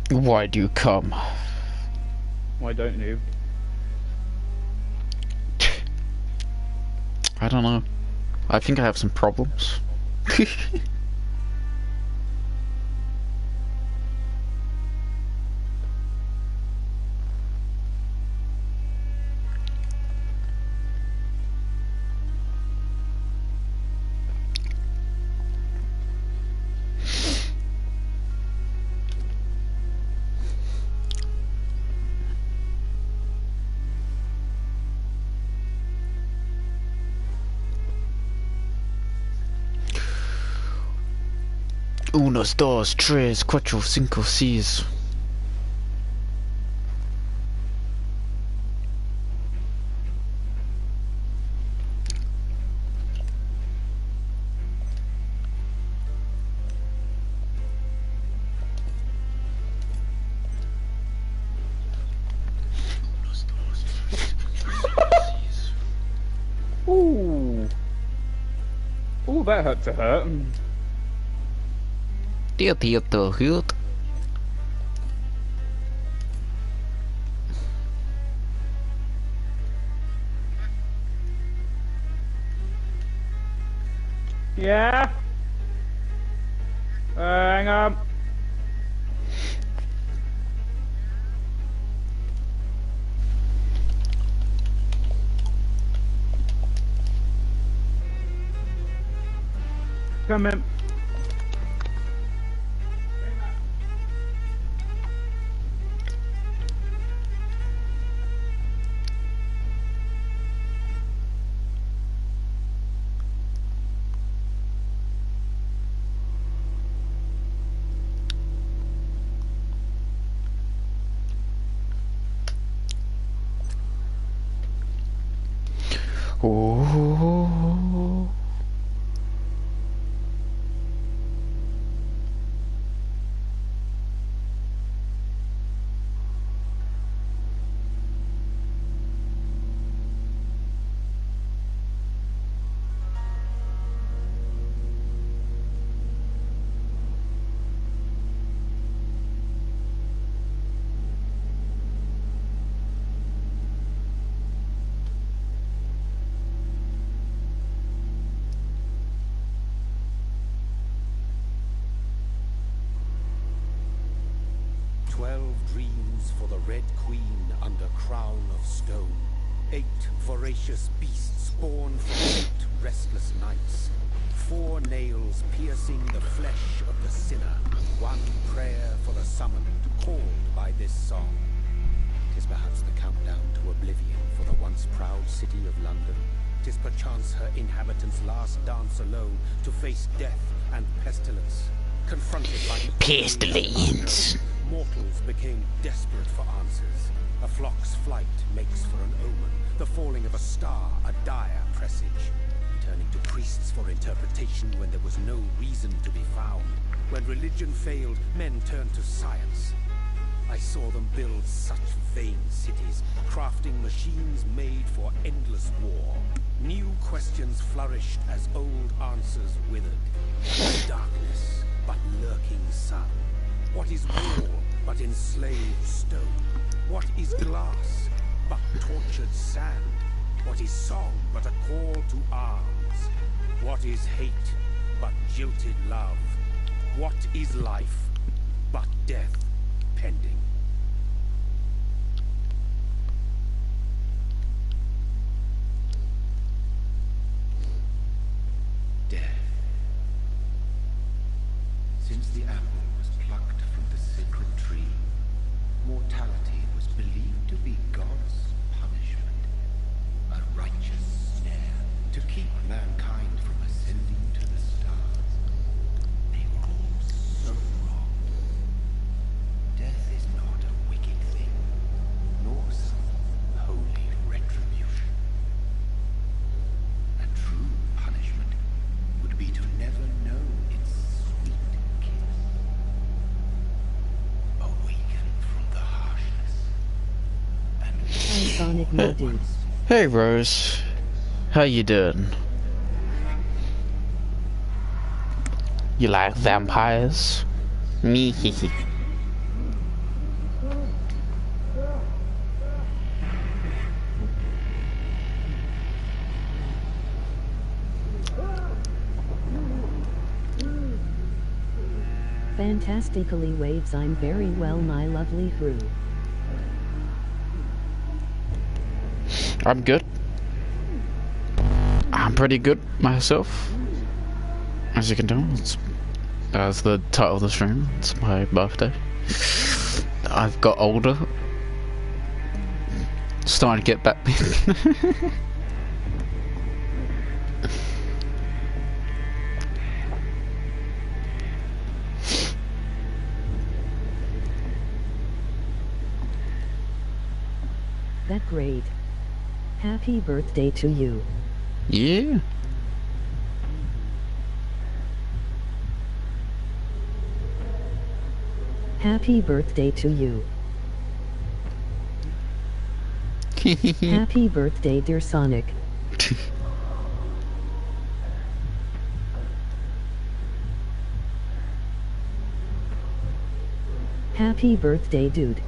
Why do you come? Why don't you? I don't know. I think I have some problems. Unos, dos, tres, cuatro, cinco, seis. Ooh. Ooh, that hurt to hurt. Det heter hurt. Yeah? Hang on. Come in. Oh. Dreams for the Red Queen under crown of stone. 8 voracious beasts born from 8 restless nights. 4 nails piercing the flesh of the sinner. 1 prayer for the summoned, called by this song. 'Tis perhaps the countdown to oblivion for the once proud city of London. 'Tis perchance her inhabitants' last dance alone to face death and pestilence. Confronted by Pestilence. Mortals became desperate for answers. A flock's flight makes for an omen. The falling of a star, a dire presage. Turning to priests for interpretation when there was no reason to be found. When religion failed, men turned to science. I saw them build such vain cities, crafting machines made for endless war. New questions flourished as old answers withered. Darkness, but lurking sun. What is war but enslaved stone? What is glass but tortured sand? What is song but a call to arms? What is hate but jilted love? What is life but death pending? Death. Since the apple was plucked from the sacred tree, mortality was believed to be God's punishment, a righteous snare to keep mankind from ascending to the stars. They were all so wrong. Death is not a wicked thing, nor some holy retribution. A true punishment would be to never know its sweet kiss. Awaken from the harshness and Hey Rose, how you doing? You like vampires? Me. Fantastically waves I'm very well my lovely Hru. I'm good. I'm pretty good myself. As you can tell, that's the title of the stream. It's my birthday. I've got older. Starting to get back. That great. Happy birthday to you. Yeah. Happy birthday to you. Happy birthday, dear Sonic. Happy birthday, dude.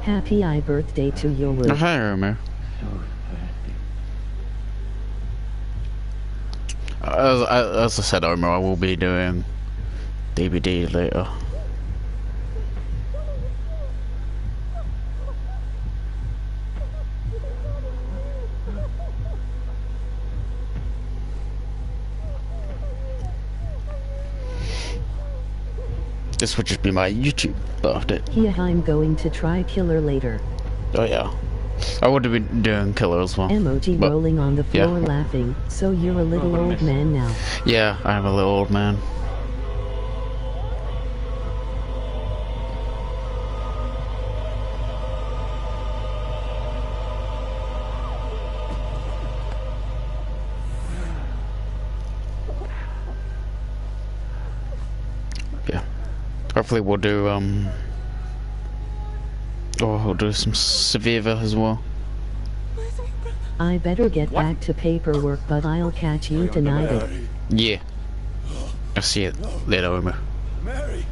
Happy birthday to you. Oh, hi, Romeo. As I said, Omar, I will be doing DVD later. This would just be my YouTube birthday. Yeah, I'm going to try Killer later. Oh yeah. I would have been doing Killer as well. Emoji but, rolling on the floor yeah. laughing, so you're a little old man now. Yeah, I am a little old man. Yeah. Hopefully we'll do, we'll do some Severe as well. I better get back to paperwork, but I'll catch you tonight. Yeah. I'll see you later, Omar. Mary!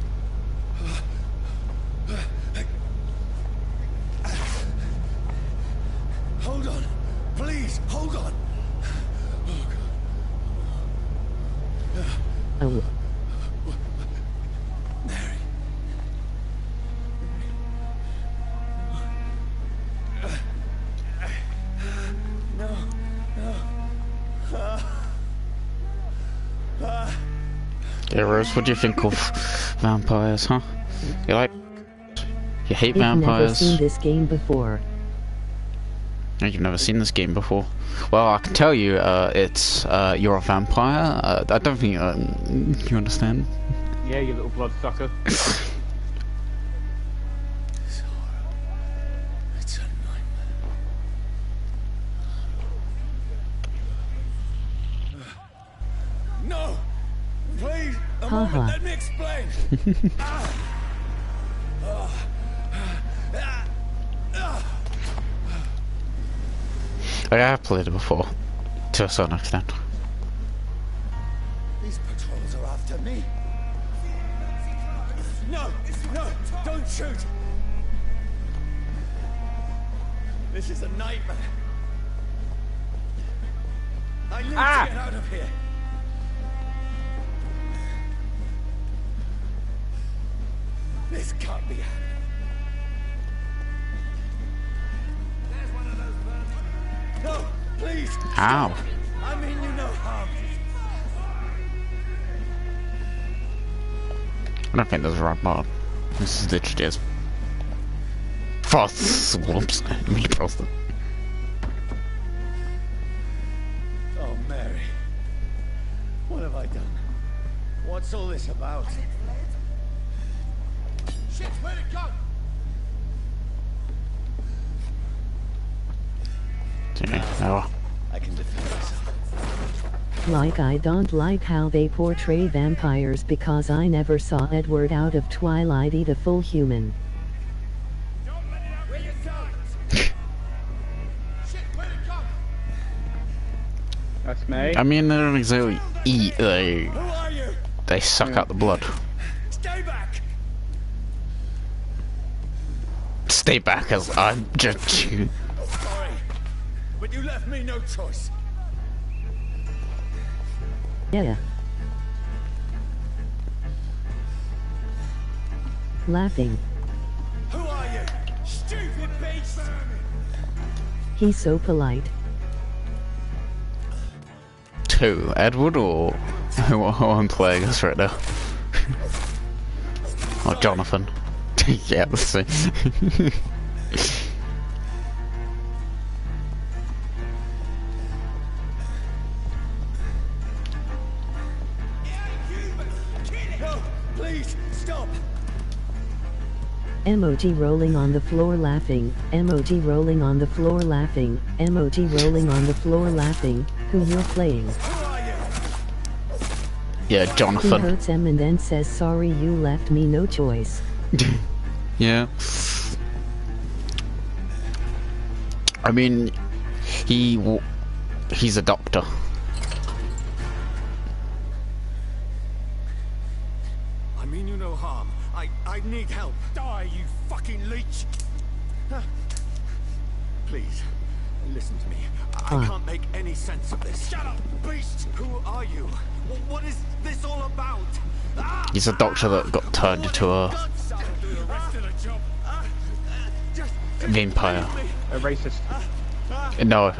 Hold on. Please, hold on. Oh. Mary. Yeah, Rose, what do you think of vampires, huh? You like... You hate I've never vampires? seen this game before. Oh, you've never seen this game before? Well, I can tell you, it's, you're a vampire. I don't think, you understand. Yeah, you little bloodsucker. It's a nightmare. No! Please! A moment, let me explain! I have played it before, to a certain extent. These patrols are after me. No! No! Don't shoot! This is a nightmare. I need to get out of here. This can't be happening. There's one of those birds. No, please. Ow. I mean you no harm. I don't think there's a right button. This is literally just... Frost. Whoops. Really frosted. Oh, Mary. What have I done? What's all this about? Shit, where'd it go? Oh. I can defend myself. Like I don't like how they portray vampires because I never saw Edward out of Twilight eat a full human. Don't let it out where you Shit, where'd it go? That's me. I mean, they don't exactly eat, Who are you? they suck out the blood. Stay back! Stay back as I judge you. Sorry, but you left me no choice. Yeah. laughing. Who are you? Stupid beast! He's so polite. Who? Edward or who I'm playing as right now? Or Jonathan? Yeah, let's see. No, please, stop! Emoji rolling on the floor laughing. Emoji rolling on the floor laughing. Emoji rolling on the floor laughing. Who you're playing? Who are you? Yeah, He Jonathan. hurts him and then says sorry you left me no choice. Yeah. I mean, he's a doctor. I mean you no harm. I need help. Die, you fucking leech! Please, listen to me. I can't make any sense of this. Shut up, beast! Who are you? What is this all about? He's a doctor that got turned into a vampire. A racist. No.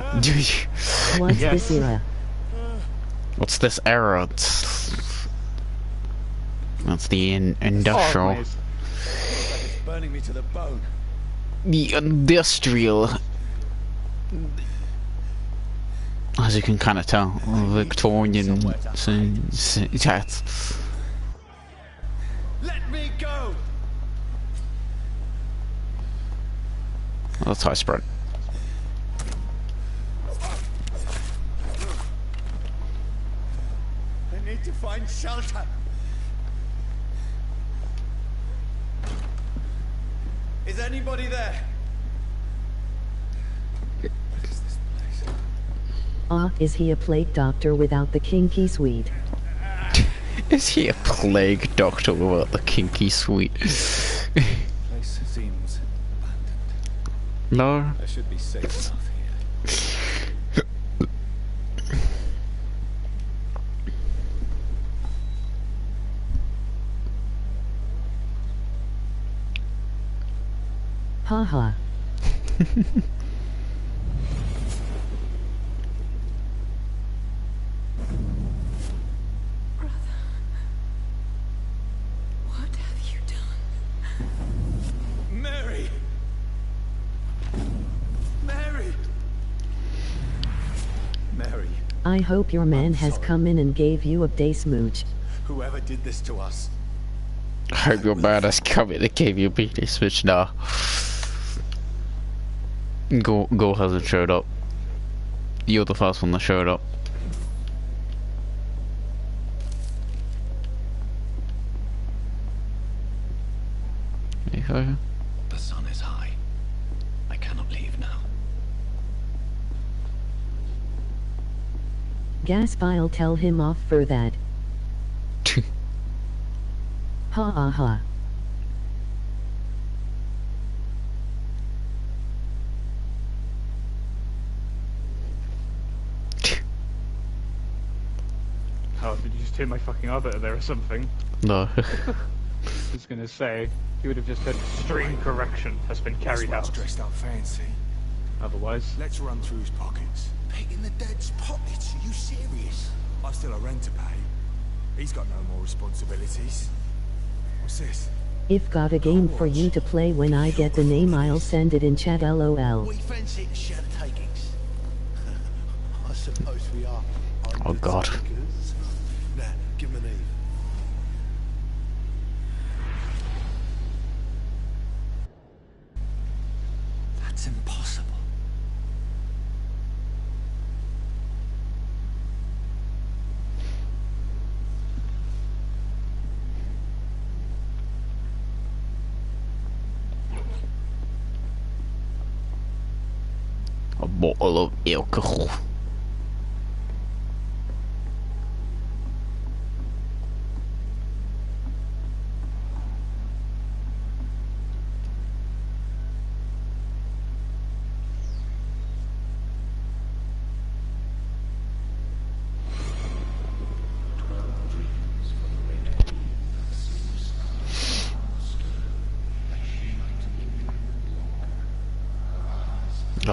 What's Yes. this era? What's this era? That's the industrial. Oh, please. It's burning me to the bone. The industrial. As you can kind of tell, Victorian. That's. Let me go! That's high sprint. I need to find shelter. Is anybody there? What is this place? Is he a plague doctor without the kinky suite? Is he a plague doctor without the kinky suite? Place seems abandoned. No. I should be safe enough here. Haha. What have you done? Mary! Mary! Mary, I hope your man has come in and gave you a day smooch. whoever did this to us, I hope your man has come in and gave you a penis switch now. Go hasn't showed up. You're the first one that showed up. Okay. the sun is high. I cannot leave now. Gaspile tell him off for that. Ha ha ha. Oh, did you just hear my fucking arbiter there or something? No. I was gonna say, you would have just said stream correction has been carried This one's out. dressed up fancy. Otherwise, Let's run through his pockets. Picking the dead's pockets? Are you serious? I've still a rent to pay. He's got no more responsibilities. What's this? If got a game for you to play when I get the name I'll send it in chat lol. We fancy a share the takings. I suppose we are. Oh God. Now, give him an Eve. That's impossible. A bottle of alcohol.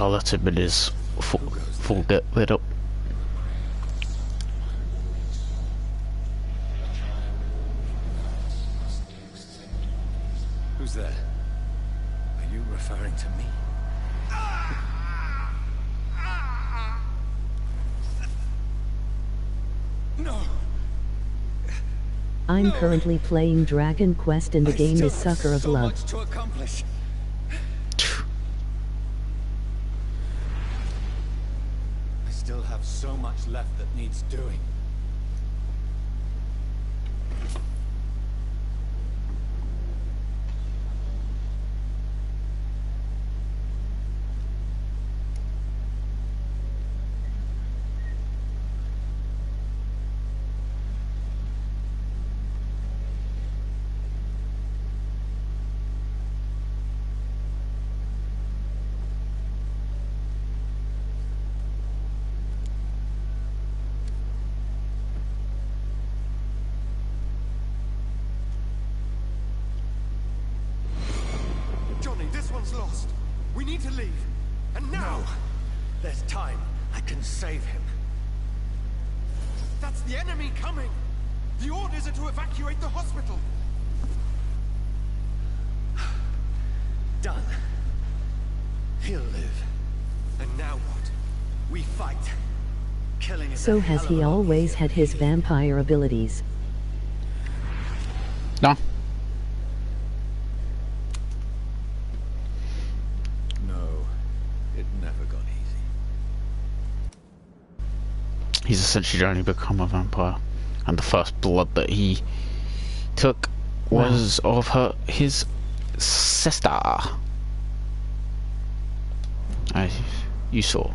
I'll let him in his full get lit up. Who's there? Are you referring to me? No! I'm currently playing Dragon Quest and the game is Sucker of Love. So much to accomplish. I still have so much left that needs doing. This one's lost. We need to leave. And now! No. There's time. I can save him. That's the enemy coming! The orders are to evacuate the hospital! Done. He'll live. And now what? We fight. Killing is So has he always had his vampire abilities? No. He's essentially only become a vampire, and the first blood that he took was of his sister. As you saw.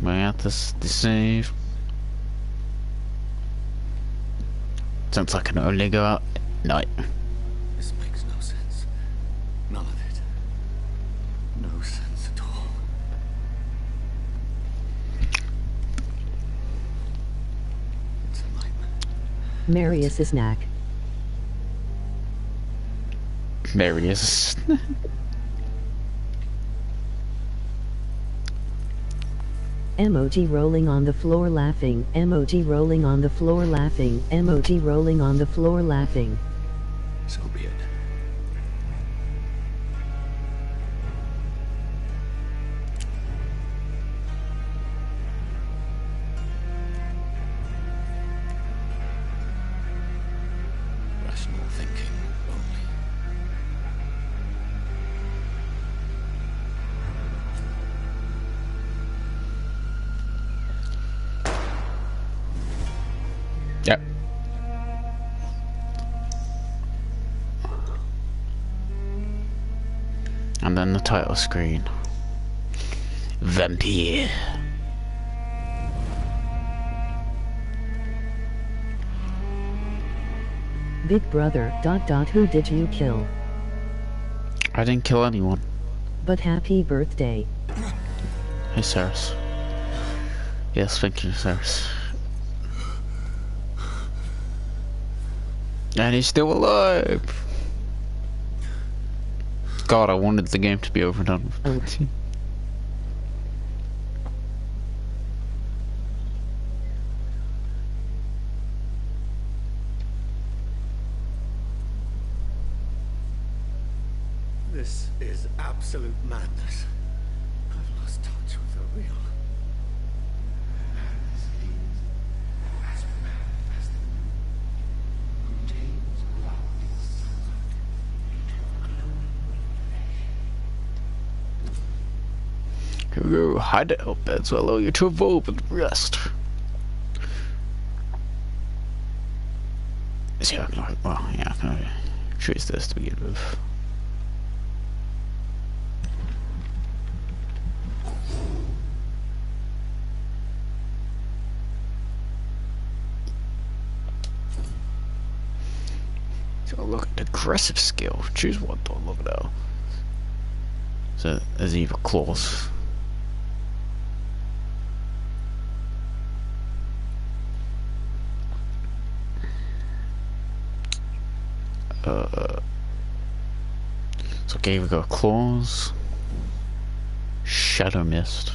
Going out this save. Since I can only go out at night. This makes no sense. None of it. No sense at all. Marius is knack. Marius. Emoji rolling on the floor laughing. Emoji rolling on the floor laughing. Emoji rolling on the floor laughing. So be it. Rational thinking only. Yep. And then the title screen. Vampyr. Big brother, ... who did you kill? I didn't kill anyone. But happy birthday. Hey, Cyrus. Yes, thank you, Cyrus. And he's still alive! God, I wanted the game to be over and done with. This is absolute madness. I've lost touch with the real. Here we go, hideout beds will allow you to evolve and rest. So, well, yeah, I'm gonna choose this to begin with. So look at aggressive skill. Choose one, don't look it out. So there's either claws. So okay, we got claws, shadow mist.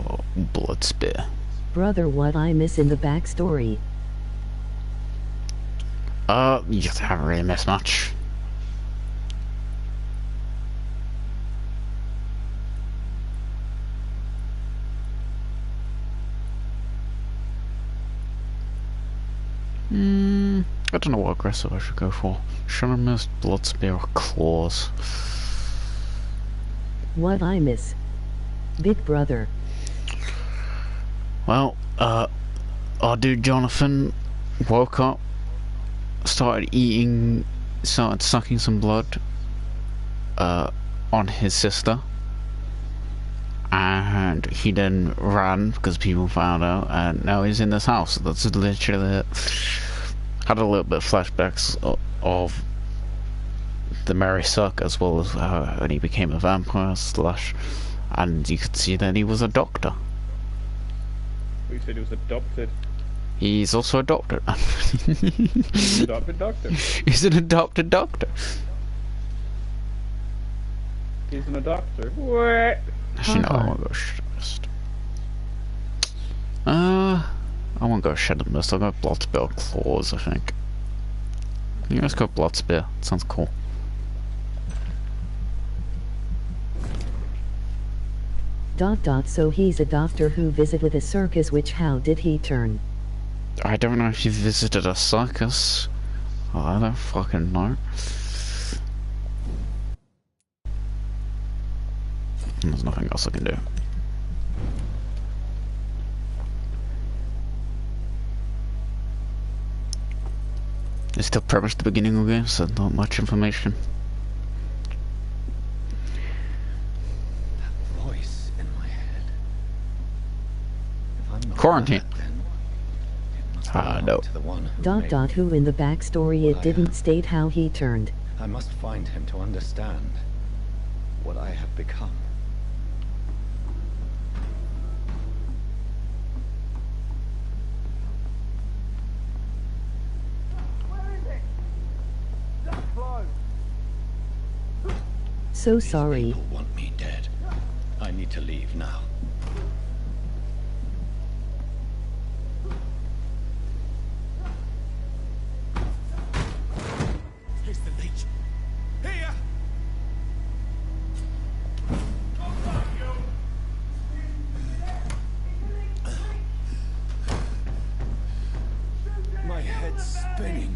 Oh, blood spear. Brother, what I miss in the backstory? You just haven't really missed much. I don't know what aggressive I should go for. Shadow mist, blood spear, or claws. What I miss? Big brother. Well, our dude Jonathan woke up, started sucking some blood on his sister, and he then ran because people found out, and now he's in this house. That's literally it. Had a little bit of flashbacks of the Merry Suck, as well as when he became a vampire / and you could see that he was a doctor. You said he was adopted. He's also adopted. He's an adopted doctor. He's an adopted doctor. He's an adopter. What? Actually, no, I won't go Shadow Mist. I won't go Shadow Mist. I'll go Blood Spear or Claws, I think. Yeah, let's go Blood Spear. Sounds cool. So he's a doctor who visited a circus, which how did he turn? I don't know if you visited a circus. Oh, I don't fucking know. There's nothing else I can do. It's still pretty much the beginning of the game, so not much information. That voice in my head. If I'm not Quarantine. mad, then it must belong No. to the one who made Who in the backstory it didn't state how he turned. I must find him to understand what I have become. So sorry. People want me dead. I need to leave now. Here's the leech. Here! My head's spinning.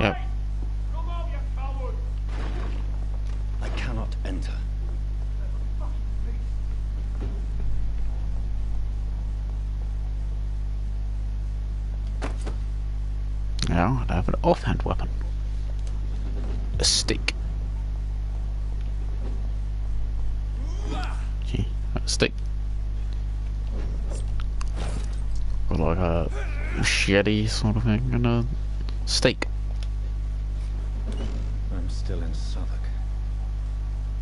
Yep. I cannot enter. Now I have an offhand weapon. A stick. Okay, a stick. Or like a machete sort of thing, and a stake. I'm still in Southwark.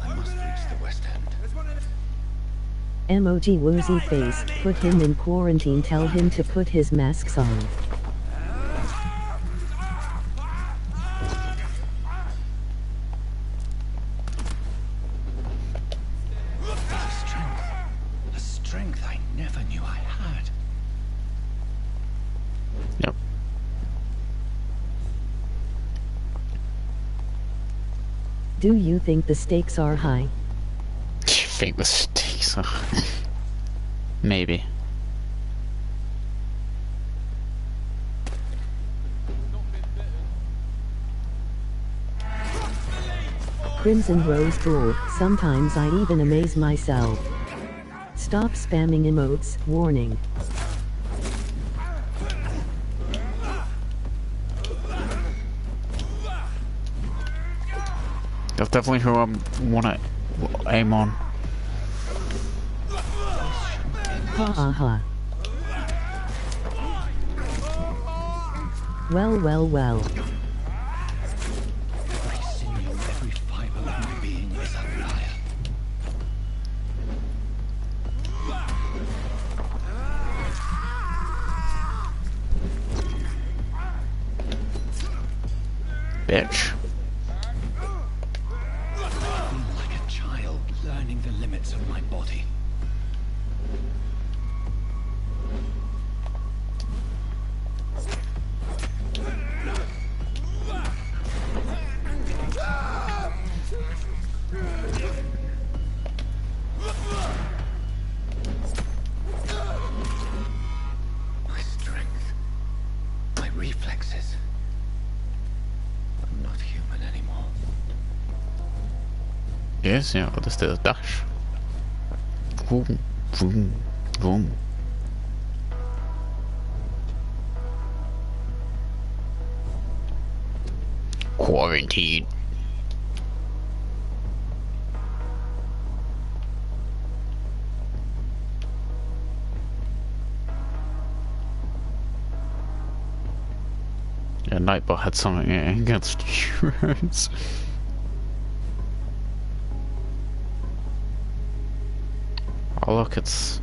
I must reach the West End. MOG woozy face, put him in quarantine, tell him to put his masks on. A strength I never knew I had. Yep. Do you think the stakes are high? You think the stakes are... Maybe. Crimson Rose Bull, sometimes I even amaze myself. Stop spamming emotes, warning. That's definitely who I want to aim on. Ha ha ha. Well. Every sinew, every fiber of my being is a fire. bitch. I feel like a child learning the limits of my body. My strength, my reflexes. I'm not human anymore. Yes, ja, dat is de dash. Vroom, vroom, vroom. Quarantine. Yeah, Nightbot had something against heroes. Oh look, it's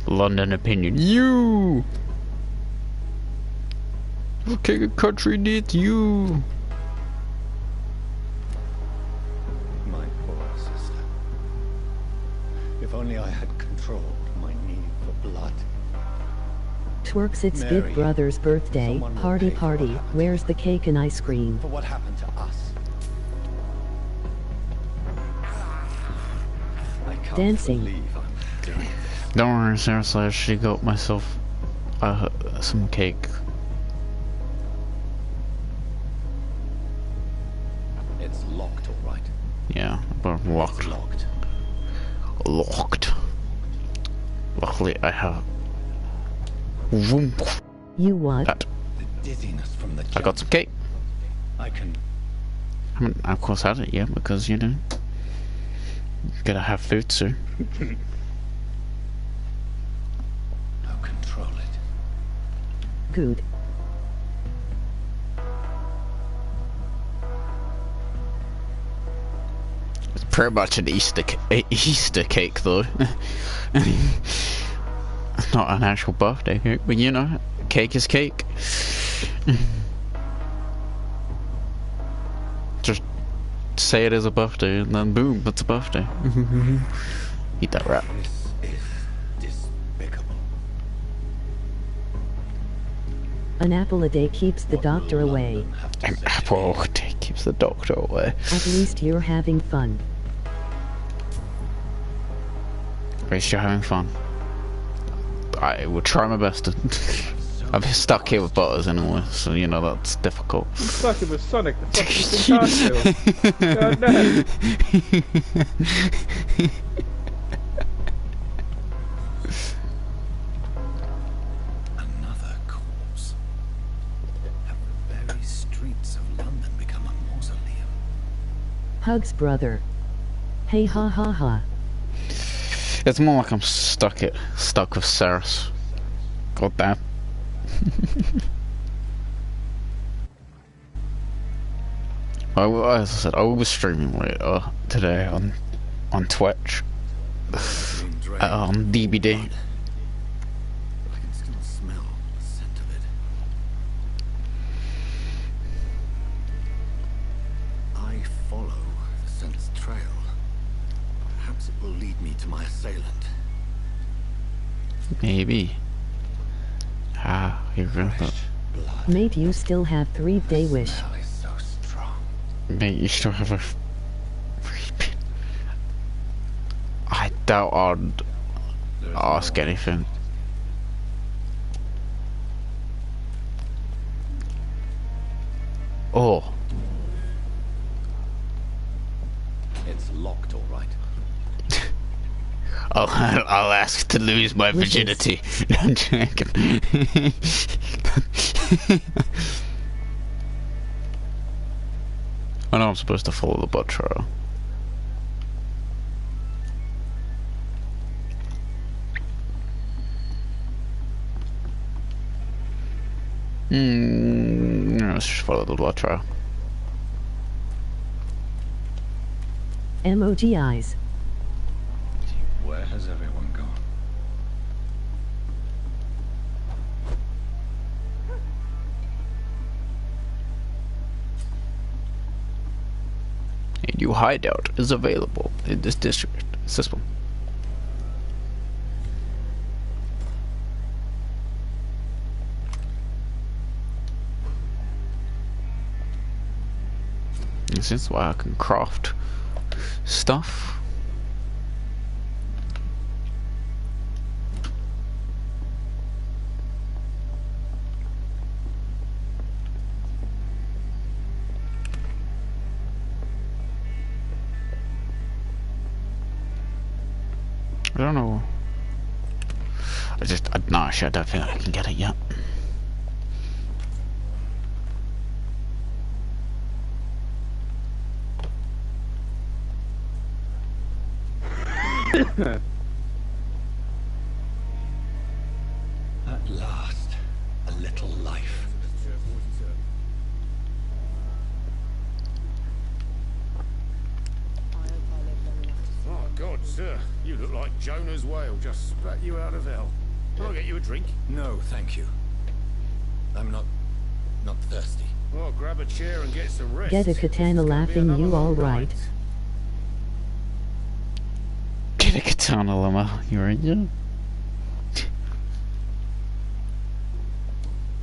London opinion. You! The king of country needs you! My poor sister. If only I had controlled my need for blood. Twerks, it's Mary, Big Brother's birthday. someone will Party, pay for party. what happened. Where's the cake and ice cream? For what happened to us. I can't Dancing. believe I'm doing this. Don't worry, seriously, I actually got myself some cake. It's locked, all right. Yeah, but locked. It's locked. Locked. Luckily, I have. Vroom. You what? That. The dizziness from the I jump. got some cake. I can. I haven't, of course, had it yet because, you know, gotta have food soon. Now control it. Good. It's pretty much an Easter cake, though. Not an actual birthday cake, but you know, cake is cake. Just say it is a birthday, and then boom, it's a birthday. Eat that rat. This is despicable. An apple a day keeps the What doctor will away. London have to An say to apple me? keeps the doctor away. At least you're having fun. At least you're having fun. I will try my best to. I'm stuck here with Butters anyway, so you know that's difficult. I'm stuck with Sonic the fucking costume. God damn. Another corpse. Have the very streets of London become a mausoleum? Hugs, brother. Hey, ha ha ha. It's more like I'm stuck with Ceres. God damn. As I said, I will be streaming later today on Twitch. Being drained. On DBD. I can still smell the scent of it. I follow the scent's trail. Perhaps it will lead me to my assailant. Maybe. Ah, here we go. Fresh blood. Mate, you still have 3-day wish. Smell is so strong. Mate, you still have a. I doubt I'd There's ask more. anything. Oh, It's locked, all right. I'll ask to lose my Wishes. virginity. I'm joking. I know I'm supposed to follow the butt trail. No, let's just follow the blood trail. Emoji eyes. Where has everyone gone? New hideout is available in this district system. This is why I can craft stuff. I don't know. No, actually, I don't think I can get it yet. At last, a little life. Oh God, sir, you look like Jonah's whale just spat you out of hell. Can I get you a drink? No, thank you. I'm not thirsty. Well, grab a chair and get some rest. Get a katana laughing, you alright? Get a katana, Llama. You're in, yeah?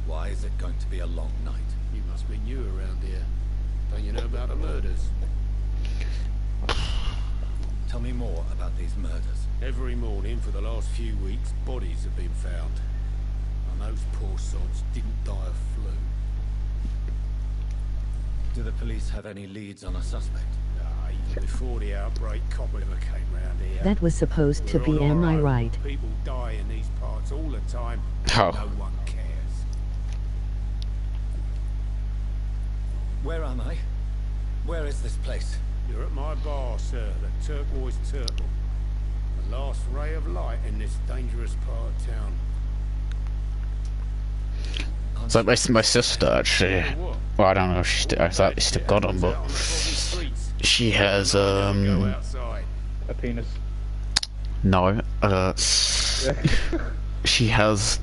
Why is it going to be a long night? You must be new around here. Don't you know about the murders? Tell me more about these murders. Every morning for the last few weeks, bodies have been found. And those poor sods didn't die of flu. Do the police have any leads on a suspect? Even before the outbreak, copper never came round here. That was supposed to We're be, on am our I own. right? People die in these parts all the time. Oh. No one cares. Where am I? Where is this place? You're at my bar, sir, the Turquoise Turtle. The last ray of light in this dangerous part of town. It's like my sister, actually. Well, I don't know if she still, exactly still got them, but she has, Go outside. A penis. no, she has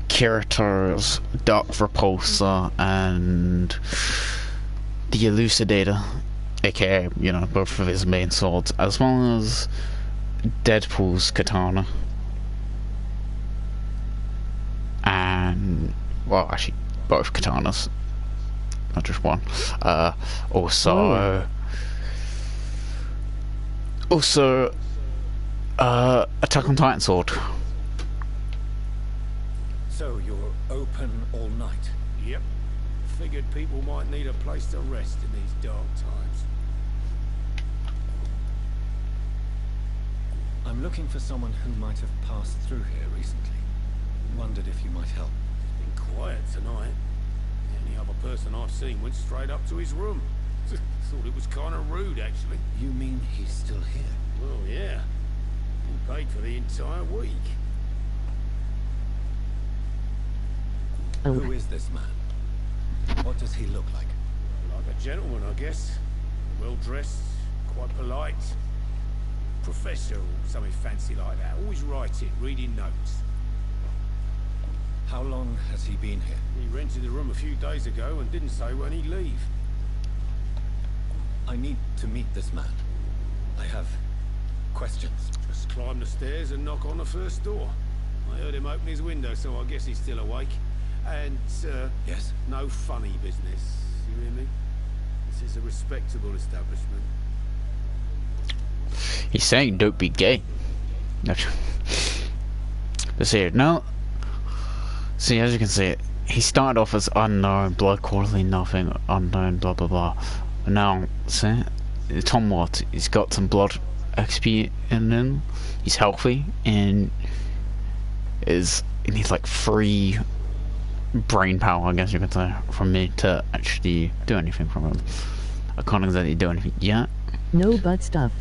Kirator's Dark Repulsor and the Elucidator, aka, you know, both of his main swords, as well as Deadpool's katana. And, well, actually, both katanas, not just one. Also, Attack on Titan sword. So you're open all night? Yep. Figured people might need a place to rest in these dark times. I'm looking for someone who might have passed through here recently. Wondered if you might help. It's been quiet tonight. The only other person I've seen went straight up to his room. Thought it was kind of rude, actually. You mean he's still here? Well, yeah. He paid for the entire week. Who is this man? What does he look like? Like a gentleman, I guess. Well dressed, quite polite. Professor or something fancy like that. Always writing, reading notes. How long has he been here? He rented the room a few days ago and didn't say when he'd leave. I need to meet this man. I have questions. Just climb the stairs and knock on the first door. I heard him open his window, so I guess he's still awake. And, Yes? no funny business. You hear me? This is a respectable establishment. He's saying don't be gay. Let's see, no. See, as you can see, he started off as unknown, blood quarterly, nothing, unknown, blah blah blah. And now, see, Tom Watt, he's got some blood XP in him. He's healthy and he needs like 3 brain power, I guess you could say, from me to actually do anything from him. I can't exactly do anything yet. No butt stuff.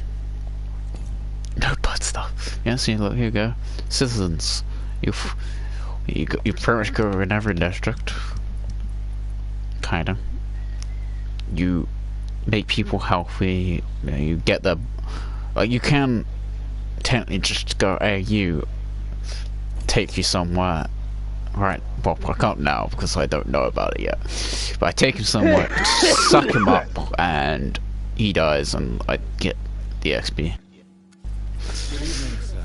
No bad stuff. Yeah, see, look, here you go. Citizens. You pretty much go in every district. Kinda. You make people healthy. You get the... Like, you can technically just go, hey, you... Take you somewhere. Right, well, I can't now because I don't know about it yet. But I take him somewhere, suck him up, and he dies and I get the XP. Good evening, sir.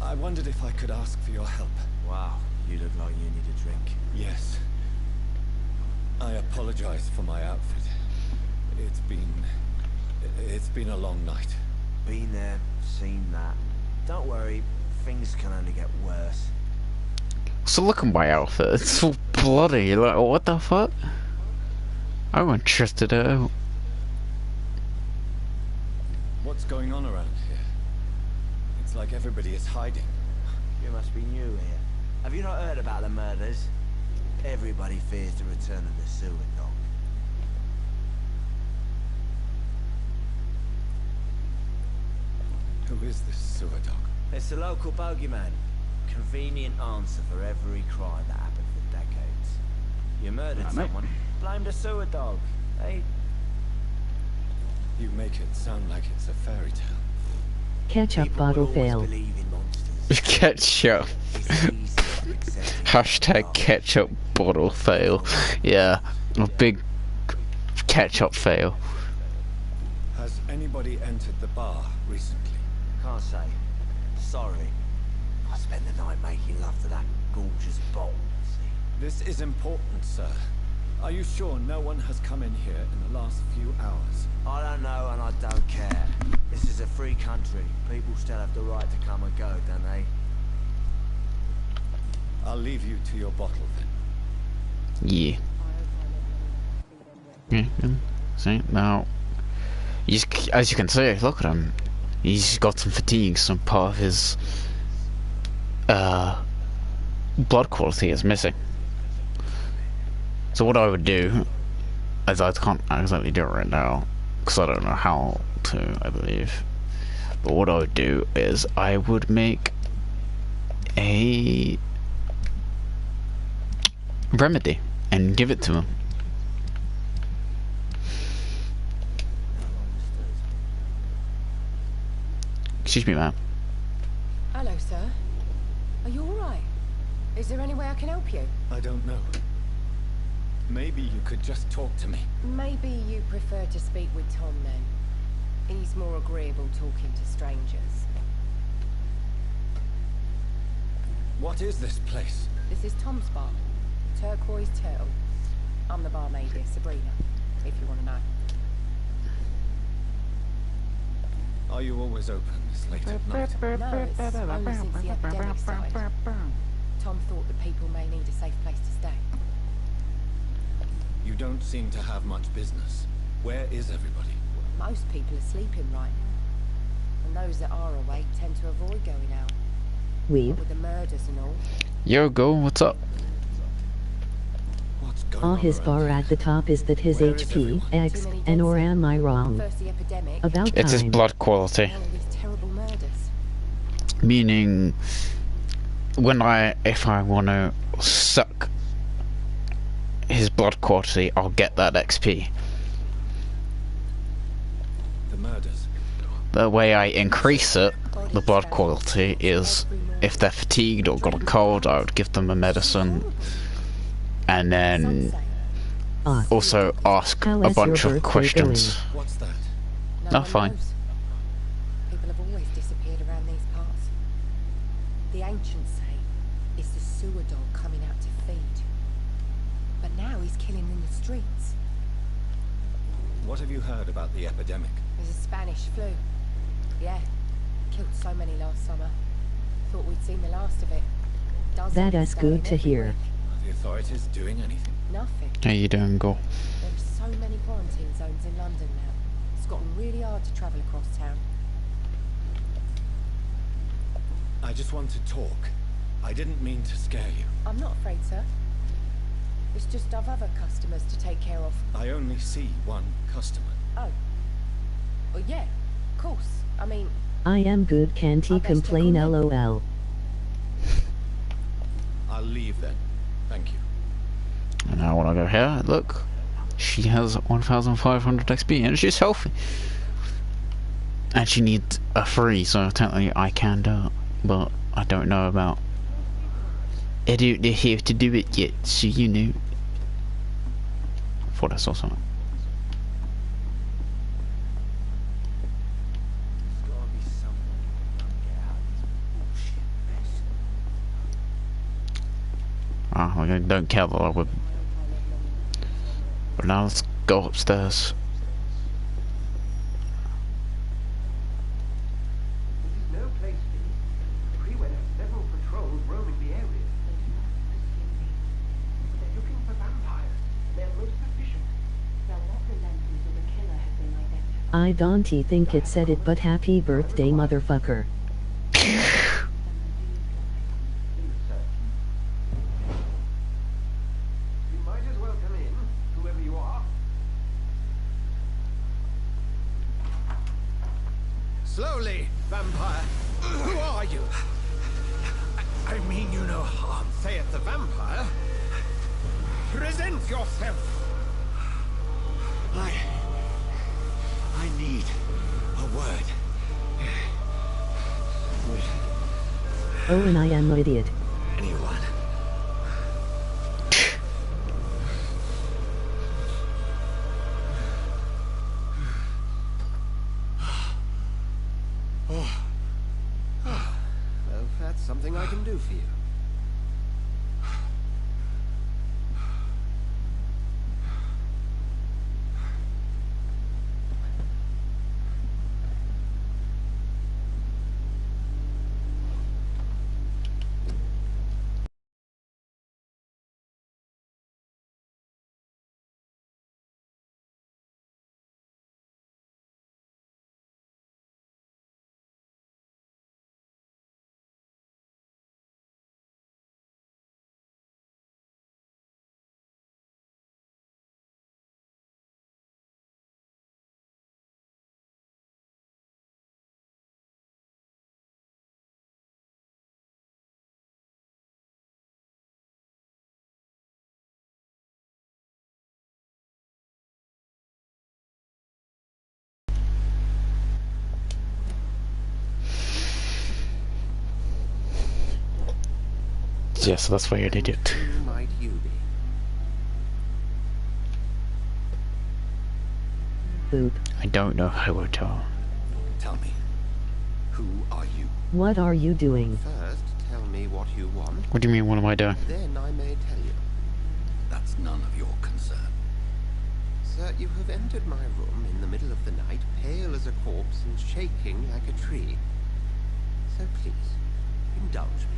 I wondered if I could ask for your help. Wow, you look like you need a drink. Yes. I apologize for my outfit. It's been a long night. Been there, seen that. Don't worry, things can only get worse. So look at my outfit, it's so bloody, like what the fuck? I won't trust it out. What's going on around here? It's like everybody is hiding. You must be new here. Have you not heard about the murders? Everybody fears the return of the sewer dog. Who is this sewer dog? It's the local bogeyman. Convenient answer for every crime that happened for decades. You murdered someone, blame the sewer dog. Hey, You make it sound like it's a fairy tale. Ketchup people will bottle always fail. believe in monsters. Ketchup. It's easier accepting Hashtag dark. ketchup bottle fail. Yeah, a big ketchup fail. Has anybody entered the bar recently? Can't say. Sorry. I spent the night making love to that gorgeous bottle. See? This is important, sir. Are you sure no one has come in here in the last few hours? I don't know and I don't care. This is a free country. People still have the right to come and go, don't they? I'll leave you to your bottle then. Yeah. Yeah, see, now, as you can see, look at him. He's got some fatigue, some part of his blood quality is missing. So what I would do, as I can't exactly do it right now, because I don't know how to, I believe. But what I would do is I would make a remedy and give it to him. Excuse me, ma'am. Hello, sir. Are you alright? Is there any way I can help you? I don't know. Maybe you could just talk to me. Maybe you prefer to speak with Tom then. He's more agreeable talking to strangers. What is this place? This is Tom's bar. Turquoise Turtle. I'm the barmaid here, Sabrina, if you want to know. Are you always open this late at night? No, it's only since the epidemic started. Tom thought that people may need a safe place to stay. You don't seem to have much business. Where is everybody? Most people are sleeping right now. And those that are awake tend to avoid going out. Weeb. With the murders and all. Yo, go, what's up? What's going All on his around bar here? at the top is that his Where is HP, everyone? X, Too many and or deaths. am I wrong? First the epidemic, About It's his time. blood quality. and all these terrible murders. Meaning, if I want to suck his blood quality, I'll get that XP. The murders. The way I increase it, the blood quality, is if they're fatigued or got a cold, I would give them a medicine, and then Some say also ask How a is bunch your of birthday questions. What's that? no Oh, one fine. knows. People have always disappeared around these parts. The ancients say it's the sewer dog coming out to feed. But now he's killing in the streets. What have you heard about the epidemic? There's a Spanish flu. Yeah, killed so many last summer. Thought we'd seen the last of it. Dozens That is dying good to every hear. week. Are the authorities doing anything? Nothing. How you doing, Go? There's so many quarantine zones in London now. It's gotten really hard to travel across town. I just want to talk. I didn't mean to scare you. I'm not afraid, sir. It's just I've other customers to take care of. I only see one customer. Oh. Oh, yeah. Of course. I mean, I am good, can't he I'll best complain, take on lol. I'll leave then. Thank you. And now when I go here, look, she has 1,500 XP and she's healthy. And she needs a free, so technically I can do it, but I don't know about. I don't know how to do it yet, so you know. Thought I saw something. Oh, I don't care that I would. But now let's go upstairs. This is no place for you. Freeway has several patrols roaming the area. They're looking for vampires. They're most efficient. They'll not relent until the killer has been identified. I don't think it said it, but happy birthday, motherfucker. You might as well come in, whoever you are. Slowly, vampire. Who are you? I mean you no harm, saith the vampire. Present yourself. I need a word. Oh, and I am an idiot. Anyone? Well, that's something I can do for you. Yeah, so that's why you're an idiot. Who might you be? Boop. I don't know how to tell. Tell me, who are you? What are you doing? First, tell me what you want, What do you mean, what am I doing? then I may tell you. That's none of your concern. Sir, you have entered my room in the middle of the night, pale as a corpse and shaking like a tree. So please, indulge me.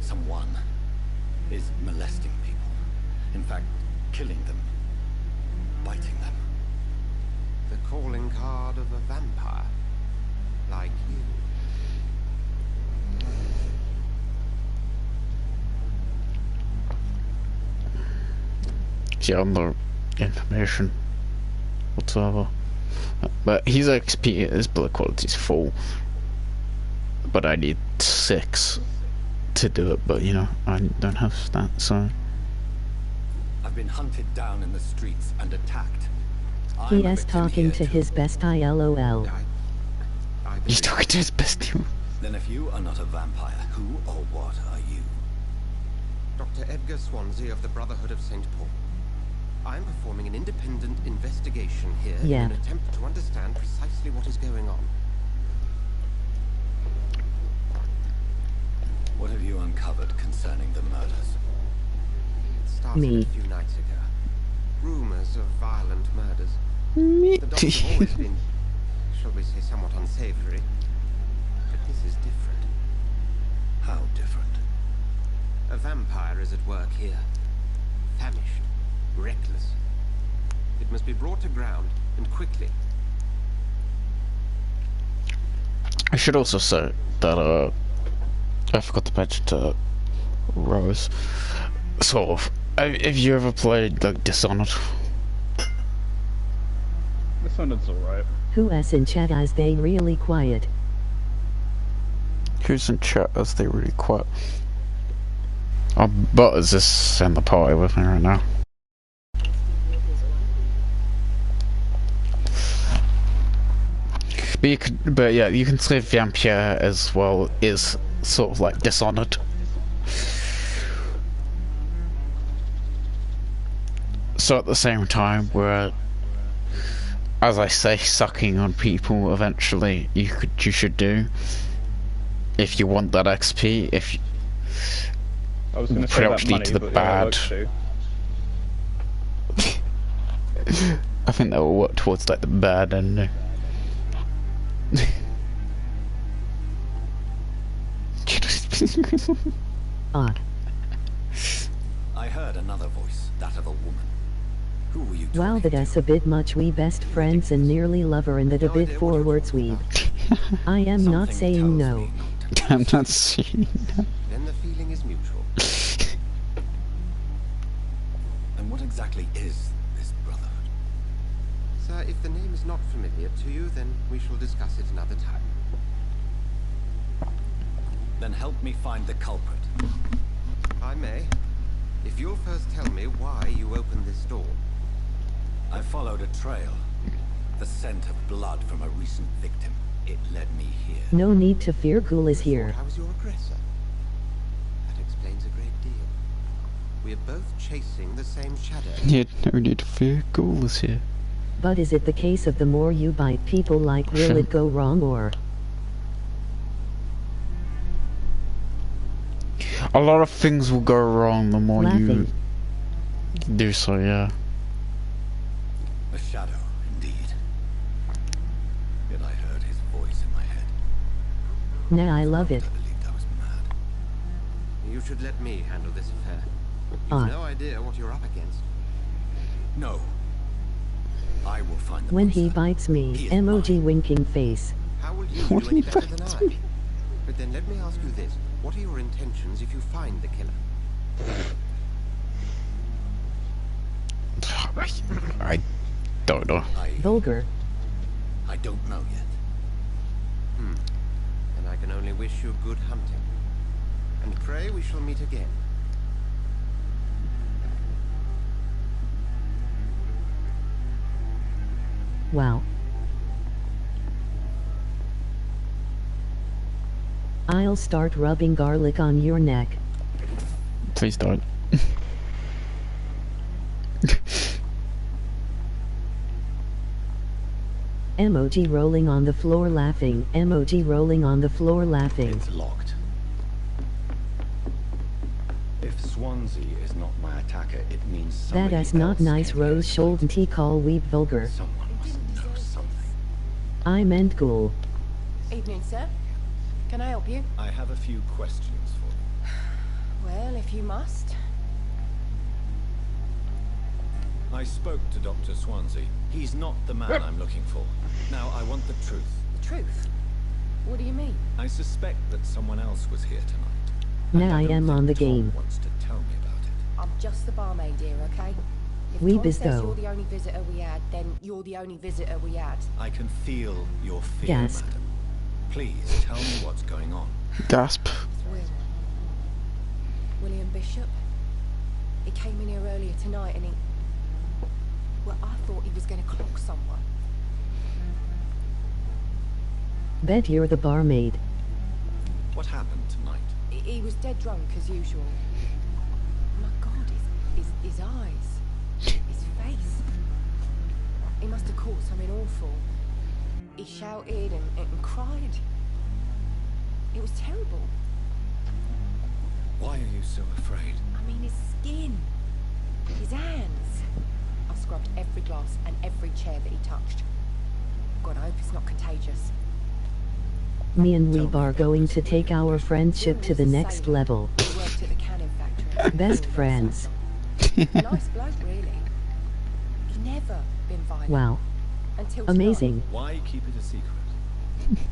Someone is molesting people. In fact, killing them. Biting them. The calling card of a vampire, like you. See, I'm the information whatsoever. But his XP, his blood quality is full. But I need 6 to do it, but you know, I don't have that, so... I've been hunted down in the streets and attacked. He is talking to his bestie, lol. I He's believe talking to his bestie. Then if you are not a vampire, who or what are you? Dr. Edgar Swansea of the Brotherhood of St. Paul. I'm performing an independent investigation here in Yeah. an attempt to understand precisely what is going on. What have you uncovered concerning the murders? It started Me. a few nights ago. Rumors of violent murders. Me The dogs have always been, shall we say, somewhat unsavory. But this is different. How different? A vampire is at work here. Famished. Reckless. It must be brought to ground, and quickly. I should also say that, I forgot to mention to Rose, sort of, have you ever played, like, Dishonored? This sounded alright. Who is in chat as they really quiet? Who's in chat as they really quiet? Oh, Butters is in the party with me right now. But you could, but yeah, you can say Vampyr as well is sort of like Dishonored. So at the same time, where, as I say, sucking on people eventually you should do if you want that XP. I was going to say pretty that much money, lead to the but bad. yeah, it works too. I think that will work towards like the bad ending. Odd. I heard another voice, that of a woman. Who were you talking Wow, that's a bit much. We best friends and nearly lover and that a bit forwards weeb. I am not saying no. I'm not saying no. Then the feeling is mutual. And what exactly is this brotherhood? Sir, if the name is not familiar to you, then we shall discuss it another time. Then help me find the culprit. I may. If you'll first tell me why you opened this door. I followed a trail. The scent of blood from a recent victim. It led me here. No need to fear, Ghoul is here. I was your aggressor. That explains a great deal. We are both chasing the same shadow. Yeah, no need to fear. Ghoul is here. But is it the case of the more you bite people like will it go wrong or? A lot of things will go wrong the more Laughing. you do so, yeah. A shadow, indeed. Yet I heard his voice in my head. Nah, I love it. I believed I was mad. You should let me handle this affair. You've Ah. no idea what you're up against. No. I will find the When he monster. bites me, He is emoji mine. winking face. How will you What do do any you better than think? I? But then let me ask you this. What are your intentions if you find the killer? I don't know. Vulgar. I don't know yet. And I can only wish you good hunting. And pray we shall meet again. Wow. I'll start rubbing garlic on your neck. Please don't. Emoji rolling on the floor laughing. Emoji rolling on the floor laughing. It's locked. If Swansea is not my attacker, it means somebody That is not else nice. can Rose get Sholden T call weep vulgar. Someone must know something. I meant ghoul. Evening, sir. Can I help you? I have a few questions for you. Well, if you must. I spoke to Dr. Swansea. He's not the man I'm looking for. Now, I want the truth. The truth? What do you mean? I suspect that someone else was here tonight. Now I don't am think on the Tom game. wants to tell me about it. I'm just the barmaid here, okay? If We Tom says bestow. you're the only visitor we had, then you're the only visitor we had. I can feel your fear, Gasp. madam. Please tell me what's going on. Gasp. It's William Bishop. He came in here earlier tonight and he... Well, I thought he was going to clock someone. Bet you're the barmaid. What happened tonight? He was dead drunk as usual. My God, his eyes, his face. He must have caught something awful. He shouted and cried. It was terrible. Why are you so afraid? I mean, his skin, his hands. I scrubbed every glass and every chair that he touched. God, I hope it's not contagious. Me and Weeb are going to take our friendship to the next level. He worked at the canning factory. Best friends. Nice bloke, really. He's never been violent. Wow. Until tonight. Amazing. Why keep it a secret?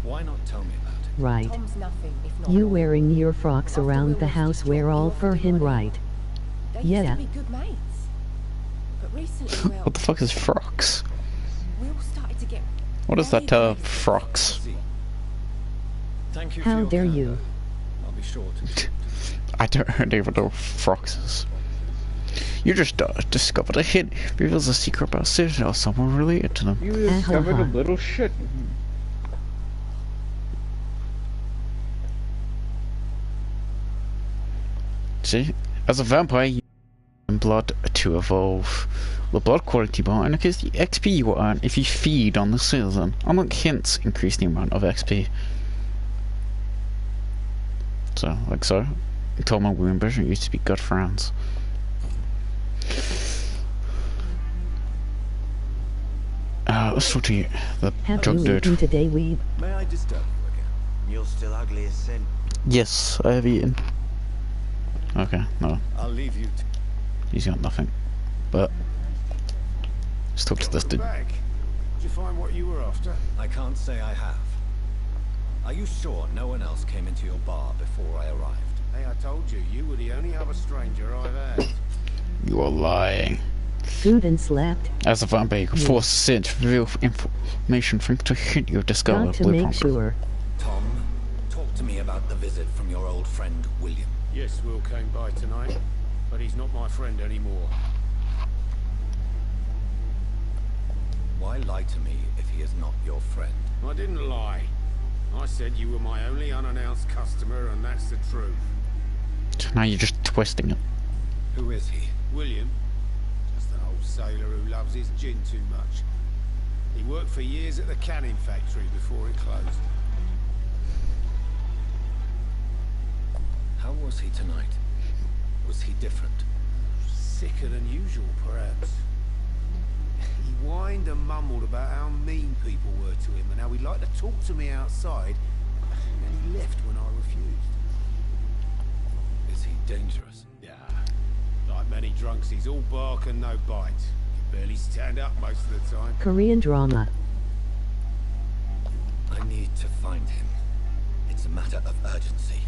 Why not tell me about it? Right. Tom's nothing if not You loyal. wearing your frocks around the house wear all for him, right? They used Yeah. to be good mates. But recently, well, What the fuck is frocks? we all started to get... What is that very frocks? See. Thank you for How your dare candor. you? I'll be sure to. I don't even know what frocks is. You just discovered a hint. Reveals a secret about Citadel, someone related to them. You discovered a little shit. See? As a vampire, you earn blood to evolve. The blood quality bar indicates the XP you will earn if you feed on the citizen. Unlock hints increase the amount of XP. So, like so. Tom and William Bishop used to be good friends. Let's talk to you, the Have drug you dude. eaten today, weeb? May I disturb you again? You're still ugly as sin. Yes, I have eaten. Okay, no, I'll leave you to... he's got nothing. But let's talk to this dude. Back. Did you find what you were after? I can't say I have. Are you sure no one else came into your bar before I arrived? Hey, I told you, you were the only other stranger I've had. You are lying. Food and slept. As a vampire, you can force Sid to reveal information for him to hint you've discovered. Got to make sure. Tom, talk to me about the visit from your old friend, William. Yes, Will came by tonight, but he's not my friend anymore. Why lie to me if he is not your friend? I didn't lie. I said you were my only unannounced customer, and that's the truth. So now you're just twisting it. Who is he? William, just an old sailor who loves his gin too much. He worked for years at the canning factory before it closed. How was he tonight? Was he different? Sicker than usual, perhaps. He whined and mumbled about how mean people were to him and how he'd like to talk to me outside, and then he left when I refused. Is he dangerous? Yeah. Like many drunks, he's all bark and no bite. He can barely stand up most of the time. Korean drama. I need to find him. It's a matter of urgency.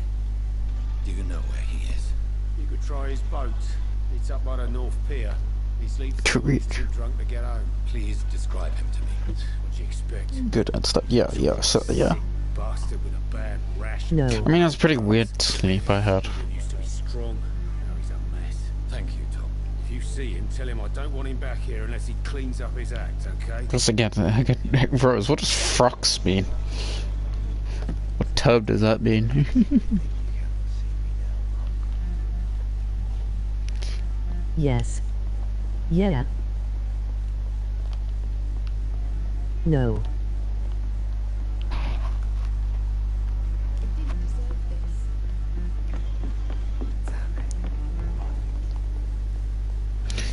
Do you know where he is? You could try his boat. It's up by the North Pier. He sleeps when he's too drunk to get home. Please describe him to me. What do you expect? Good and stuff. Yeah, so, yeah. Sick bastard with a bad rash. No. I mean, that's a pretty weird sleep I had. He used to be strong. Now he's a mess. Thank you, Tom. If you see him, tell him I don't want him back here unless he cleans up his act, okay? Plus again, Rose, what does frox mean? What tub does that mean? Yes. Yeah. No.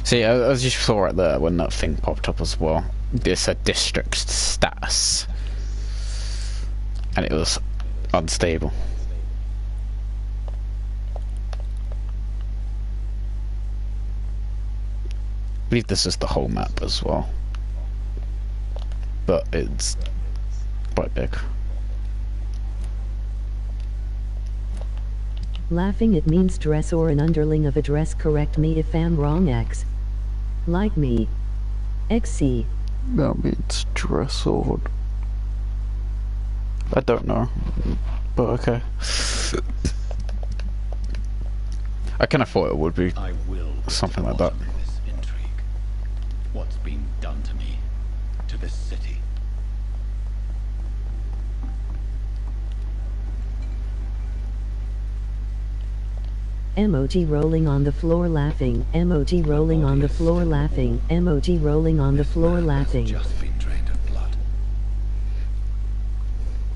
See, as you saw right there when that thing popped up as well, this said district status, and it was unstable. I believe this is the whole map as well, but it's quite big. Laughing it means dress or an underling of a dress. Correct me if I'm wrong. X. Like me. XC. That means dress or... I don't know, but okay. I kind of thought it would be I will something like that. this intrigue. What's been done to me, to this city? Emoji rolling on the floor laughing. Emoji rolling on the floor laughing. Emoji rolling on the floor laughing. Just been drained of blood.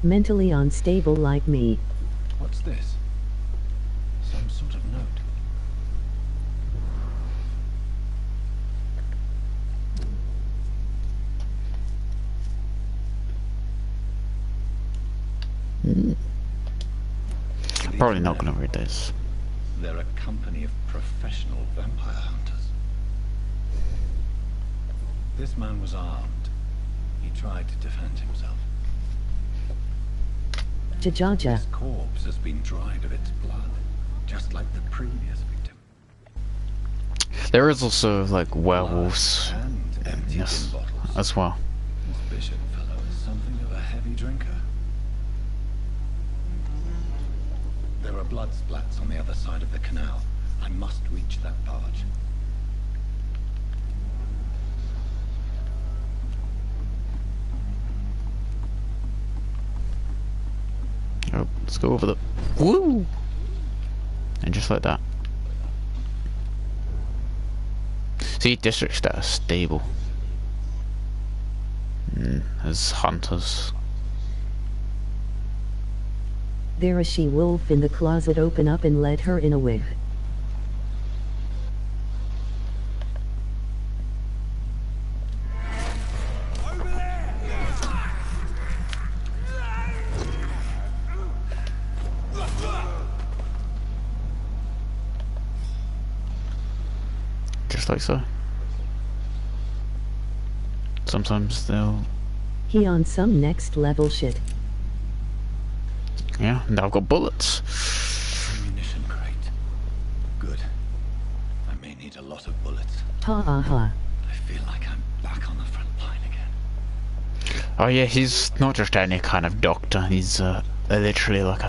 Mentally unstable like me. What's this? Some sort of note. Probably not gonna read this. They're a company of professional vampire hunters. This man was armed. He tried to defend himself. Jajaja. His corpse has been dried of its blood, just like the previous victim. There is also like werewolves And empty yes, tin bottles. as well. This bishop fellow is something of a heavy drinker. There are blood splats on the other side of the canal. I must reach that barge. Oh, let's go over the... Woo! And just like that. See, district status stable. As hunters. There a she-wolf in the closet. Open up and let her in a wig. Just like so. Sometimes they'll... He on some next level shit. Yeah, now I've got bullets. Ammunition crate. Good. I may need a lot of bullets. Ha ha ha. I feel like I'm back on the front line again. Oh yeah, he's not just any kind of doctor. He's literally like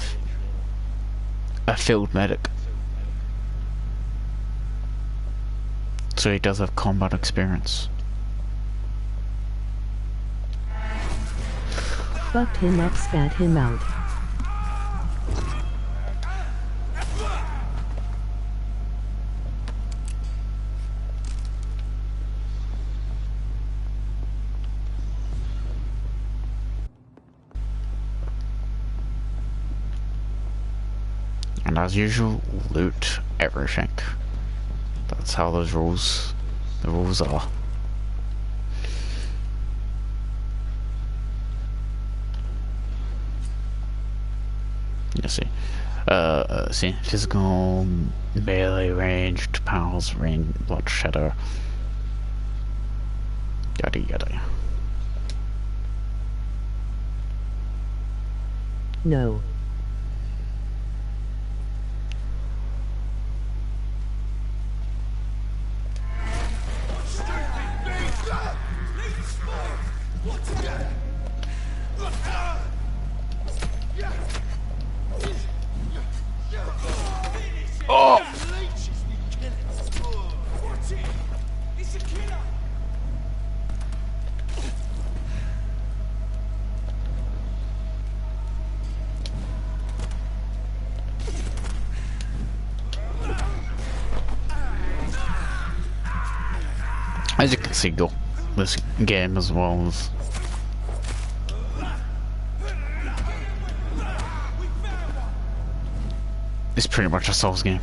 a field medic. So he does have combat experience. Fucked him up, spat him out. And as usual, loot everything. That's how the rules are. Let's see. See, physical, melee, ranged, powers, range, blood shadow, yada yada. No. Oh! As you can see, this game as well as it's pretty much a Souls game.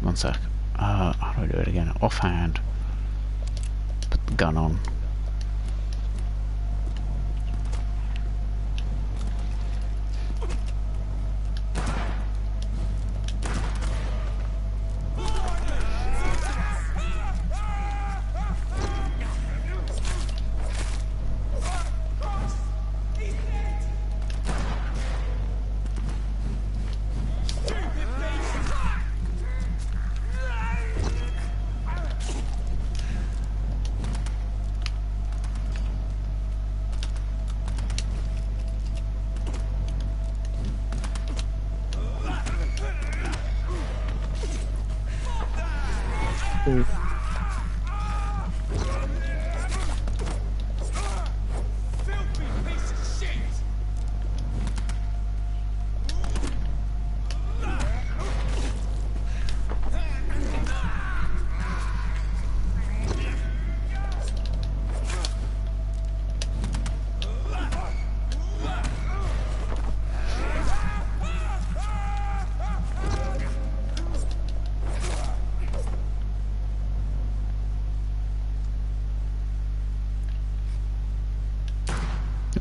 One sec. How do I do it again? Offhand. Put the gun on. Oof.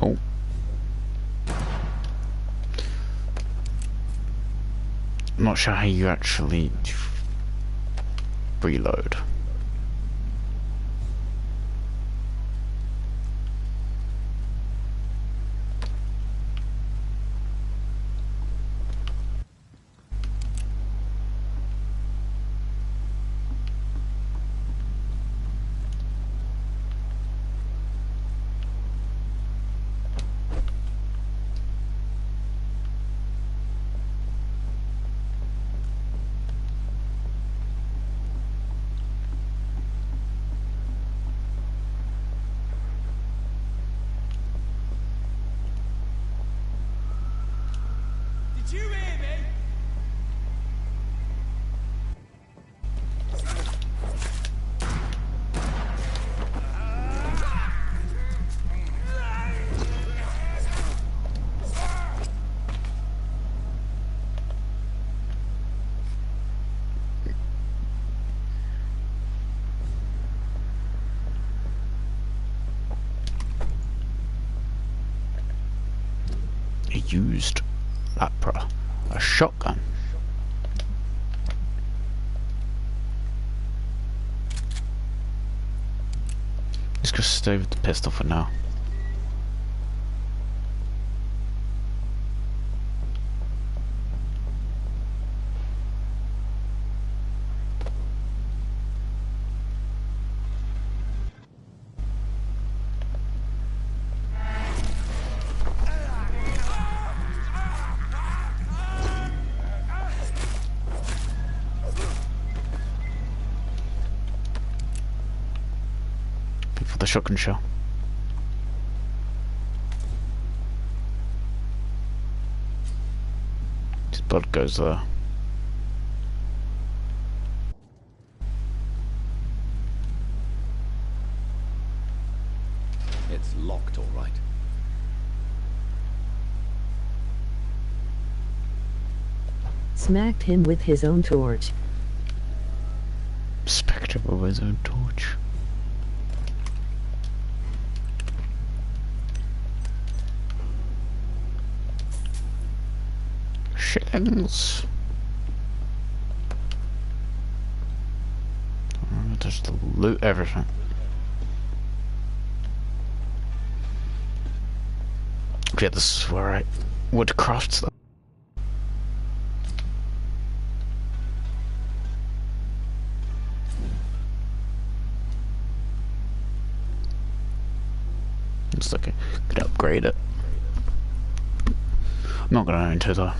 Oh. I'm not sure how you actually reload. A used Lapra. A shotgun. Let's just stay with the pistol for now. For the shotgun shell. His blood goes there. It's locked, all right. Smacked him with his own torch. Spectre with his own torch. Shillings. Just to loot everything. Yeah, this is where I would craft them. Looks like I could upgrade it. I'm not gonna enter though.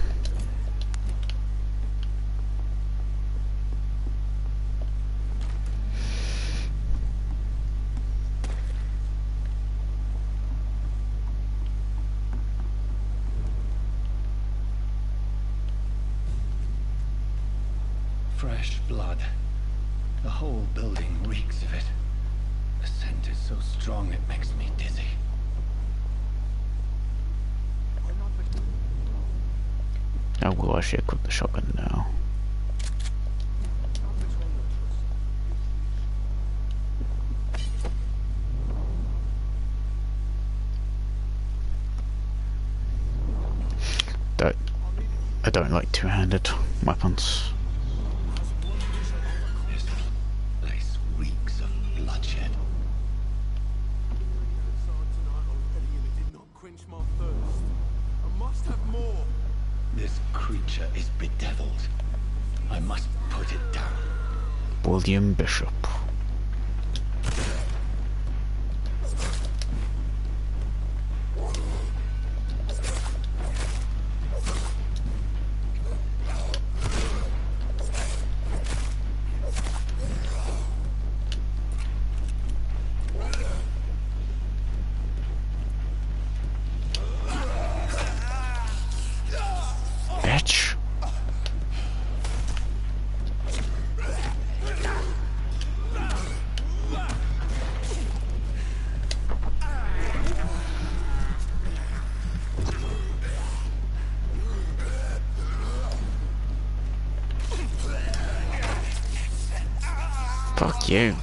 Fresh blood. The whole building reeks of it. The scent is so strong it makes me dizzy. I will actually equip the shotgun now. I don't like two-handed weapons. This place reeks of bloodshed. This creature is bedeviled. I must put it down. William Bishop. Bitch. Fuck you.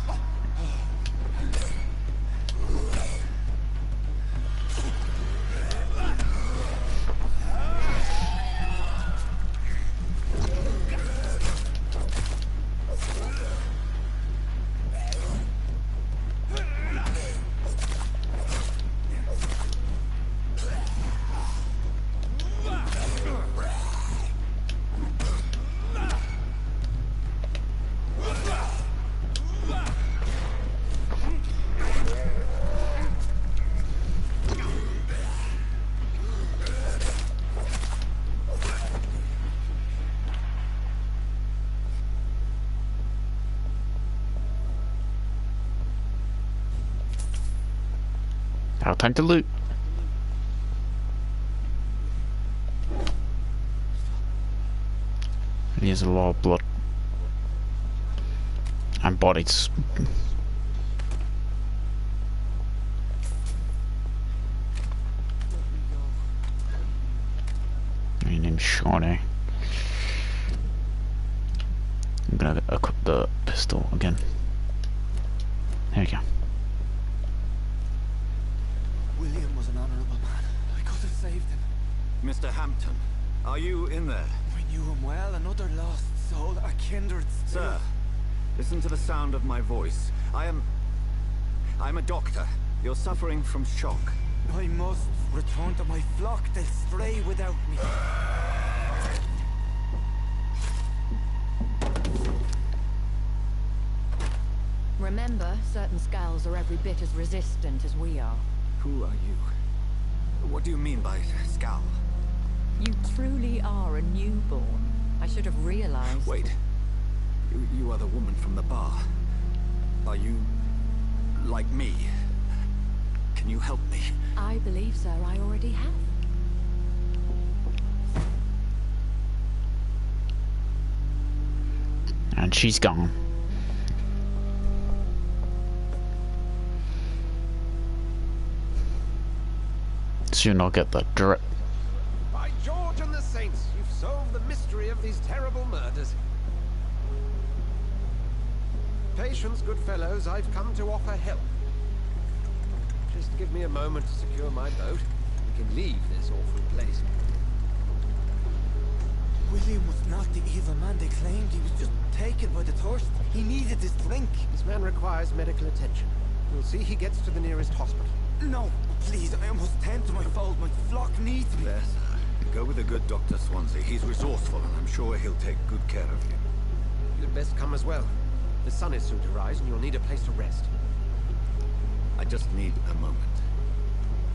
Now time to loot. Here's a lot of blood. And bodies. My name's Shawnee. I'm gonna equip the pistol again. There we go. William was an honorable man. I could have saved him. Mr. Hampton, are you in there? I knew him well, another lost soul, a kindred spirit. Sir, listen to the sound of my voice. I'm a doctor. You're suffering from shock. I must return to my flock. They'll stray without me. Remember, certain skulls are every bit as resistant as we are. Who are you? What do you mean by scowl? You truly are a newborn. I should have realized. Wait. You are the woman from the bar. Are you like me? Can you help me? I believe, sir, I already have. And she's gone. Soon I'll get that drip. By George and the Saints, you've solved the mystery of these terrible murders. Patience, good fellows, I've come to offer help. Just give me a moment to secure my boat. We can leave this awful place. William was not the evil man they claimed. He was just taken by the thirst. He needed this drink. This man requires medical attention. We'll see he gets to the nearest hospital. No, please, I must tend to my fold. My flock needs me. There, sir. Go with the good Dr. Swansea. He's resourceful, and I'm sure he'll take good care of you. You'd best come as well. The sun is soon to rise, and you'll need a place to rest. I just need a moment.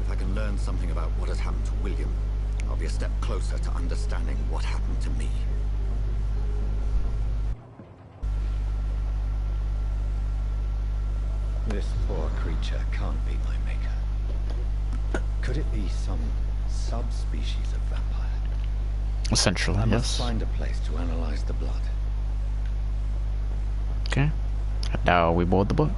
If I can learn something about what has happened to William, I'll be a step closer to understanding what happened to me. This poor creature can't be my maker. Could it be some subspecies of vampire? Essentially, I must yes. find a place to analyze the blood. Okay. And now we board the boat.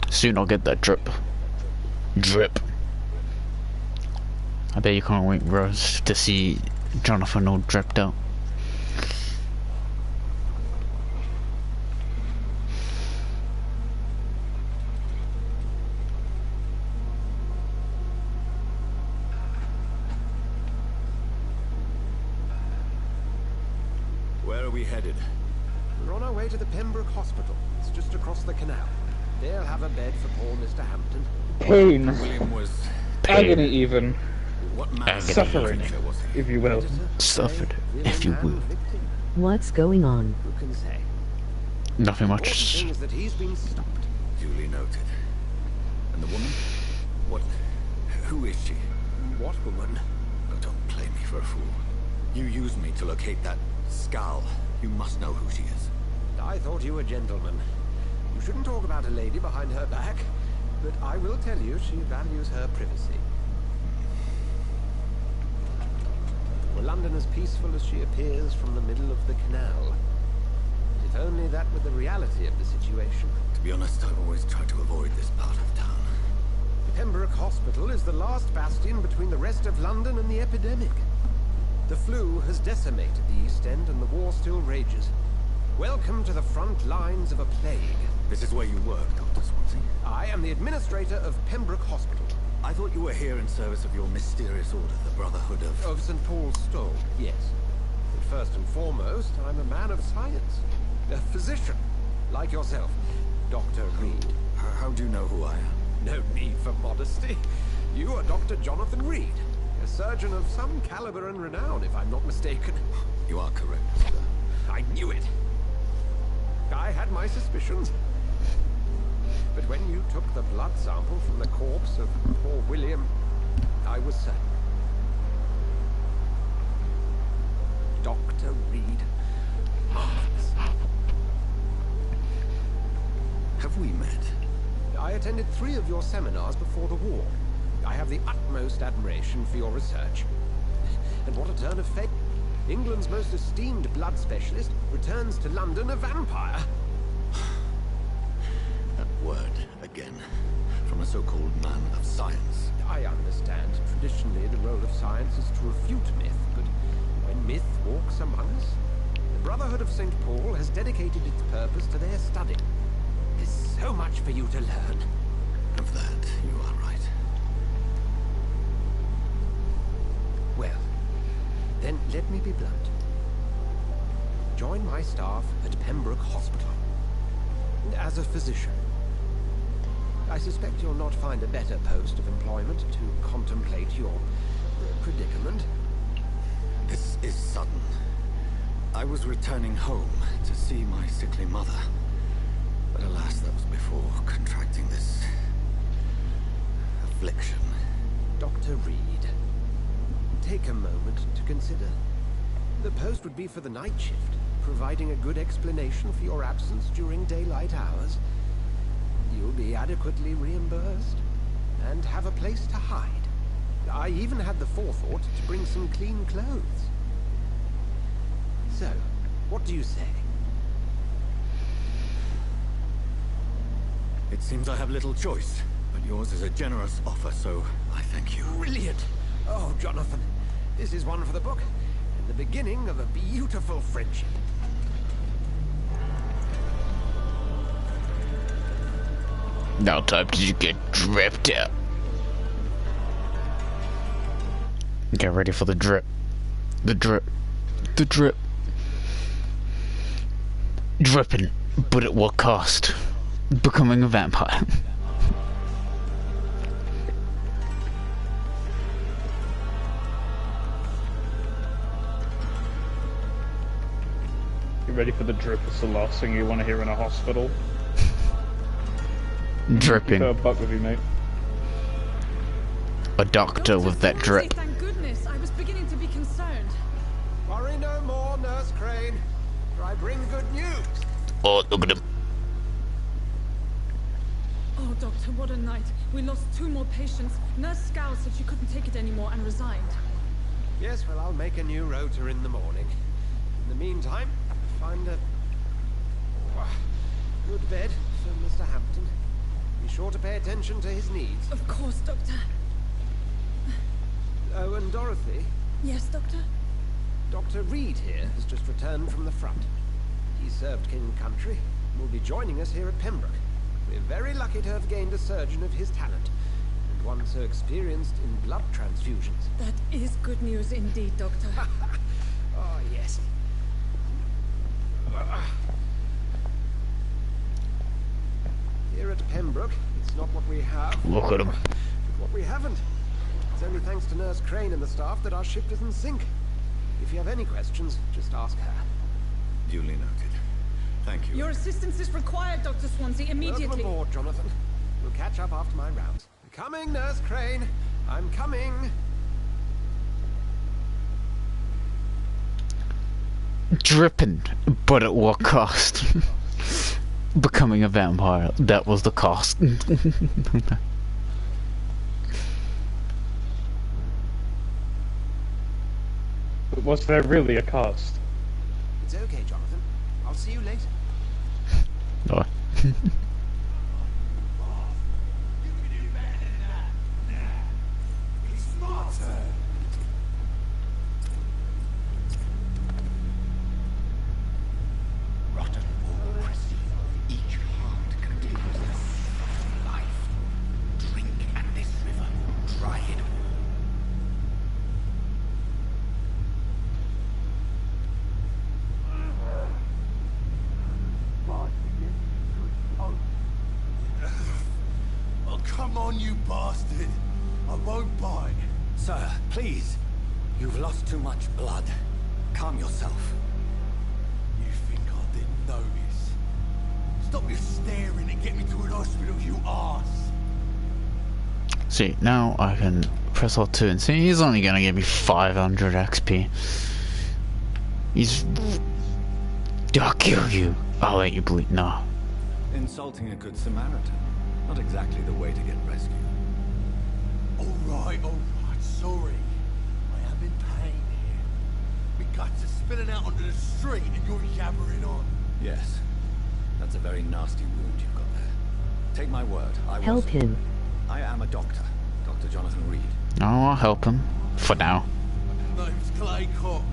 Soon I'll get that drip. Drip. I bet you can't wait, Rose, to see Jonathan all dripped out. Where are we headed? We're on our way to the Pembroke Hospital. It's just across the canal. They'll have a bed for poor Mr. Hampton. Pain. William was... Agony even. What man? Suffering, if you will. Suffered, if you will. What's going on? Who can say? Nothing Important much. thing is that he's been stopped. Duly noted. And the woman? What? Who is she? What woman? Oh, don't play me for a fool. You used me to locate that skull. You must know who she is. I thought you were a gentleman. You shouldn't talk about a lady behind her back, but I will tell you she values her privacy. Were London as peaceful as she appears from the middle of the canal? If only that were the reality of the situation. To be honest, I've always tried to avoid this part of town. Pembroke Hospital is the last bastion between the rest of London and the epidemic. The flu has decimated the East End and the war still rages. Welcome to the front lines of a plague. This is where you work, Dr. Swansea. I am the administrator of Pembroke Hospital. I thought you were here in service of your mysterious order, the Brotherhood of... Of St. Paul's Stole, yes. But first and foremost, I'm a man of science. A physician, like yourself, Dr. Reed. How do you know who I am? No need for modesty. You are Dr. Jonathan Reed, a surgeon of some caliber and renown, if I'm not mistaken. You are correct, sir. I knew it. I had my suspicions. But when you took the blood sample from the corpse of poor William, I was certain. Dr. Reed. Marvelous. Have we met? I attended 3 of your seminars before the war. I have the utmost admiration for your research. And what a turn of fate. England's most esteemed blood specialist returns to London a vampire. That word, again. From a so-called man of science. I understand. Traditionally, the role of science is to refute myth, but when myth walks among us, the Brotherhood of St. Paul has dedicated its purpose to their study. There's so much for you to learn. Of that, you are right. staff at Pembroke Hospital. As a physician, I suspect you'll not find a better post of employment to contemplate your predicament. This is sudden. I was returning home to see my sickly mother. But alas, that was before contracting this affliction. Dr. Reed, take a moment to consider. The post would be for the night shift, providing a good explanation for your absence during daylight hours. You'll be adequately reimbursed and have a place to hide. I even had the forethought to bring some clean clothes. So, what do you say? It seems I have little choice, but yours is a generous offer, so I thank you. Brilliant! Oh, Jonathan, this is one for the book, and the beginning of a beautiful friendship. Now time to get dripped out. Get ready for the drip. The drip. The drip. Dripping, but at what cost? Becoming a vampire. You ready for the drip? It's the last thing you want to hear in a hospital. Dripping. Keep a buck with you, mate. A doctor with that drip. Thank goodness. I was beginning to be concerned. Worry no more, Nurse Crane, for I bring good news. Oh, look at him. Oh, Doctor, what a night. We lost 2 more patients. Nurse Scowl said she couldn't take it anymore and resigned. Yes, well, I'll make a new rota in the morning. In the meantime, find a good bed for Mr. Hampton. Be sure to pay attention to his needs. Of course, Doctor. Oh, and Dorothy? Yes, Doctor? Dr. Reed here has just returned from the front. He served King Country and will be joining us here at Pembroke. We're very lucky to have gained a surgeon of his talent, and one so experienced in blood transfusions. That is good news indeed, Doctor. Oh, yes. Here at Pembroke, it's not what we have. Look at him. But what we haven't. It's only thanks to Nurse Crane and the staff that our ship is in sync. If you have any questions, just ask her. Duly noted. Thank you. Your assistance is required, Dr. Swansea, immediately. Welcome aboard, Jonathan. We'll catch up after my rounds. Coming, Nurse Crane. I'm coming. Dripping, but at what cost? Becoming a vampire. That was the cost. But was there really a cost? It's okay, Jonathan. I'll see you later. Oh. Rotten wool receive. Each heart contains the seed of life. Drink at this river. Dry it all. Oh, come on, you bastard. I won't bite. Sir, please. You've lost too much blood. Calm yourself. You think I didn't notice? Stop your staring and get me to an hospital, you arse. See, now I can press L2 and see he's only gonna give me 500 XP. He's... I'll kill you. I'll let you bleed. No. Insulting a good Samaritan. Not exactly the way to get rescued. Alright, sorry. I am in pain here. My guts are spilling out onto the street and you're yabbering on. Yes. That's a very nasty wound you've got there. Take my word, Help him. I am a doctor. Dr. Jonathan Reed. Oh, I'll help him. For now. Name's Clay Cox.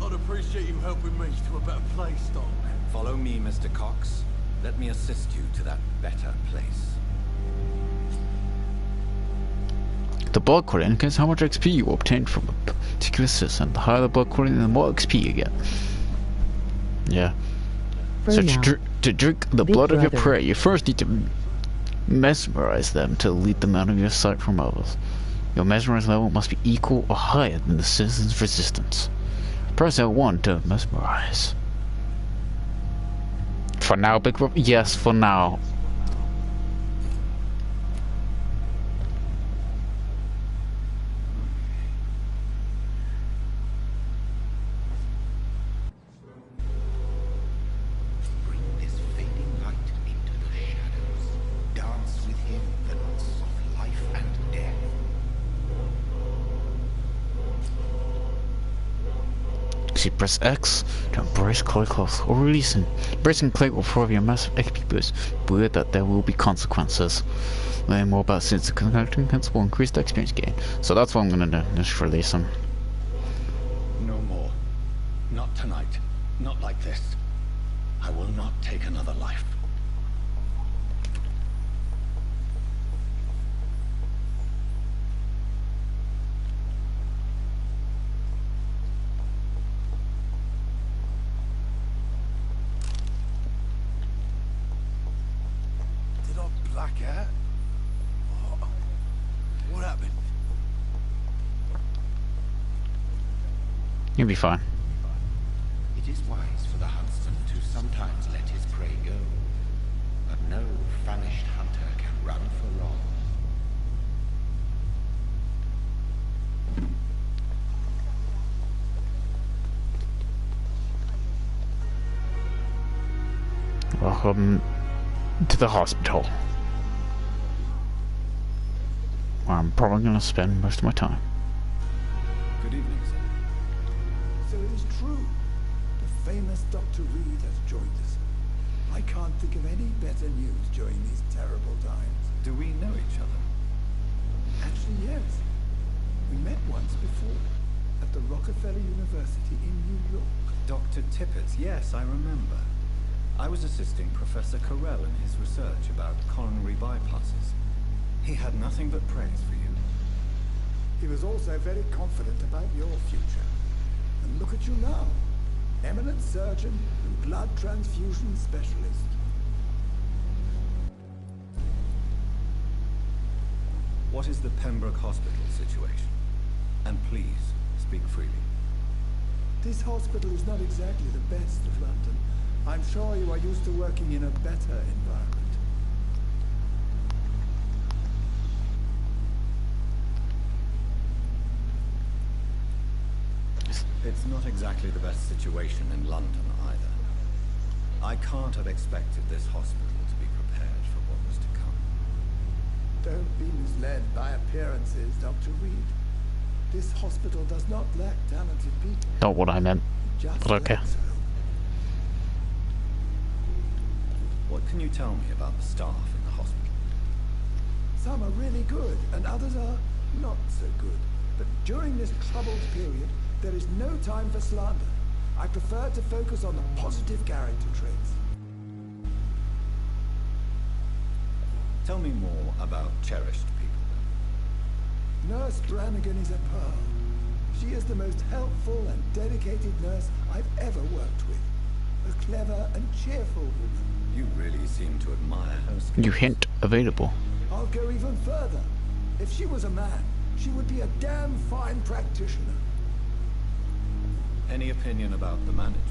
I'd appreciate you helping me to a better place, Doc. Follow me, Mr. Cox. Let me assist you to that better place. The blood quality indicates how much XP you obtained from a particular system. The higher the blood quality, the more XP you get. Yeah. For So now. to drink the Big blood of your brother. prey, you first need to mesmerize them to lead them out of your sight from others. Your mesmerized level must be equal or higher than the citizens' resistance. Press L1 to mesmerize. For now, Big Brother? Yes, for now. Bring this fading light into the shadows. Dance with him the dance of life and death. See, press X to embrace Clay Cloth or release him. Embracing Clay will provide a massive XP boost, but with that there will be consequences. Learn more about since the connecting hence will increase the experience gain. So that's what I'm gonna do, just release him. No more. Not tonight. Not like this. I will not take another life. Did I black out? What happened? You'll be fine. It is wise for the huntsman to sometimes let his prey go. But no famished hunter can run for long. Welcome to the hospital, where I'm probably gonna spend most of my time. Good evening, sir. So it is true. The famous Dr. Reed has joined us. I can't think of any better news during these terrible times. Do we know each other? Actually, yes. We met once before, at the Rockefeller University in New York. Dr. Tippett, yes, I remember. I was assisting Professor Carell in his research about coronary bypasses. He had nothing but praise for you. He was also very confident about your future. And look at you now. Eminent surgeon and blood transfusion specialist. What is the Pembroke Hospital situation? And please, speak freely. This hospital is not exactly the best of London. I'm sure you are used to working in a better environment. It's not exactly the best situation in London either. I can't have expected this hospital to be prepared for what was to come. Don't be misled by appearances, Dr. Reed. This hospital does not lack talented people. Not what I meant, Just but okay. lacks hope. What can you tell me about the staff in the hospital? Some are really good, and others are not so good. But during this troubled period, there is no time for slander. I prefer to focus on the positive character traits. Tell me more about cherished people. Nurse Brannigan is a pearl. She is the most helpful and dedicated nurse I've ever worked with. A clever and cheerful woman. You really seem to admire her skills. You hint available. I'll go even further. If she was a man, she would be a damn fine practitioner. Any opinion about the management?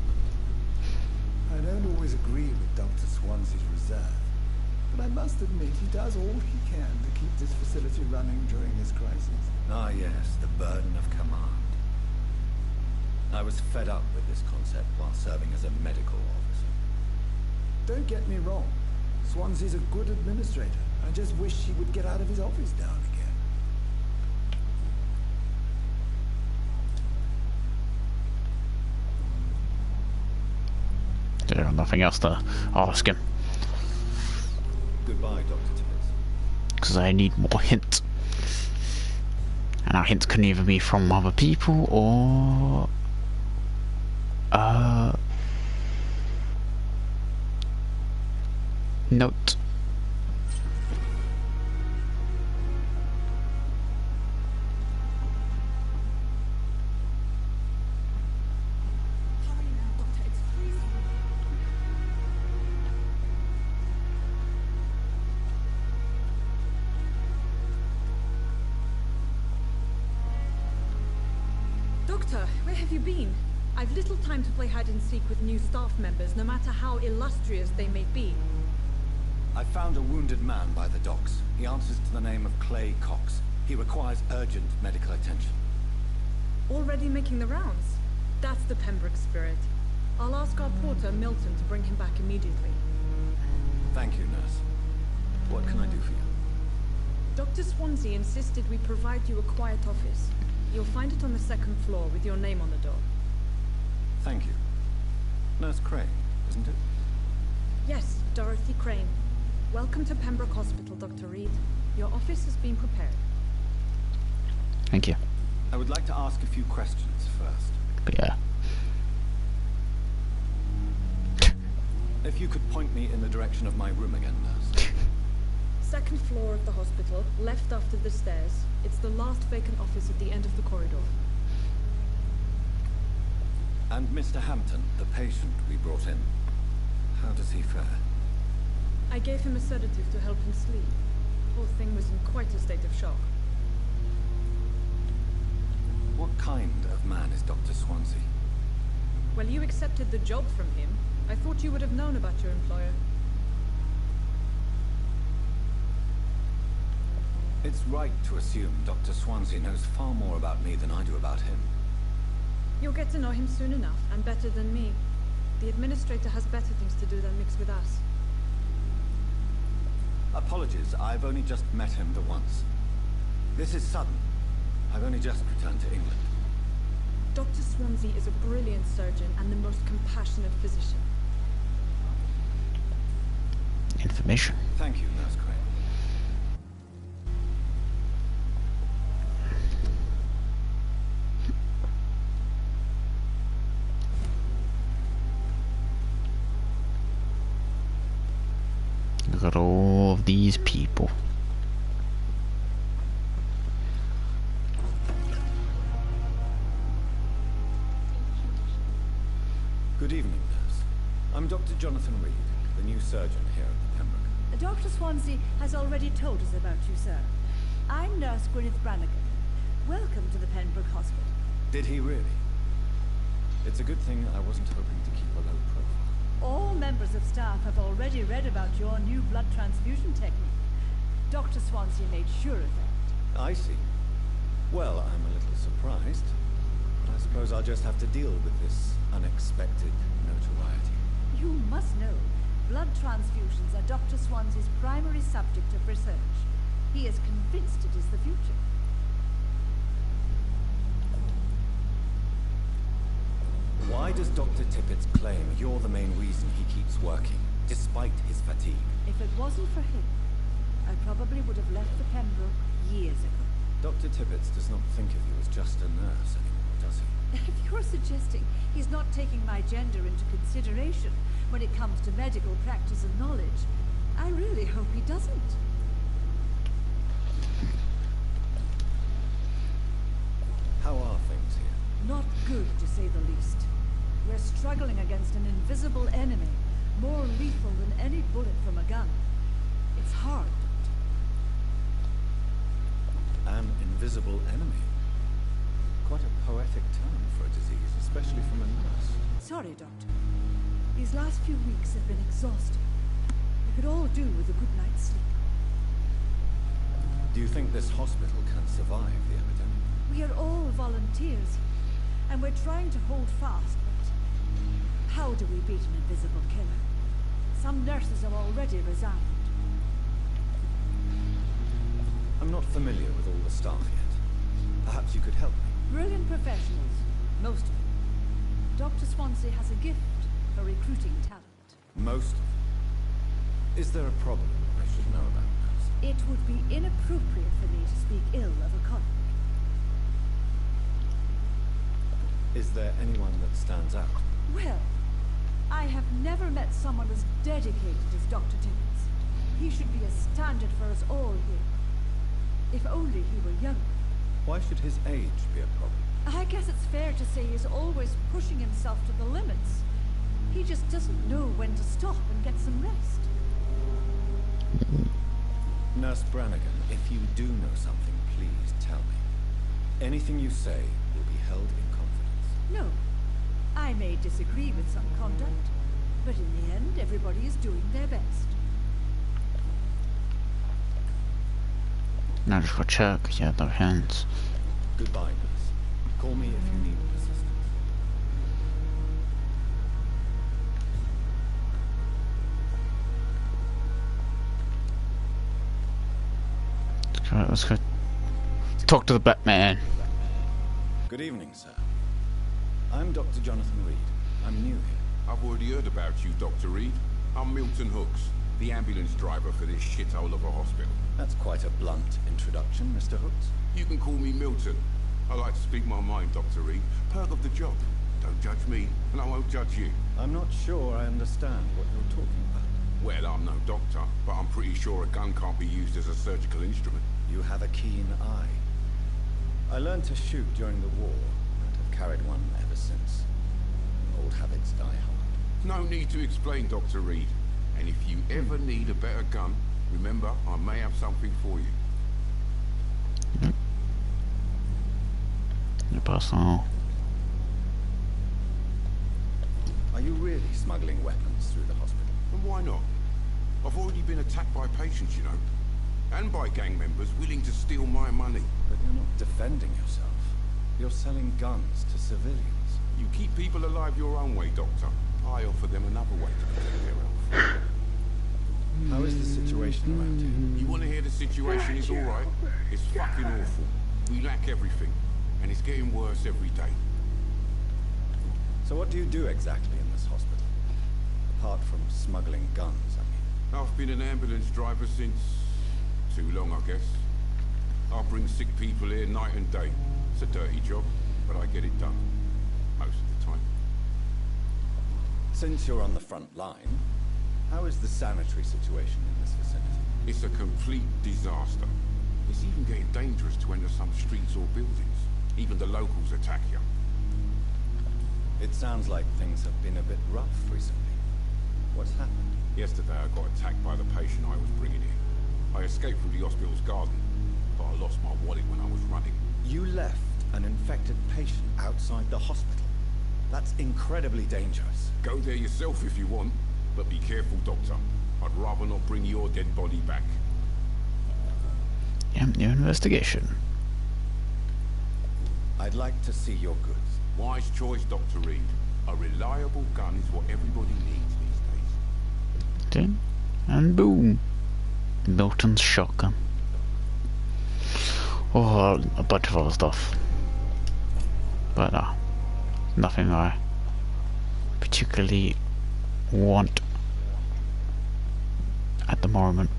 I don't always agree with Dr. Swansea's reserve, but I must admit he does all he can to keep this facility running during this crisis. Ah yes, the burden of command. I was fed up with this concept while serving as a medical officer. Don't get me wrong. Swansea's a good administrator. I just wish he would get out of his office now and again. There's nothing else to ask him. Goodbye, Dr. Tippett. Because I need more hints. And our hints can either be from other people or... note. Hurry now, Doctor. It's freezing. Where have you been? I've little time to play hide and seek with new staff members, no matter how illustrious they may be. I found a wounded man by the docks. He answers to the name of Clay Cox. He requires urgent medical attention. Already making the rounds? That's the Pembroke spirit. I'll ask our porter, Milton, to bring him back immediately. Thank you, nurse. What can I do for you? Dr. Swansea insisted we provide you a quiet office. You'll find it on the second floor with your name on the door. Thank you. Nurse Crane, isn't it? Yes, Dorothy Crane. Welcome to Pembroke Hospital, Dr. Reed. Your office has been prepared. Thank you. I would like to ask a few questions first. Yeah. If you could point me in the direction of my room again, nurse. Second floor of the hospital, left after the stairs. It's the last vacant office at the end of the corridor. And Mr. Hampton, the patient we brought in. How does he fare? I gave him a sedative to help him sleep. The whole thing was in quite a state of shock. What kind of man is Dr. Swansea? Well, you accepted the job from him. I thought you would have known about your employer. It's right to assume Dr. Swansea knows far more about me than I do about him. You'll get to know him soon enough, and better than me. The administrator has better things to do than mix with us. Apologies, I've only just met him the once. This is sudden. I've only just returned to England. Dr. Swansea is a brilliant surgeon and the most compassionate physician. Information. Thank you, Nurse Crane. Look at all of these people. Good evening, nurse. I'm Dr. Jonathan Reed, the new surgeon here at the Pembroke. Dr. Swansea has already told us about you, sir. I'm Nurse Gwyneth Brannigan. Welcome to the Pembroke Hospital. Did he really? It's a good thing I wasn't hoping to keep a low profile. All members of staff have already read about your new blood transfusion technique. Dr. Swansea made sure of that. I see. Well, I'm a little surprised. But I suppose I'll just have to deal with this unexpected notoriety. You must know, blood transfusions are Dr. Swansea's primary subject of research. He is convinced it is the future. Why does Dr. Tippett claim you're the main reason he keeps working, despite his fatigue? If it wasn't for him, I probably would have left the Pembroke years ago. Dr. Tippett does not think of you as just a nurse anymore, does he? If you're suggesting he's not taking my gender into consideration when it comes to medical practice and knowledge, I really hope he doesn't. How are things here? Not good, to say the least. We're struggling against an invisible enemy, more lethal than any bullet from a gun. It's hard, Doctor. An invisible enemy? Quite a poetic term for a disease, especially from a nurse. Sorry, Doctor. These last few weeks have been exhausting. We could all do with a good night's sleep. Do you think this hospital can survive the epidemic? We are all volunteers, and we're trying to hold fast, but how do we beat an invisible killer? Some nurses have already resigned. I'm not familiar with all the staff yet. Perhaps you could help me. Brilliant professionals, most of them. Dr. Swansea has a gift for recruiting talent. Most of them? Is there a problem I should know about, nurse? It would be inappropriate for me to speak ill of a colleague. Is there anyone that stands out? Well, I have never met someone as dedicated as Dr. Tippett. He should be a standard for us all here. If only he were younger. Why should his age be a problem? I guess it's fair to say he's always pushing himself to the limits. He just doesn't know when to stop and get some rest. Nurse Brannigan, if you do know something, please tell me. Anything you say will be held in confidence. No. I may disagree with some conduct, but in the end, everybody is doing their best. Now just go check. Yeah, their hands. Goodbye, nurse. Call me if you need assistance. Let's go talk to the Batman. Good evening, sir. I'm Dr. Jonathan Reed. I'm new here. I've already heard about you, Dr. Reed. I'm Milton Hooks, the ambulance driver for this shithole of a hospital. That's quite a blunt introduction, Mr. Hooks. You can call me Milton. I like to speak my mind, Dr. Reed. Perk of the job. Don't judge me, and I won't judge you. I'm not sure I understand what you're talking about. Well, I'm no doctor, but I'm pretty sure a gun can't be used as a surgical instrument. You have a keen eye. I learned to shoot during the war, and have carried one ever since. Old habits die hard. No need to explain, Dr. Reed. And if you ever need a better gun, remember, I may have something for you. Personal. Are you really smuggling weapons through the hospital? And why not? I've already been attacked by patients, you know. And by gang members willing to steal my money. But you're not defending yourself. You're selling guns to civilians. You keep people alive your own way, Doctor. I offer them another way to protect their health. How is the situation around here? You want to hear the situation is alright? It's fucking awful. We lack everything. And it's getting worse every day. So what do you do exactly in this hospital? Apart from smuggling guns, I mean. I've been an ambulance driver since... too long, I guess. I bring sick people here night and day. It's a dirty job, but I get it done. Most of the time. Since you're on the front line, how is the sanitary situation in this vicinity? It's a complete disaster. It's even getting dangerous to enter some streets or buildings. Even the locals attack you. It sounds like things have been a bit rough recently. What's happened? Yesterday I got attacked by the patient I was bringing in. I escaped from the hospital's garden, but I lost my wallet when I was running. You left an infected patient outside the hospital? That's incredibly dangerous. Go there yourself if you want, but be careful, Doctor. I'd rather not bring your dead body back. New investigation. I'd like to see your goods. Wise choice, Dr. Reed. A reliable gun is what everybody needs these days. Then, and boom. Milton's shotgun. Oh, a bunch of other stuff. But nothing I particularly want at the moment.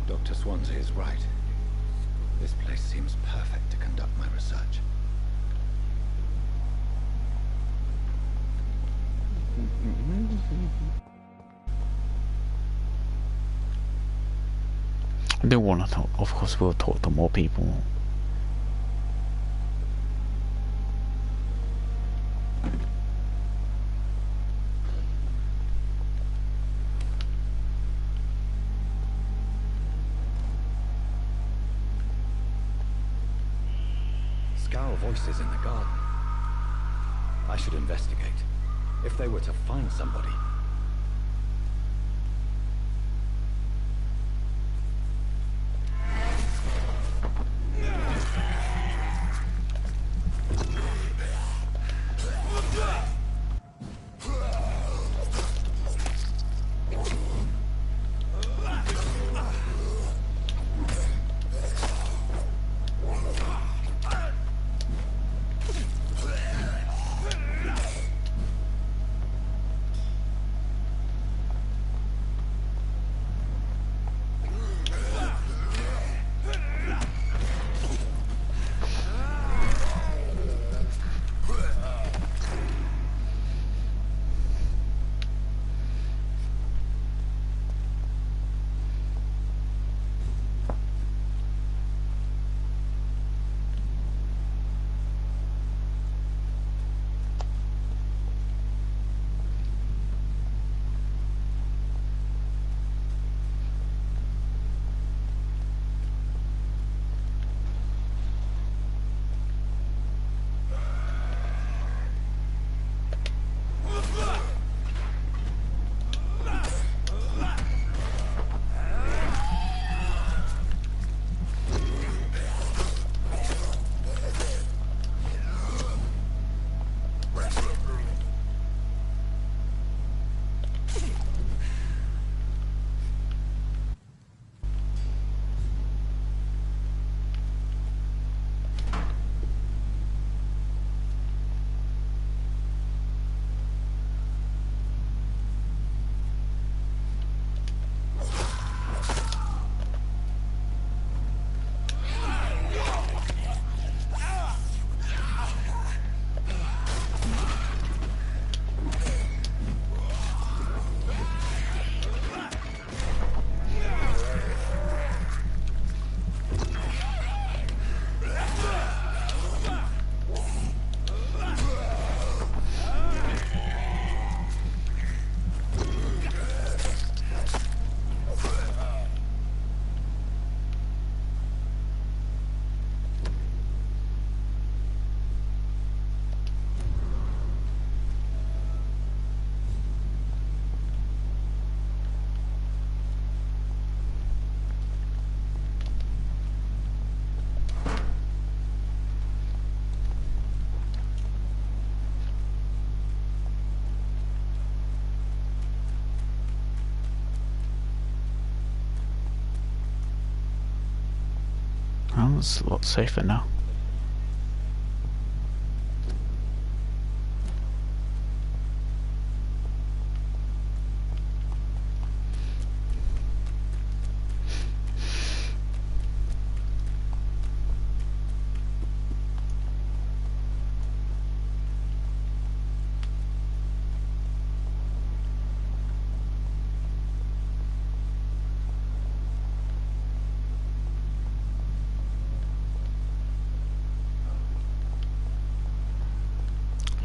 Dr. Swansea is right. This place seems perfect to conduct my research. I do want to talk, of course we'll talk to more people. Voices in the garden. I should investigate. If they were to find somebody. Oh, it's a lot safer now.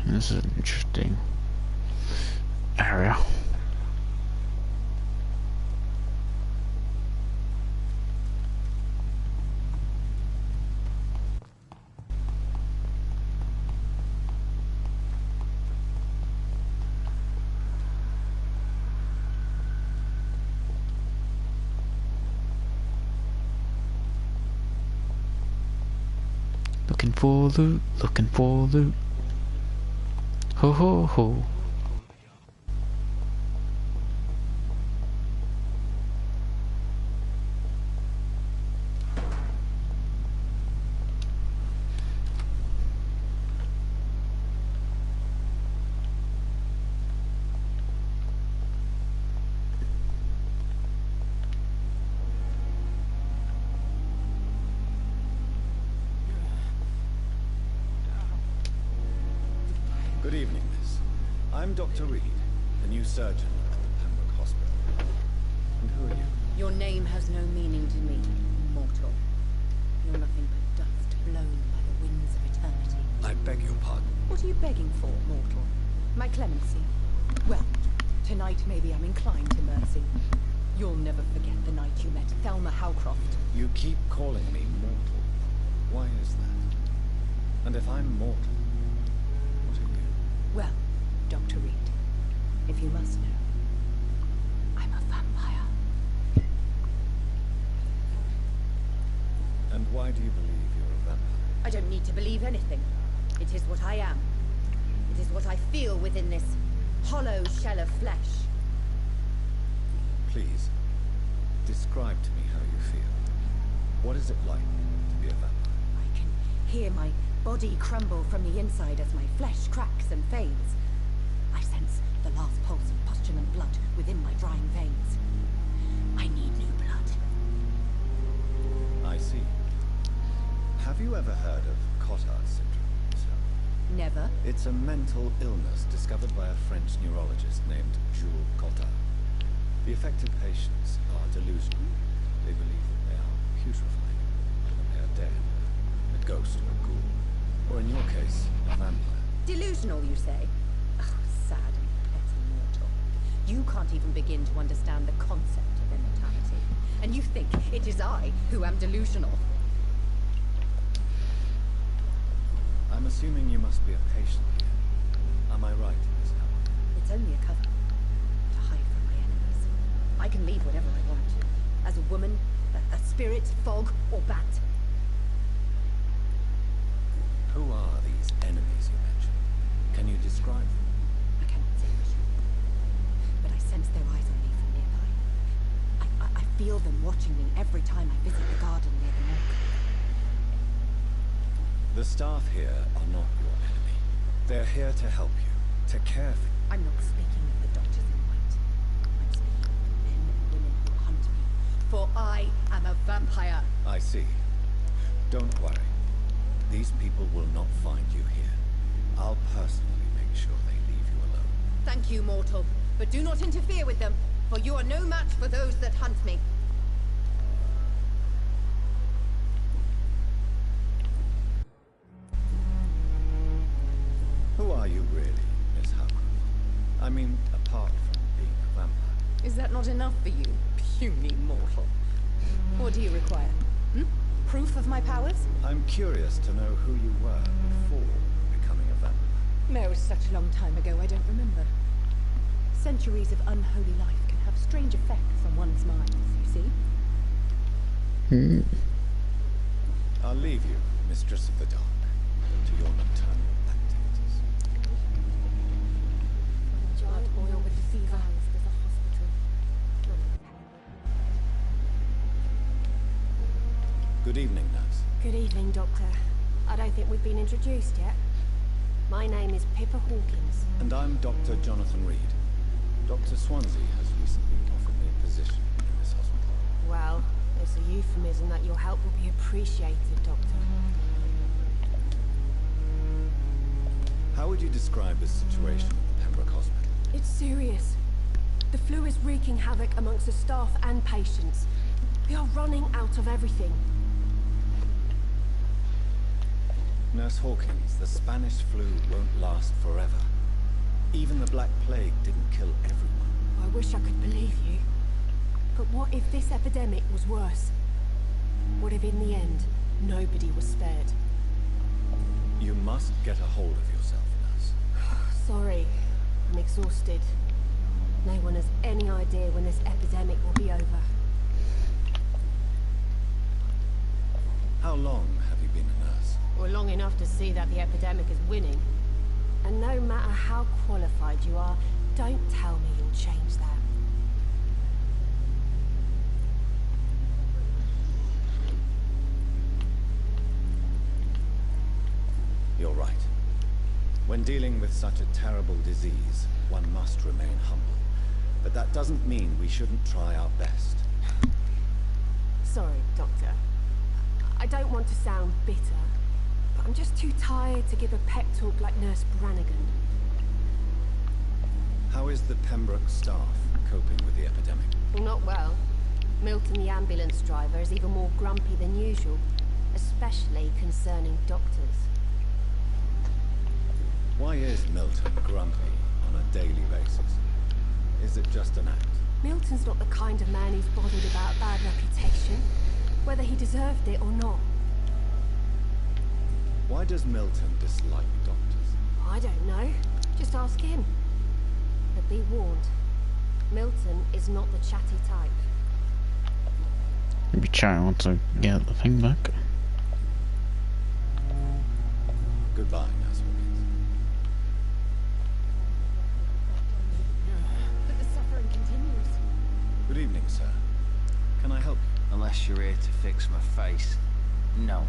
This is an interesting area. Looking for loot, looking for loot. Ho ho ho. Good evening, miss. I'm Dr. Reed, the new surgeon at the Pembroke Hospital. And who are you? Your name has no meaning to me, mortal. You're nothing but dust blown by the winds of eternity. I beg your pardon. What are you begging for, mortal? My clemency? Well, tonight maybe I'm inclined to mercy. You'll never forget the night you met Thelma Howcroft. You keep calling me mortal. Why is that? And if I'm mortal, what are you? Well, Dr. Reed, if you must know, I'm a vampire. And why do you believe you're a vampire? I don't need to believe anything. It is what I am. It is what I feel within this hollow shell of flesh. Please, describe to me how you feel. What is it like to be a vampire? I can hear my body crumble from the inside as my flesh cracks and fades. I sense the last pulse of postulant blood within my drying veins. I need new blood. I see. Have you ever heard of Cotard syndrome, Miss Howard? Never. It's a mental illness discovered by a French neurologist named Jules Cotard. The affected patients are delusional. They believe that they are putrefied when they are dead, a ghost or a ghoul, or in your case, a vampire. Delusional, you say? Oh, sad and petty mortal. You can't even begin to understand the concept of immortality. And you think it is I who am delusional. I'm assuming you must be a patient here. Am I right, Miss Howard? It's only a cover to hide from my enemies. I can leave whatever I want. As a woman, a spirit, fog, or bat. Who are these enemies you mentioned? Can you describe them? I cannot say for sure. But I sense their eyes on me from nearby. I feel them watching me every time I visit the garden near the morgue. The staff here are not your enemy. They're here to help you, to care for you. I'm not speaking of the doctors in white. I'm speaking of the men and women who hunt me. For I am a vampire. I see. Don't worry. These people will not find you here. I'll personally make sure they leave you alone. Thank you, mortal. But do not interfere with them, for you are no match for those that hunt me. Who are you really, Miss Howcroft? I mean, apart from being a vampire. Is that not enough for you, puny mortal? What do you require? Proof of my powers? I'm curious to know who you were before becoming a vampire. It was such a long time ago, I don't remember. Centuries of unholy life can have strange effects on one's mind, you see? I'll leave you, Mistress of the Dark, to your nocturnal activities. Blood oil with fever. Good evening, nurse. Good evening, Doctor. I don't think we've been introduced yet. My name is Pippa Hawkins. And I'm Dr. Jonathan Reed. Dr. Swansea has recently offered me a position in this hospital. Well, it's a euphemism that your help will be appreciated, Doctor. How would you describe the situation at the Pembroke Hospital? It's serious. The flu is wreaking havoc amongst the staff and patients. We are running out of everything. Nurse Hawkins, the Spanish flu won't last forever. Even the Black Plague didn't kill everyone. I wish I could believe you. But what if this epidemic was worse? What if in the end, nobody was spared? You must get a hold of yourself, nurse. Sorry, I'm exhausted. No one has any idea when this epidemic will be over. How long have you been a nurse? Well, long enough to see that the epidemic is winning. And no matter how qualified you are, don't tell me you'll change that. You're right. When dealing with such a terrible disease, one must remain humble. But that doesn't mean we shouldn't try our best. Sorry, Doctor. I don't want to sound bitter, but I'm just too tired to give a pep talk like Nurse Brannigan. How is the Pembroke staff coping with the epidemic? Well, not well. Milton, the ambulance driver, is even more grumpy than usual, especially concerning doctors. Why is Milton grumpy on a daily basis? Is it just an act? Milton's not the kind of man who's bothered about a bad reputation, whether he deserved it or not. Why does Milton dislike doctors? I don't know. Just ask him. But be warned, Milton is not the chatty type. Maybe Charlie wants to get the thing back. Goodbye, Nurse Hawkins. But the suffering continues. Good evening, sir. Can I help you? Unless you're here to fix my face. No.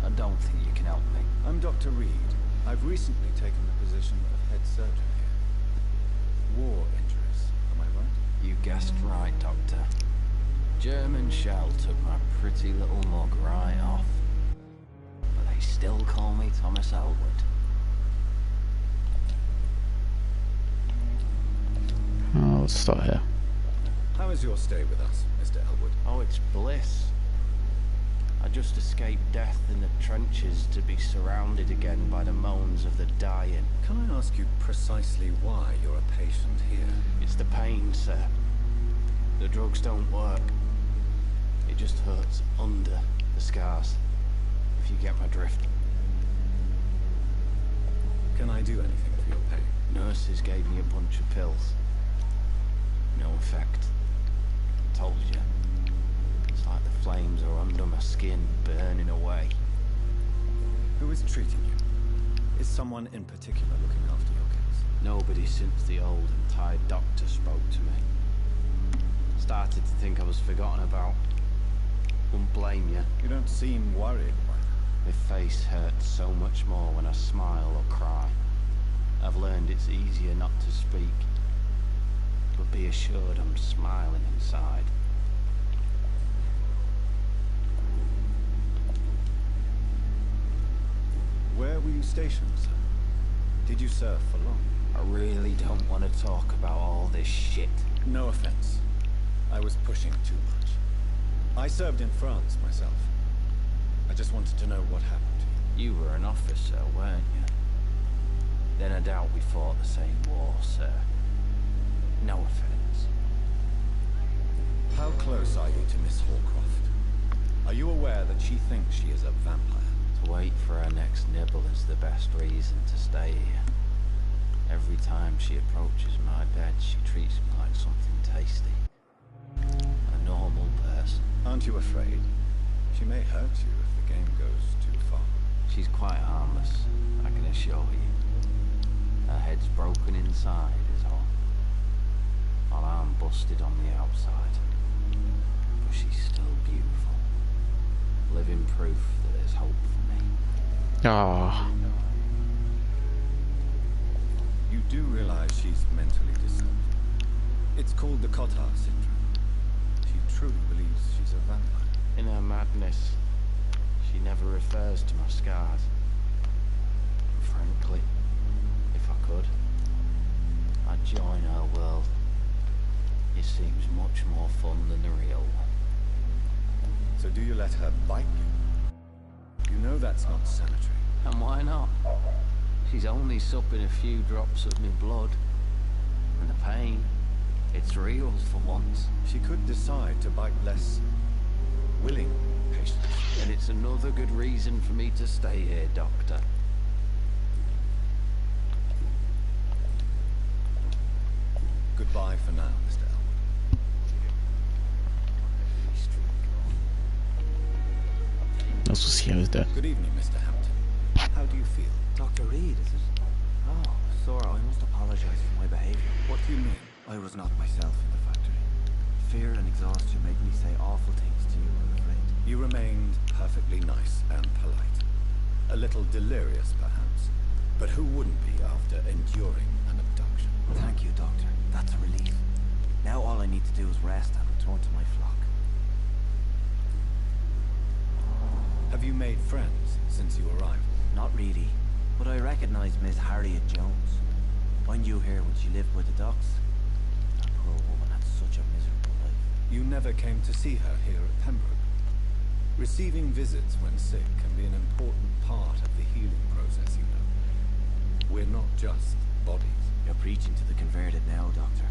I don't think you can help me. I'm Dr. Reed. I've recently taken the position of head surgeon here. War injuries, am I right? You guessed right, Doctor. German shell took my pretty little mug right off. But they still call me Thomas Elwood. Oh, let's start here. How is your stay with us, Mr. Elwood? Oh, it's bliss. I just escaped death in the trenches to be surrounded again by the moans of the dying. Can I ask you precisely why you're a patient here? It's the pain, sir. The drugs don't work. It just hurts under the scars, if you get my drift. Can I do anything for your pain? Nurses gave me a bunch of pills. No effect. I told you. It's like the flames are under my skin, burning away. Who is treating you? Is someone in particular looking after your case? Nobody since the old and tired doctor spoke to me. Started to think I was forgotten about. Wouldn't blame you. You don't seem worried by that. My face hurts so much more when I smile or cry. I've learned it's easier not to speak. But be assured I'm smiling inside. Where were you stationed, sir? Did you serve for long? I really don't want to talk about all this shit. No offense. I was pushing too much. I served in France myself. I just wanted to know what happened to you. You were an officer, weren't you? Then I doubt we fought the same war, sir. No offense. How close are you to Miss Hallcroft? Are you aware that she thinks she is a vampire? To wait for her next nibble is the best reason to stay here. Every time she approaches my bed, she treats me like something tasty. A normal person. Aren't you afraid? She may hurt you if the game goes too far. She's quite harmless, I can assure you. Her head's broken inside is all. While I'm busted on the outside. But she's still beautiful. Living proof Ah. You do realize she's mentally disturbed. It's called the Cotard syndrome. She truly believes she's a vampire. In her madness, she never refers to my scars. Frankly, if I could, I'd join her world. It seems much more fun than the real one. So do you let her bite you? You know that's not sanitary. And why not? She's only supping a few drops of my blood. And the pain, it's real for once. She could decide to bite less willing patients. And it's another good reason for me to stay here, Doctor. Goodbye for now, Mr. Elwood. Let's just see how he's dead. Good evening, Mr. Hampton. How do you feel? Dr. Reed, is it? Oh, Sora, I must apologize for my behavior. What do you mean? I was not myself in the factory. Fear and exhaustion made me say awful things to you, I'm afraid. You remained perfectly nice and polite. A little delirious, perhaps. But who wouldn't be after enduring an abduction? Thank you, Doctor. That's a relief. Now all I need to do is rest and return to my flock. Have you made friends since you arrived? Not really, but I recognize Miss Harriet Jones. I knew her when she lived by the docks. That poor woman had such a miserable life. You never came to see her here at Pembroke. Receiving visits when sick can be an important part of the healing process, you know. We're not just bodies. You're preaching to the converted now, Doctor.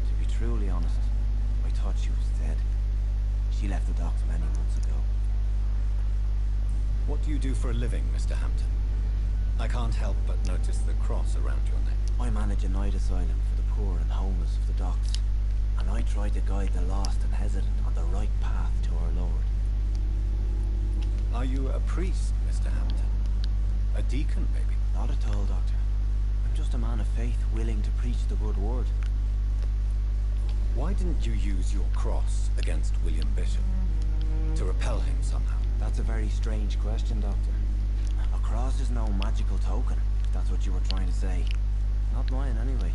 To be truly honest, I thought she was dead. She left the docks many months ago. What do you do for a living, Mr. Hampton? I can't help but notice the cross around your neck. I manage a night asylum for the poor and homeless of the docks. And I try to guide the lost and hesitant on the right path to our Lord. Are you a priest, Mr. Hampton? A deacon, maybe? Not at all, Doctor. I'm just a man of faith willing to preach the good word. Why didn't you use your cross against William Bishop? To repel him somehow? That's a very strange question, Doctor. A cross is no magical token, if that's what you were trying to say. Not mine, anyway.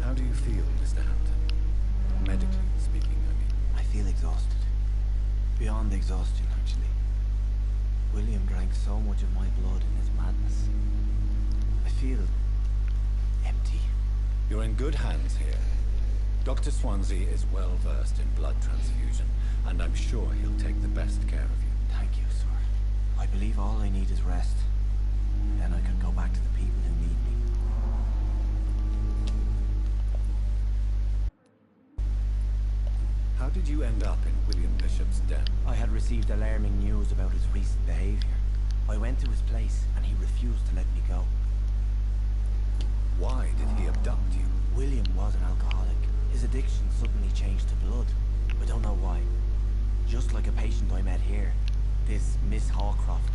How do you feel, Mr. Hampton? Medically speaking, I mean. I feel exhausted. Beyond exhaustion, actually. William drank so much of my blood in his madness. I feel empty. You're in good hands here. Dr. Swansea is well versed in blood transfusion, and I'm sure he'll take the best care of you. Thank you, sir. I believe all I need is rest. Then I can go back to the people who need me. How did you end up in William Bishop's den? I had received alarming news about his recent behavior. I went to his place, and he refused to let me go. Why did he abduct you? William was an alcoholic. His addiction suddenly changed to blood. I don't know why. Just like a patient I met here. This Miss Hawcroft.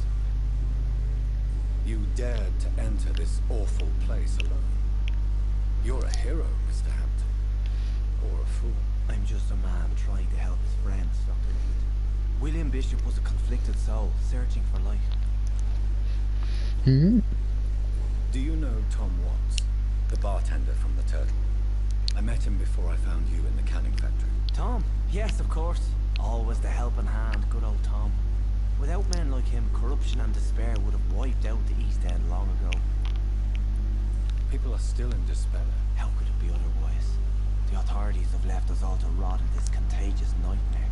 You dared to enter this awful place alone. You're a hero, Mr. Hampton. Or a fool. I'm just a man trying to help his friends, Dr. Reed. William Bishop was a conflicted soul, searching for light. Hmm? Do you know Tom Watts, the bartender from the Turtle? I met him before I found you in the canning factory. Tom? Yes, of course. Always the helping hand, good old Tom. Without men like him, corruption and despair would have wiped out the East End long ago. People are still in despair. How could it be otherwise? The authorities have left us all to rot in this contagious nightmare.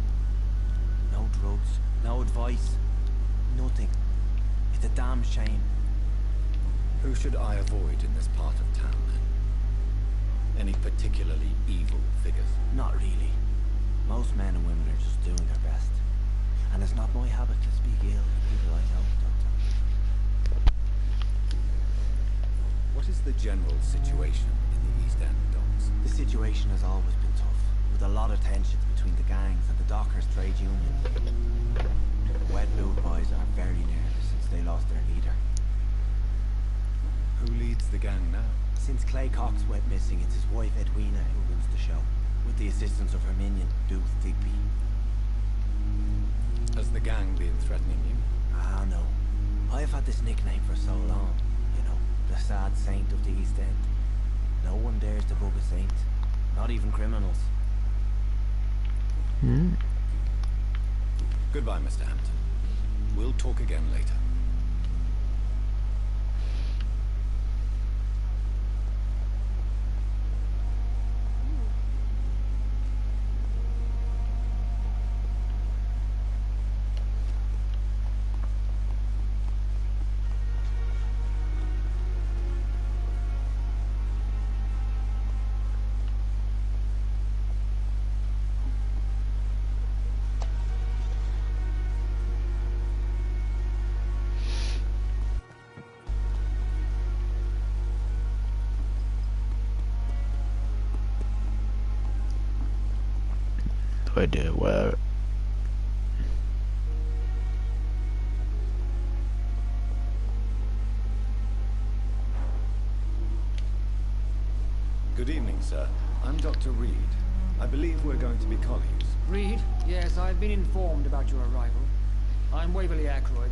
No drugs, no advice, nothing. It's a damn shame. Who should I avoid in this part of town, then? Any particularly evil figures? Not really. Most men and women are just doing their best. And it's not my habit to speak ill of people I know, Doctor. What is the general situation in the East End docks? The situation has always been tough, with a lot of tensions between the gangs and the dockers' trade union. The Wet Boot boys are very nervous since they lost their leader. Who leads the gang now? Since Clay Cox went missing, it's his wife Edwina who runs the show, with the assistance of her minion, Dooth Digby. Has the gang been threatening you? Ah, no. I've had this nickname for so long. You know, the sad saint of the East End. No one dares to bug a saint. Not even criminals. Goodbye, Mr. Hampton. We'll talk again later. No idea where. Good evening, sir. I'm Dr. Reed. I believe we're going to be colleagues. Reed? Yes, I've been informed about your arrival. I'm Waverly Ackroyd.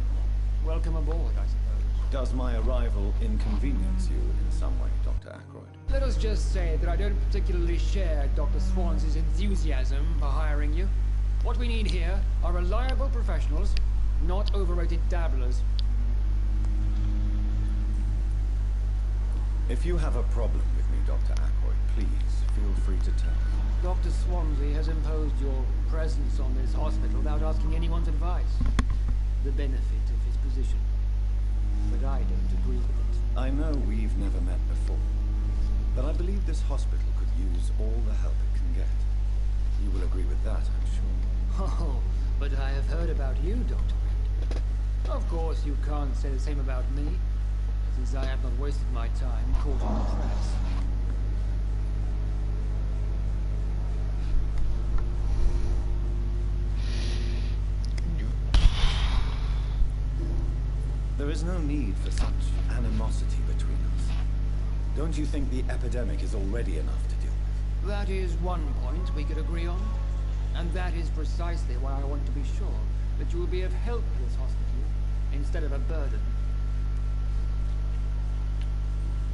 Welcome aboard, I suppose. Does my arrival inconvenience you in some way, Dr. Ackroyd? Let us just say that I don't particularly share Dr. Swans's enthusiasm for hiring you. What we need here are reliable professionals, not overrated dabblers. If you have a problem with me, Dr. Ackroyd, please feel free to tell me. Dr. Swansea has imposed your presence on this hospital without asking anyone's advice. The benefit of his position. But I don't agree with it. I know we've never met before, but I believe this hospital could use all the help it can get. You will agree with that, I'm sure. Oh, but I have heard about you, Dr. Reed. Of course, you can't say the same about me, since I have not wasted my time courting the press. There is no need for such animosity between us. Don't you think the epidemic is already enough to deal with? That is one point we could agree on. And that is precisely why I want to be sure that you will be of help to this hospital, instead of a burden.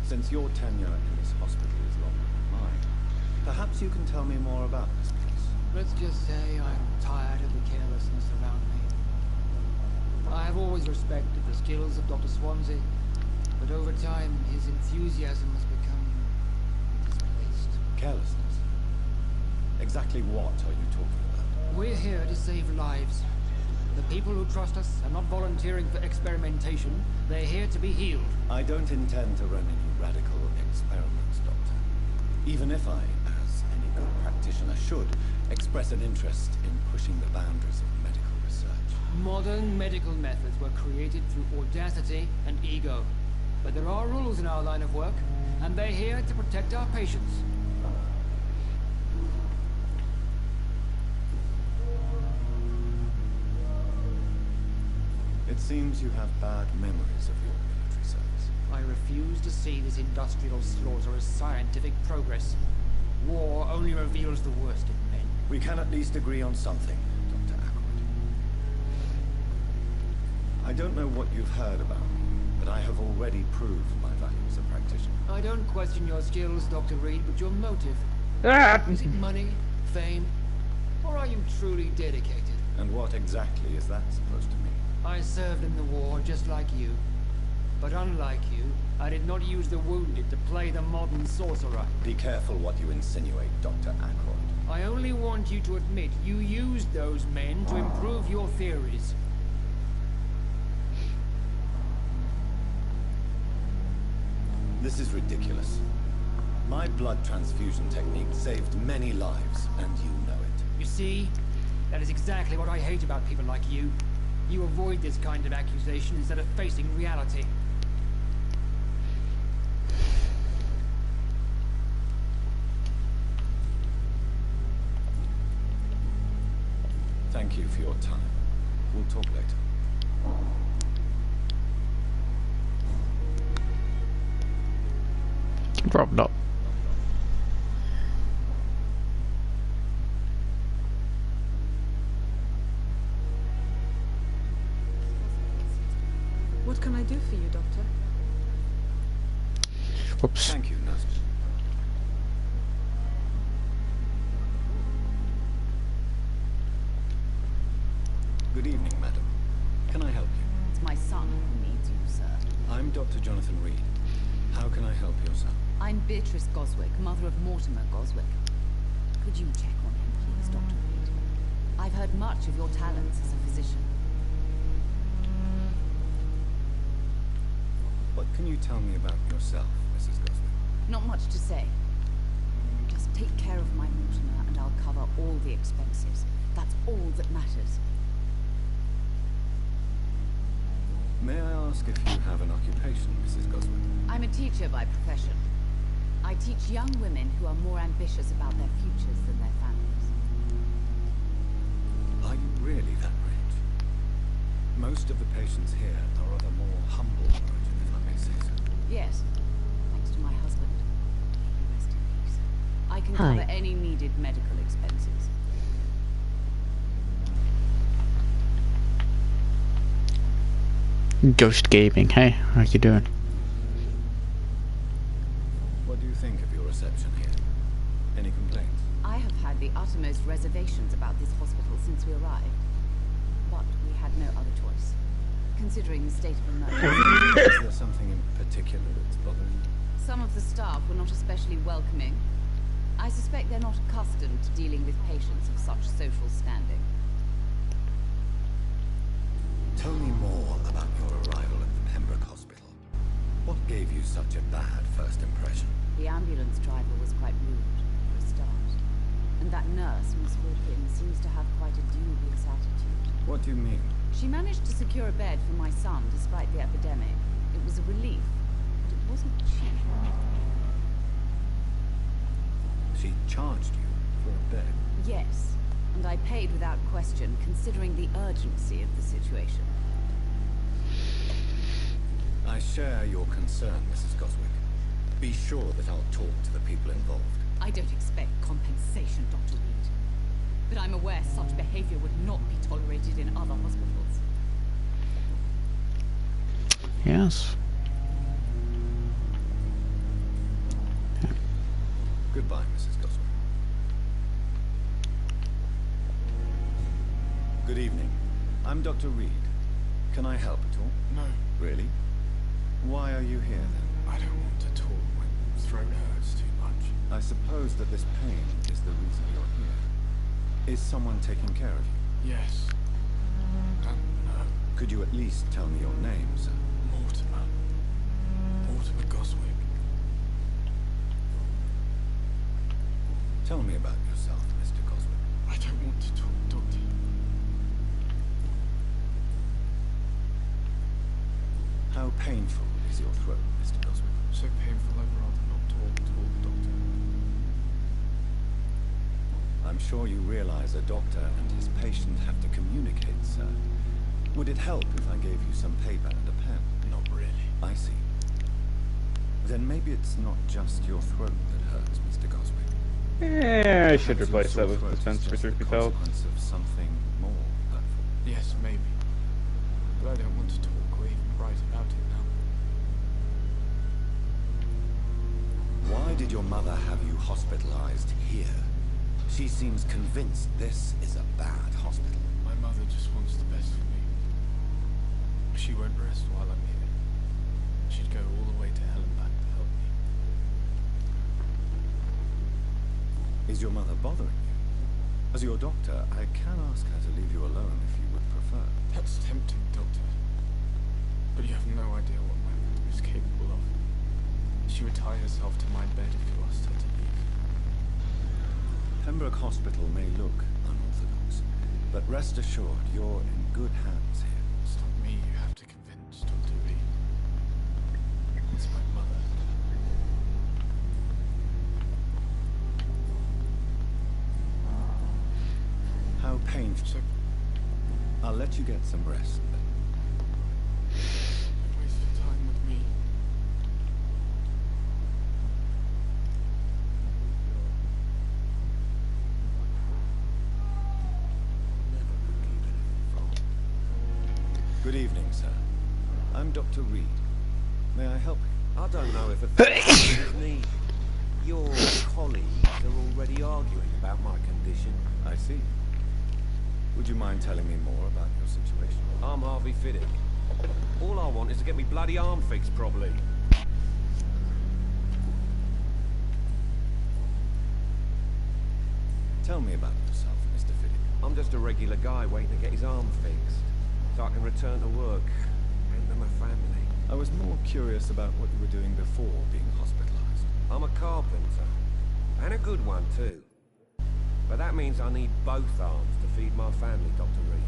Since your tenure in this hospital is longer than mine, perhaps you can tell me more about this place. Let's just say I'm tired of the carelessness around me. I have always respected the skills of Dr. Swansea, but over time his enthusiasm has become misplaced. Carelessness? Exactly what are you talking about? We're here to save lives. The people who trust us are not volunteering for experimentation. They're here to be healed. I don't intend to run any radical experiments, Doctor. Even if I, as any good practitioner should, express an interest in pushing the boundaries of medical research. Modern medical methods were created through audacity and ego. But there are rules in our line of work, and they're here to protect our patients. It seems you have bad memories of your military service. I refuse to see this industrial slaughter as scientific progress. War only reveals the worst in men. We can at least agree on something, Dr. Ackroyd. I don't know what you've heard about me, but I have already proved my value as a practitioner. I don't question your skills, Dr. Reed, but your motive. Is it money, fame, or are you truly dedicated? And what exactly is that supposed to mean? I served in the war just like you. But unlike you, I did not use the wounded to play the modern sorcerer. Be careful what you insinuate, Dr. Ackroyd. I only want you to admit you used those men to improve your theories. This is ridiculous. My blood transfusion technique saved many lives, and you know it. You see? That is exactly what I hate about people like you. You avoid this kind of accusation instead of facing reality. Thank you for your time. We'll talk later. Probably not. What can I do for you, Doctor? Whoops. Thank you, nurse. Good evening, madam. Can I help you? It's my son who needs you, sir. I'm Dr. Jonathan Reed. How can I help your son? I'm Beatrice Goswick, mother of Mortimer Goswick. Could you check on him, please, Dr. Reed? I've heard much of your talents as a physician. What can you tell me about yourself, Mrs. Goswick? Not much to say. Just take care of my Mortimer and I'll cover all the expenses. That's all that matters. May I ask if you have an occupation, Mrs. Goswick? I'm a teacher by profession. I teach young women who are more ambitious about their futures than their families. Are you really that rich? Most of the patients here are of a more humble origin, if I may say so. Yes, thanks to my husband. May he rest in peace. I can Hi. cover any needed medical expenses. Ghost gaming. Hey, how you doing? What do you think of your reception here? Any complaints? I have had the uttermost reservations about this hospital since we arrived. But we had no other choice, considering the state of emergency. Is there something in particular that's bothering you? Some of the staff were not especially welcoming. I suspect they're not accustomed to dealing with patients of such social standing. Tell me more about your arrival at the Pembroke Hospital. What gave you such a bad first impression? The ambulance driver was quite rude, for a start. And that nurse, Miss Hawkins, seems to have quite a dubious attitude. What do you mean? She managed to secure a bed for my son despite the epidemic. It was a relief, but it wasn't cheap. She charged you for a bed? Yes, and I paid without question, considering the urgency of the situation. I share your concern, Mrs. Goswick. Be sure that I'll talk to the people involved. I don't expect compensation, Dr. Reed. But I'm aware such behavior would not be tolerated in other hospitals. Yes. Goodbye, Mrs. Goswick. Good evening. I'm Dr. Reed. Can I help at all? No. Really? Why are you here, then? I don't want to talk. My throat hurts too much. I suppose that this pain is the reason you're here. Is someone taking care of you? Yes. No. Could you at least tell me your name, sir? Mortimer. Mortimer Goswick. Tell me about yourself, Mr. Goswick. I don't want to talk, Doctor. How painful is your throat, Mr. Goswick? So painful I'd rather not talk, Doctor. I'm sure you realize a doctor and his patient have to communicate, sir. Would it help if I gave you some paper and a pen? Not really. I see. Then maybe it's not just your throat that hurts, Mr. Goswick. Yeah, I should replace that with dispenser, truth be told. Consequence of something more hurtful. Yes, maybe. But I don't want to talk or even write about it now. Why did your mother have you hospitalized here? She seems convinced this is a bad hospital. My mother just wants the best for me. She won't rest while I'm here. She'd go all the way to hell and back to help me. Is your mother bothering you? As your doctor, I can ask her to leave you alone if you would prefer. That's tempting, Doctor. But you have no idea what my mother is capable of. She would tie herself to my bed if you asked her to leave. Pembroke Hospital may look unorthodox, but rest assured you're in good hands here. It's not me you have to convince, Dr. Reed. It's my mother. How painful. So, I'll let you get some rest then. don't waste your time with me. Good evening, sir. I'm Dr. Reed. May I help you? I don't know if a therapist is needed. Your colleagues are already arguing about my condition. I see. Would you mind telling me more about your situation? I'm Harvey Fiddick. All I want is to get me bloody arm fixed properly. Tell me about yourself, Mr. Fiddick. I'm just a regular guy waiting to get his arm fixed, so I can return to work and to my family. I was more curious about what you were doing before being hospitalized. I'm a carpenter, and a good one too. But that means I need both arms to feed my family, Dr. Reed.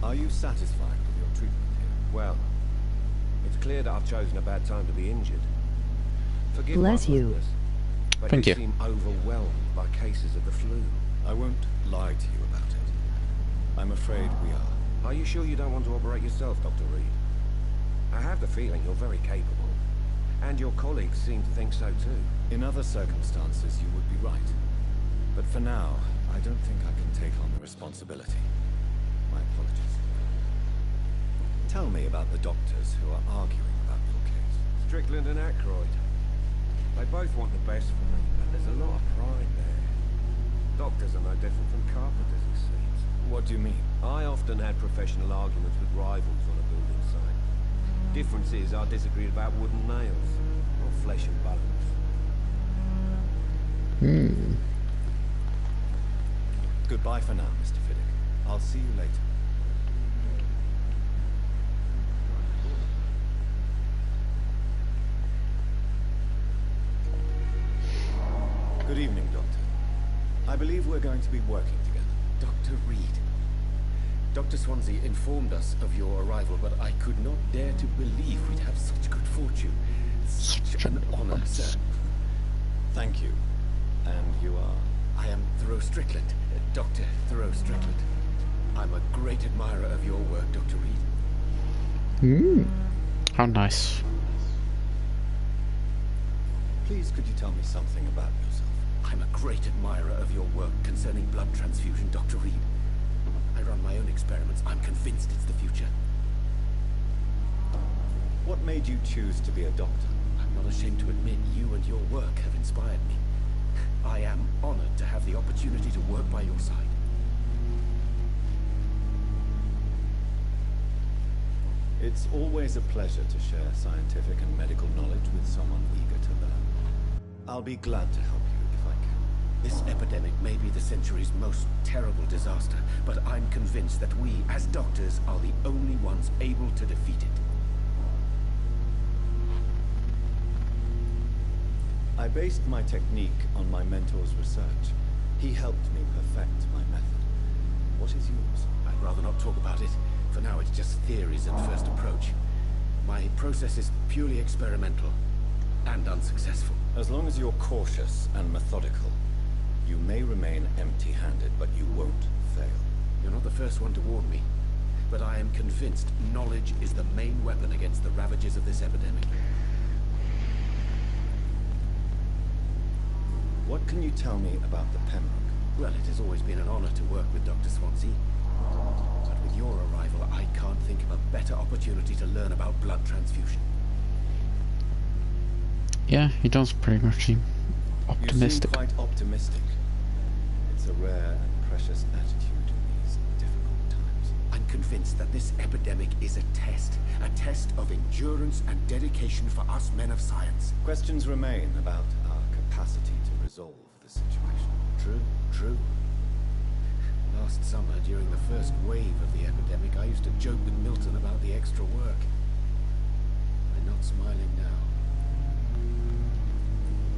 Are you satisfied with your treatment here? Well, it's clear that I've chosen a bad time to be injured. Forgive Bless my you. bluntness, but Thank you you. seem overwhelmed by cases of the flu. I won't lie to you about it. I'm afraid we are. Are you sure you don't want to operate yourself, Dr. Reed? I have the feeling you're very capable, and your colleagues seem to think so too. In other circumstances, you would be right. But for now, I don't think I can take on the responsibility. My apologies. Tell me about the doctors who are arguing about your case. Strickland and Aykroyd. They both want the best for me, but there's a lot of pride there. Doctors are no different from carpenters, it seems. What do you mean? I often had professional arguments with rivals on a building site. Difference is I disagreed about wooden nails, not flesh and bones. Goodbye for now, Mr. Fiddick. I'll see you later. Good evening, Doctor. I believe we're going to be working together. Dr. Reed. Dr. Swansea informed us of your arrival, but I could not dare to believe we'd have such good fortune. Such an honor, sir. Thank you. And you are? I am Thoreau Strickland, Dr. Thoreau Strickland. I'm a great admirer of your work, Dr. Reed. How nice. Please, could you tell me something about yourself? I'm a great admirer of your work concerning blood transfusion, Dr. Reed. I run my own experiments. I'm convinced it's the future. What made you choose to be a doctor? I'm not ashamed to admit you and your work have inspired me. I am honored to have the opportunity to work by your side. It's always a pleasure to share scientific and medical knowledge with someone eager to learn. I'll be glad to help you if I can. This epidemic may be the century's most terrible disaster, but I'm convinced that we, as doctors, are the only ones able to defeat it. I based my technique on my mentor's research. He helped me perfect my method. What is yours? I'd rather not talk about it. For now, it's just theories at first approach. My process is purely experimental and unsuccessful. As long as you're cautious and methodical, you may remain empty-handed, but you won't fail. You're not the first one to warn me, but I am convinced knowledge is the main weapon against the ravages of this epidemic. What can you tell me about the Pembroke? Well, it has always been an honor to work with Dr. Swansea. But with your arrival, I can't think of a better opportunity to learn about blood transfusion. Yeah, he does pretty much seem optimistic. You seem quite optimistic. It's a rare and precious attitude in these difficult times. I'm convinced that this epidemic is a test of endurance and dedication for us men of science. Questions remain about our capacity to resolve the situation. True. Last summer, during the first wave of the epidemic, I used to joke with Milton about the extra work. I'm not smiling now.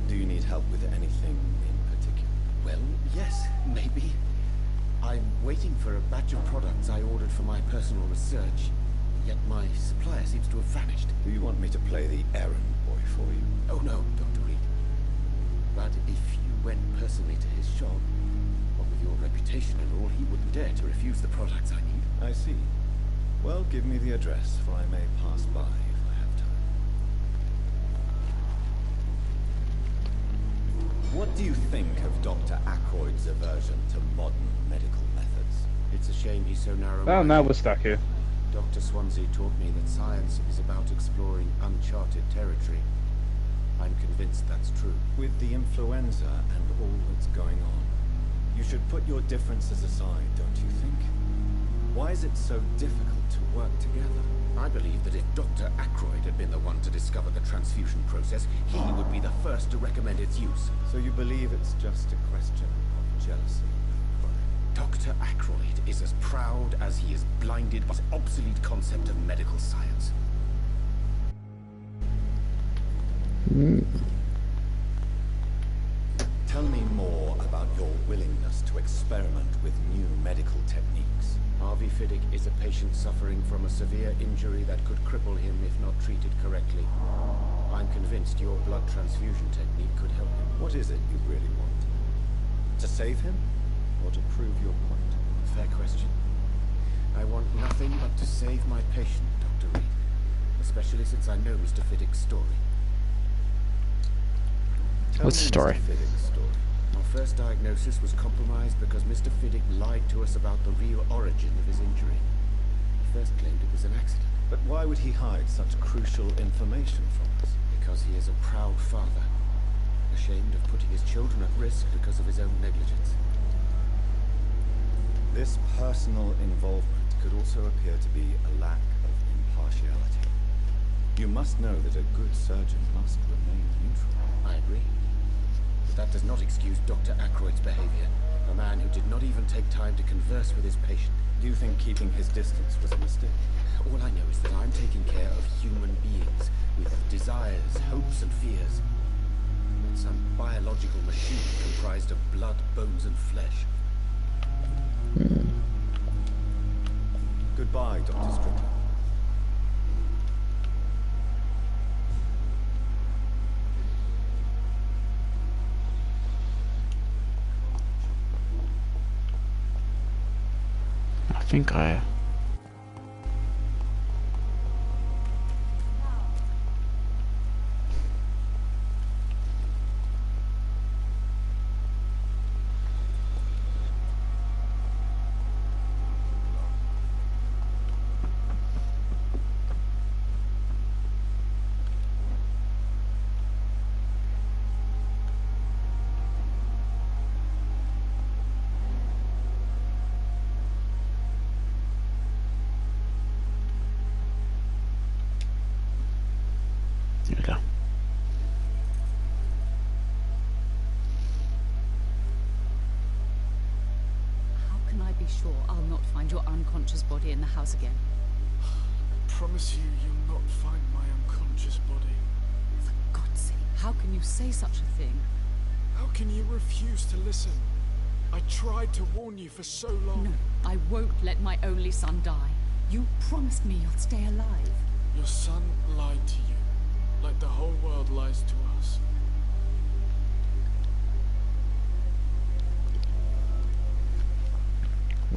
Do you need help with anything in particular? Well, yes, maybe. I'm waiting for a batch of products I ordered for my personal research, yet my supplier seems to have vanished. Do you want me to play the errand boy for you? Oh no, Dr. Reed. But if you went personally to his shop, what with your reputation and all, he wouldn't dare to refuse the products I need. I see. Well, give me the address, for I may pass by if I have time. What do you think of Dr. Aykroyd's aversion to modern medical methods? It's a shame he's so narrow-minded. Well, now we're stuck here. Dr. Swansea taught me that science is about exploring uncharted territory. I'm convinced that's true. With the influenza and all that's going on, you should put your differences aside, don't you think? Why is it so difficult to work together? I believe that if Dr. Ackroyd had been the one to discover the transfusion process, he would be the first to recommend its use. So you believe it's just a question of jealousy? Dr. Ackroyd is as proud as he is blinded by his obsolete concept of medical science. Tell me more about your willingness to experiment with new medical techniques. Harvey Fiddick is a patient suffering from a severe injury that could cripple him if not treated correctly. I'm convinced your blood transfusion technique could help him. What is it you really want? To save him? Or to prove your point? Fair question. I want nothing but to save my patient, Dr. Reed. Especially since I know Mr. Fiddick's story. What's the story? Mr. Fiddick's story. Our first diagnosis was compromised because Mr. Fiddick lied to us about the real origin of his injury. He first claimed it was an accident. But why would he hide such crucial information from us? Because he is a proud father, ashamed of putting his children at risk because of his own negligence. This personal involvement could also appear to be a lack of impartiality. You must know that a good surgeon must remain neutral. I agree. But that does not excuse Dr. Ackroyd's behavior. A man who did not even take time to converse with his patient. Do you think keeping his distance was a mistake? All I know is that I'm taking care of human beings with desires, hopes, and fears. Not some biological machine comprised of blood, bones, and flesh. Goodbye, Dr. Strickland. I think I... Here we go. How can I be sure I'll not find your unconscious body in the house again? I promise you, you'll not find my unconscious body. For God's sake, how can you say such a thing? How can you refuse to listen? I tried to warn you for so long. No, I won't let my only son die. You promised me you'd stay alive. Your son lied to you, like the whole world lies to us.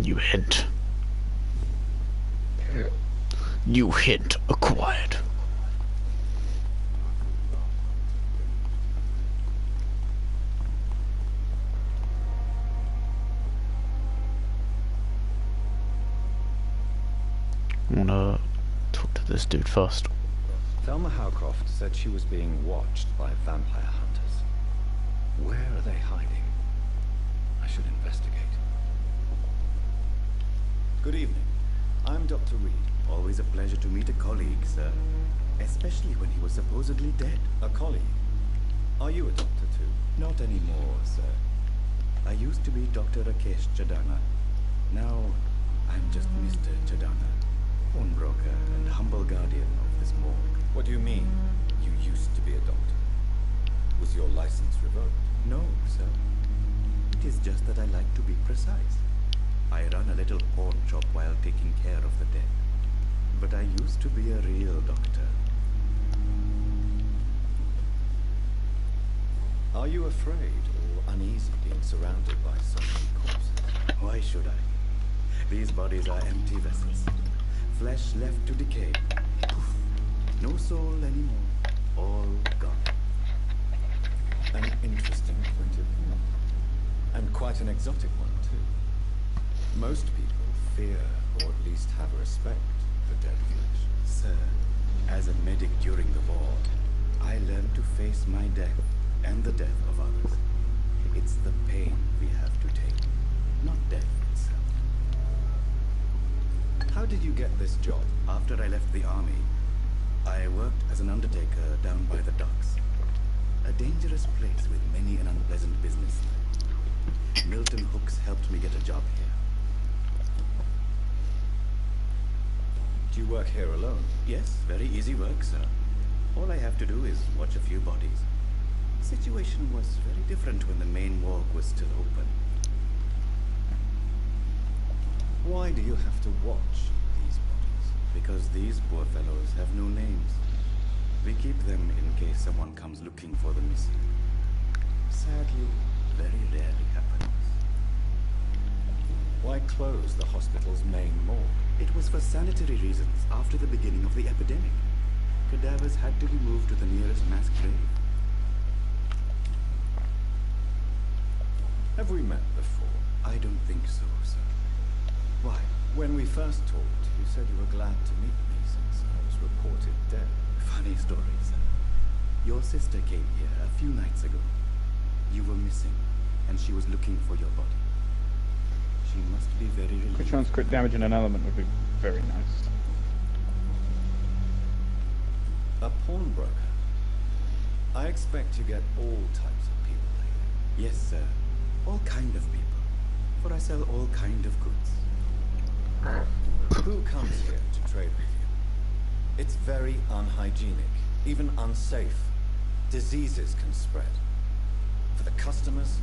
You hint. You hint acquired. I wanna talk to this dude first. Thelma Howcroft said she was being watched by vampire hunters. Where are they hiding? I should investigate. Good evening. I'm Dr. Reed. Always a pleasure to meet a colleague, sir. Especially when he was supposedly dead. A colleague? Are you a doctor too? Not anymore, sir. I used to be Dr. Rakesh Chadana. Now, I'm just Mr. Chadana, phone broker and humble guardian of this morgue. What do you mean, you used to be a doctor? Was your license revoked? No, sir. It is just that I like to be precise. I run a little pawn shop while taking care of the dead. But I used to be a real doctor. Are you afraid or uneasy being surrounded by so many corpses? Why should I? These bodies are empty vessels. Flesh left to decay. Poof. No soul anymore. All gone. An interesting point of view. And quite an exotic one, too. Most people fear, or at least have respect, for dead flesh. Sir, as a medic during the war, I learned to face my death and the death of others. It's the pain we have to take, not death itself. How did you get this job? After I left the army, I worked as an undertaker down by the docks. A dangerous place with many an unpleasant business. Milton Hooks helped me get a job here. Do you work here alone? Yes, very easy work, sir. All I have to do is watch a few bodies. The situation was very different when the main morgue was still open. Why do you have to watch these bodies? Because these poor fellows have no names. We keep them in case someone comes looking for the missing. Sadly, very rarely happens. Why close the hospital's main morgue? It was for sanitary reasons after the beginning of the epidemic. Cadavers had to be moved to the nearest mass grave. Have we met before? I don't think so, sir. Why? When we first talked, you said you were glad to meet me since I was reported dead. Funny story, sir. Your sister came here a few nights ago. You were missing, and she was looking for your body. She must be very relieved. Quick chance, crit damage in an element would be very nice. A pawnbroker? I expect you get all types of people here. Yes, sir. All kind of people. For I sell all kind of goods. Who comes here to trade with you? It's very unhygienic, even unsafe. Diseases can spread. For the customers,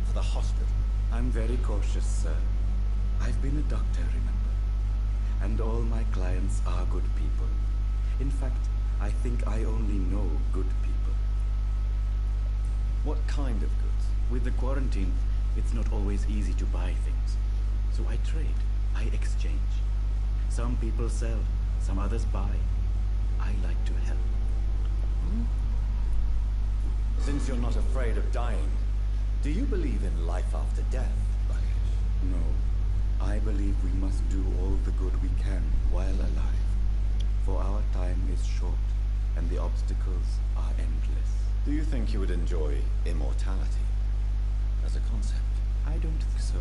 for the hospital. I'm very cautious, sir. I've been a doctor, remember? And all my clients are good people. In fact, I think I only know good people. What kind of goods? With the quarantine, it's not always easy to buy things. So I trade. I exchange. Some people sell, some others buy. I like to help. Since you're not afraid of dying, do you believe in life after death, Rakesh? No. I believe we must do all the good we can while alive. For our time is short, and the obstacles are endless. Do you think you would enjoy immortality as a concept? I don't think so.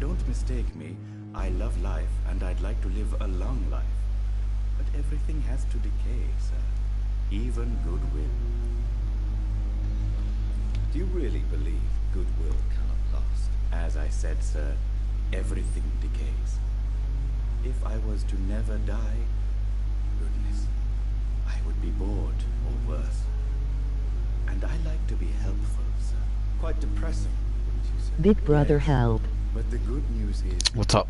Don't mistake me. I love life, and I'd like to live a long life. But everything has to decay, sir. Even goodwill. Do you really believe goodwill cannot last? As I said, sir, everything decays. If I was to never die, goodness, I would be bored or worse. And I like to be helpful, sir. Quite depressing, wouldn't you say? Big brother help. But the good news is... What's up?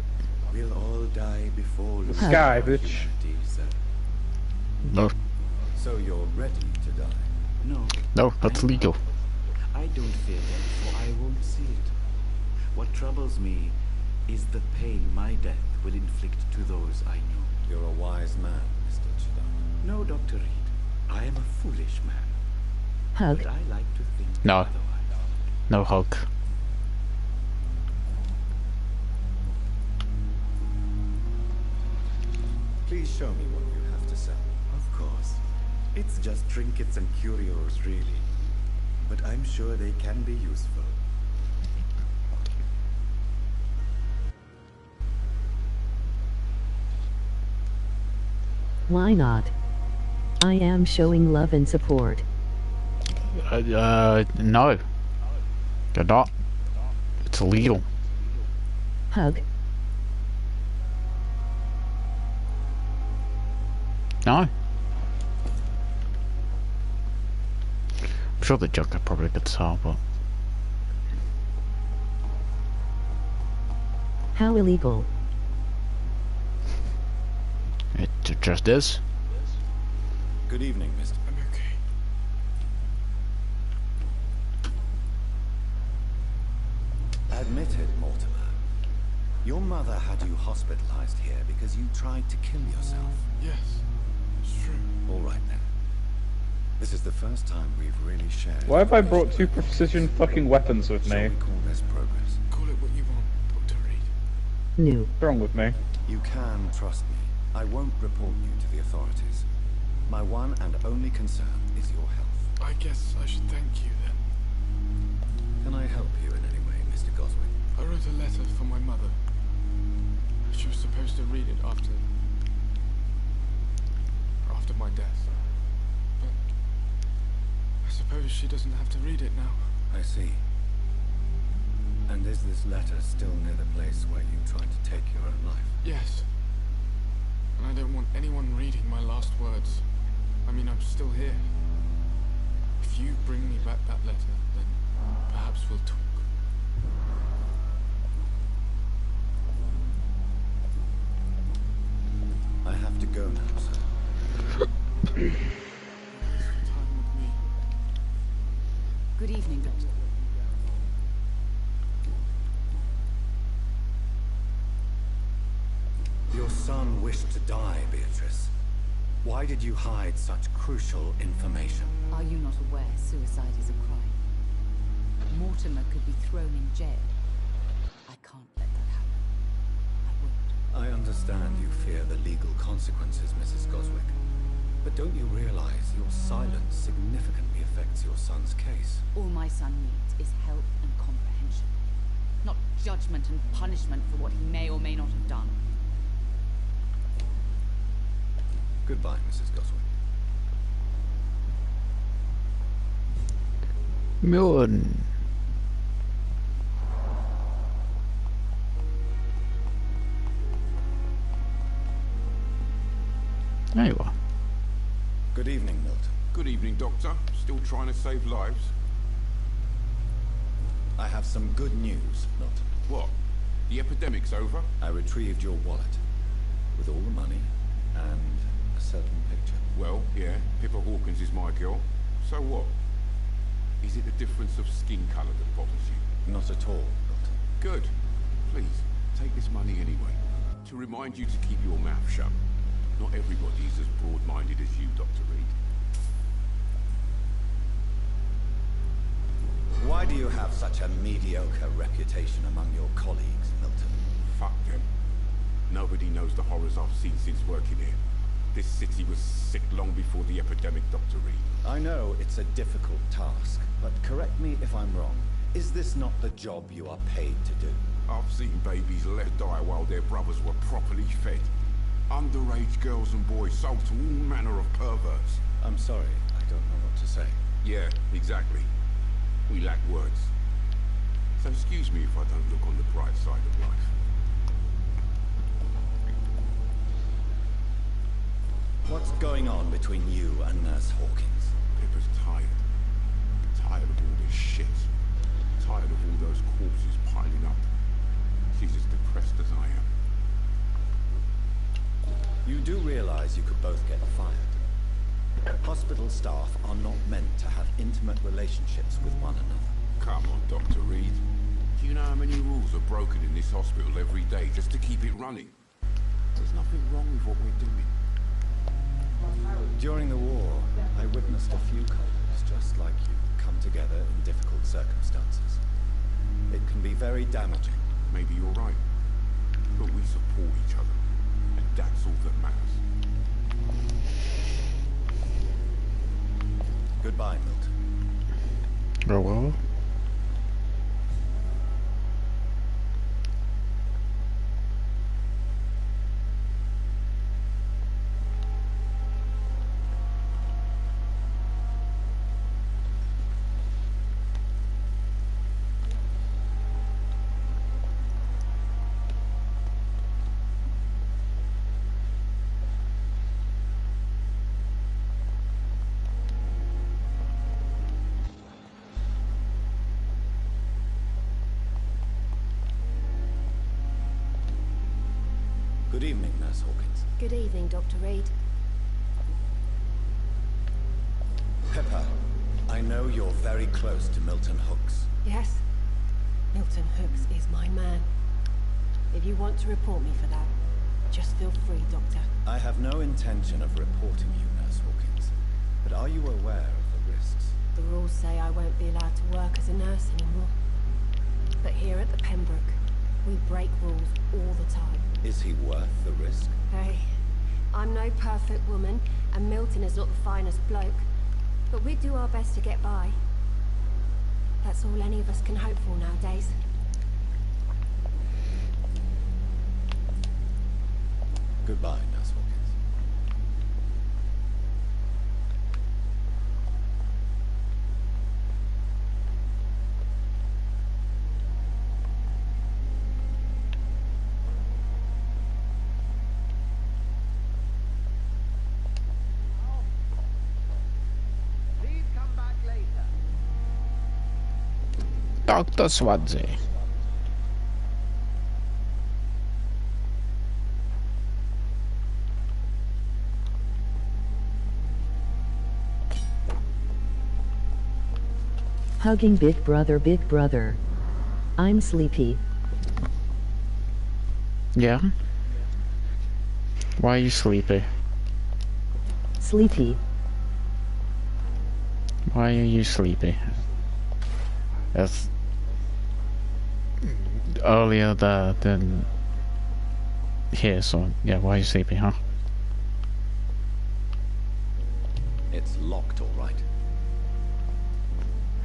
We'll all die before the sky, bitch. Sir. No. So you're ready to die? No. No, that's legal. I don't fear death, for I won't see it. What troubles me is the pain my death will inflict to those I know. You're a wise man, Mr. Chidama. No, Dr. Reed. I am a foolish man. Hug. But I like to think No. otherwise. No hug. Please show me what you have to sell. Of course. It's just trinkets and curios, really. But I'm sure they can be useful. Why not? I am showing love and support. No. They're not. It's illegal. Hug. No. I'm sure the Joker probably could sell, but... How illegal? It just is. Good evening, Mr. I'm okay. Admit it, Mortimer. Your mother had you hospitalized here because you tried to kill yourself. Yes, it's true. All right then. This is the first time we've really shared. Why have I brought two precision fucking weapons with Shall me? we call this progress? Call it what you want, Dr. Reed. New. What's wrong with me? You can trust me. I won't report you to the authorities. My one and only concern is your health. I guess I should thank you then. Can I help you in any way, Mr. Goswick? I wrote a letter for my mother. She was supposed to read it after my death. But I suppose she doesn't have to read it now. I see. And is this letter still near the place where you tried to take your own life? Yes. And I don't want anyone reading my last words. I mean, I'm still here. If you bring me back that letter, then perhaps we'll talk. I have to go now, sir. Good evening, Doctor. Your son wished to die, Beatrice. Why did you hide such crucial information? Are you not aware suicide is a crime? Mortimer could be thrown in jail. I can't let that happen. I understand you fear the legal consequences, Mrs. Goswick. But don't you realize your silence significantly affects your son's case? All my son needs is help and comprehension. Not judgment and punishment for what he may or may not have done. Goodbye, Mrs. Goswick. Milton. There you are. Good evening, Milton. Good evening, Doctor. Still trying to save lives? I have some good news, Milton. What? The epidemic's over? I retrieved your wallet with all the money and a certain picture. Well, yeah, Pippa Hawkins is my girl. So what? Is it the difference of skin colour that bothers you? Not at all, Milton. Good. Please, take this money anyway. To remind you to keep your mouth shut. Not everybody is as broad-minded as you, Dr. Reed. Why do you have such a mediocre reputation among your colleagues, Milton? Fuck them. Nobody knows the horrors I've seen since working here. This city was sick long before the epidemic, Dr. Reed. I know it's a difficult task, but correct me if I'm wrong. Is this not the job you are paid to do? I've seen babies left die while their brothers were properly fed. Underage girls and boys sold to all manner of perverts. I'm sorry, I don't know what to say. Yeah, exactly. We lack words. So excuse me if I don't look on the bright side of life. What's going on between you and Nurse Hawkins? Pippa's tired. Tired of all this shit. Tired of all those corpses piling up. She's as depressed as I am. You do realize you could both get fired. Hospital staff are not meant to have intimate relationships with one another. Come on, Dr. Reed. Do you know how many rules are broken in this hospital every day just to keep it running? There's nothing wrong with what we're doing. During the war, I witnessed a few couples just like you come together in difficult circumstances. It can be very damaging. Maybe you're right. But we support each other. And that's all that matters. Goodbye, Milton. Oh well. Good evening, Nurse Hawkins. Good evening, Dr. Reed. Pepper, I know you're very close to Milton Hooks. Yes. Milton Hooks is my man. If you want to report me for that, just feel free, Doctor. I have no intention of reporting you, Nurse Hawkins. But are you aware of the risks? The rules say I won't be allowed to work as a nurse anymore. But here at the Pembroke, We break rules all the time. Is he worth the risk? Hey, I'm no perfect woman, and Milton is not the finest bloke. But we do our best to get by. That's all any of us can hope for nowadays. Goodbye, Nurse Hawkins. Please come back later. Dr. Swansea. Hugging Big Brother, Big Brother. I'm sleepy. Yeah? Why are you sleepy? Sleepy. Why are you sleepy? That's earlier there than here, so yeah, why are you sleepy, huh? It's locked, all right.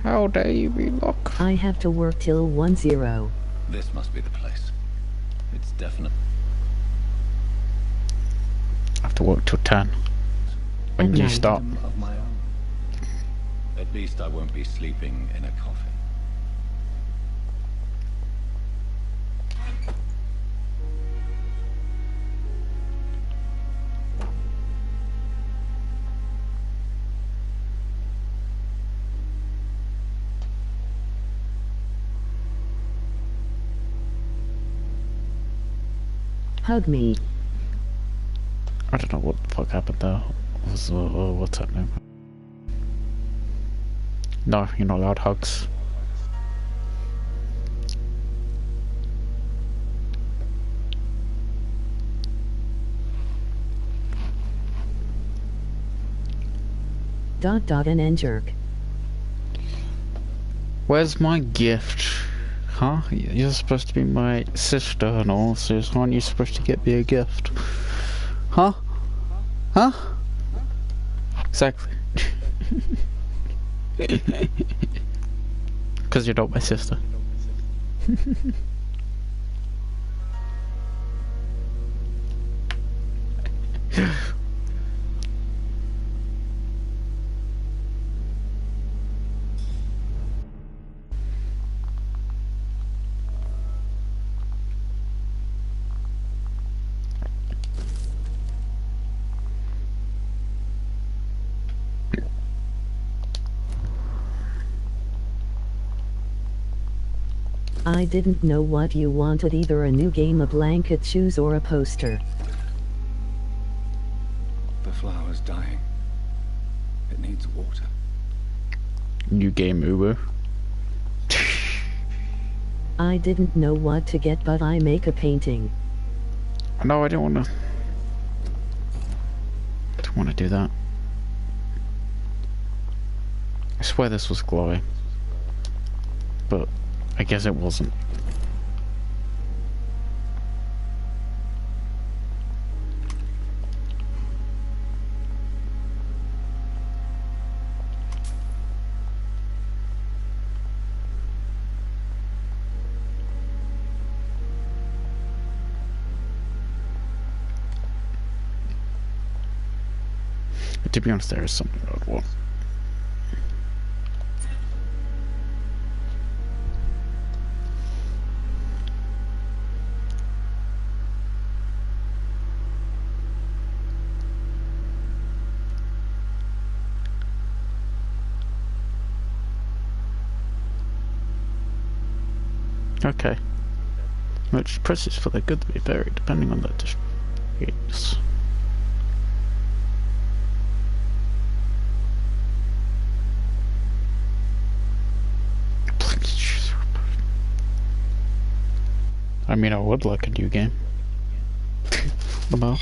How dare you be locked? I have to work till 1-0. This must be the place. It's definite. I have to work till 10. When do you stop? Of my own. At least I won't be sleeping in a coffin. Hug me. I don't know what the fuck happened there. What's happening? No, you're not allowed hugs. Dot and jerk. Where's my gift? Huh? You're supposed to be my sister and all, so aren't you supposed to get me a gift? Huh? Huh? Exactly. Because you're not my sister. I didn't know what you wanted, either a new game, a blanket, shoes, or a poster. The flower's dying. It needs water. New game, Uber. I didn't know what to get, but I make a painting. No, I don't want to. Don't want to do that. I swear this was glowing, but I guess it wasn't. To be honest, there is something I would want. Okay. Which presses for the good to be buried, depending on the yes. I mean, I would like a new game. About.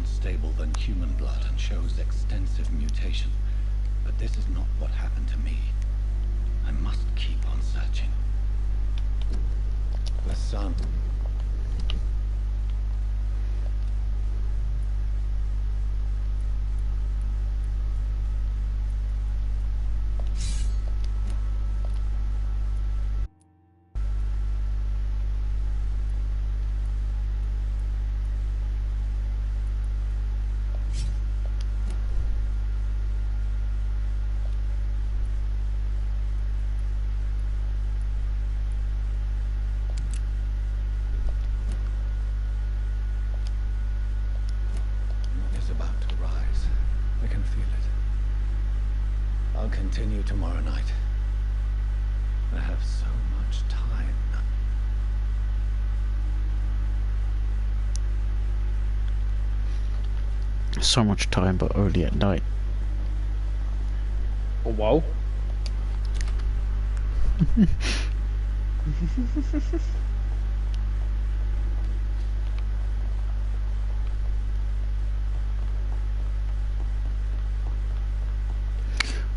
unstable than human blood and shows extensive mutation. But this is not what happened to me. I must keep on searching. The sun. I'll continue tomorrow night. I have so much time now. So much time, but only at night. Oh, wow.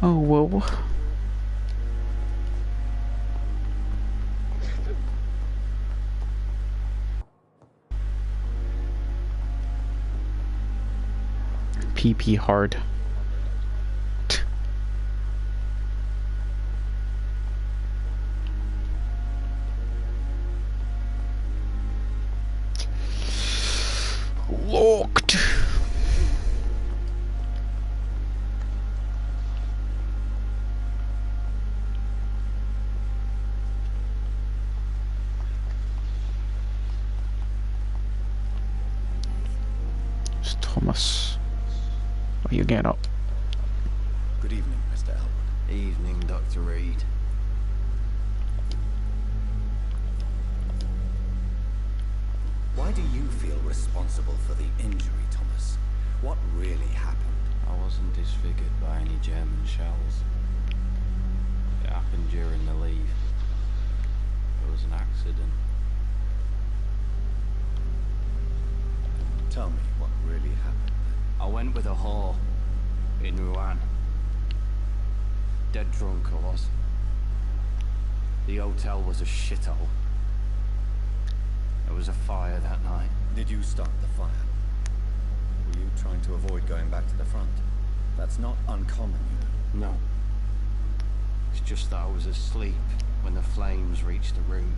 Oh, whoa. PP hard. Locked. It's Thomas. Are you getting up? Good evening, Mr. Elwood. Evening, Dr. Reed. Why do you feel responsible for the injury, Thomas? What really happened? I wasn't disfigured by any German shells. It happened during the leave. It was an accident. Tell me what really happened. I went with a whore in Rouen. Dead drunk I was. The hotel was a shithole. There was a fire that night. Did you start the fire? Were you trying to avoid going back to the front? That's not uncommon, you know. No. It's just that I was asleep when the flames reached the room.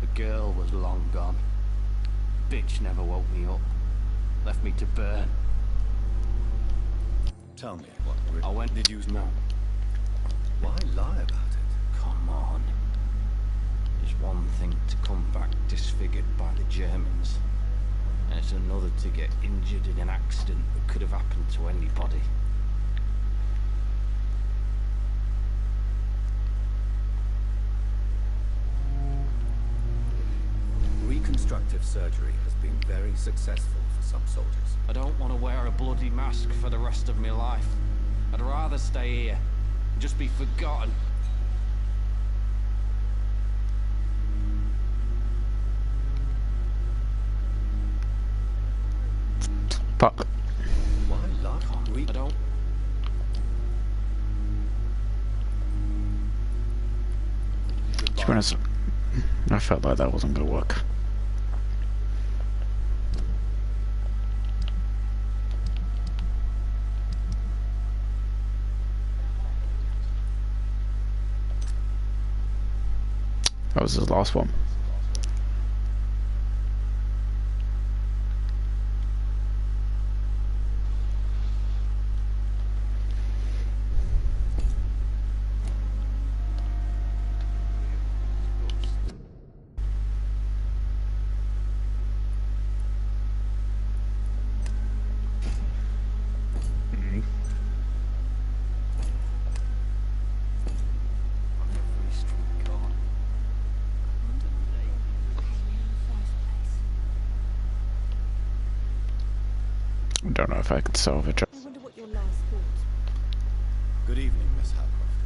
The girl was long gone. Bitch never woke me up. Left me to burn. Tell me what really... I went... Did you... No. Why lie about it? Come on. It's one thing to come back disfigured by the Germans, and it's another to get injured in an accident that could have happened to anybody. Reconstructive surgery has been very successful for some soldiers. I don't want to wear a bloody mask for the rest of my life. I'd rather stay here, and just be forgotten. Fuck. Why lie? I don't... To be honest, I felt like that wasn't gonna work. That was his last one. I don't know if I could salvage it. I wonder what your last thought. Good evening, Miss Howcroft.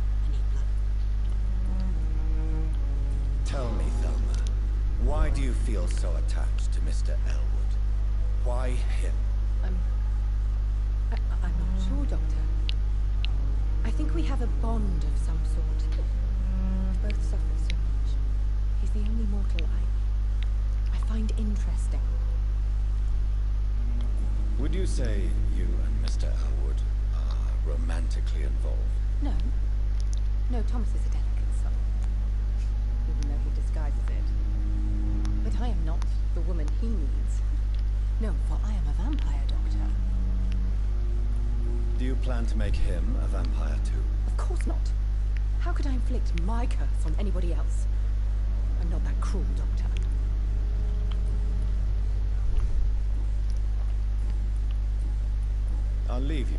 Tell me, Thelma, why do you feel so attached to Mr. Elwood? Why him? I'm not sure, Doctor. I think we have a bond of some sort. We both suffer so much. He's the only mortal I find interesting. Would you say you and Mr. Elwood are romantically involved? No. No, Thomas is a delicate soul. Even though he disguises it. But I am not the woman he needs. No, for I am a vampire, Doctor. Do you plan to make him a vampire too? Of course not. How could I inflict my curse on anybody else? I'm not that cruel, Doctor. I'll leave you.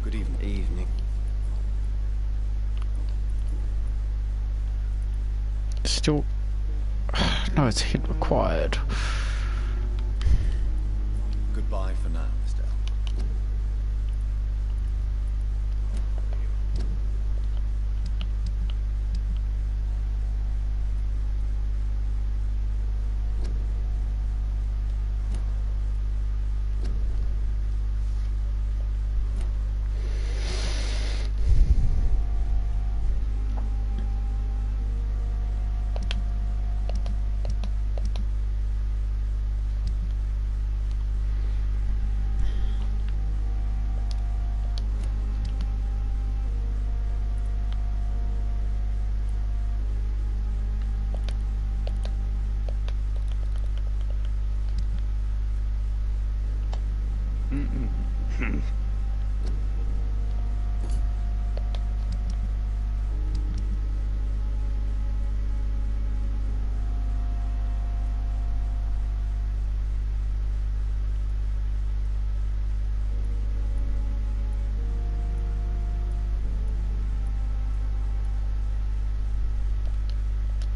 Good evening. Evening. Still... No, it's hit required. Goodbye for now, Mr. Elwood.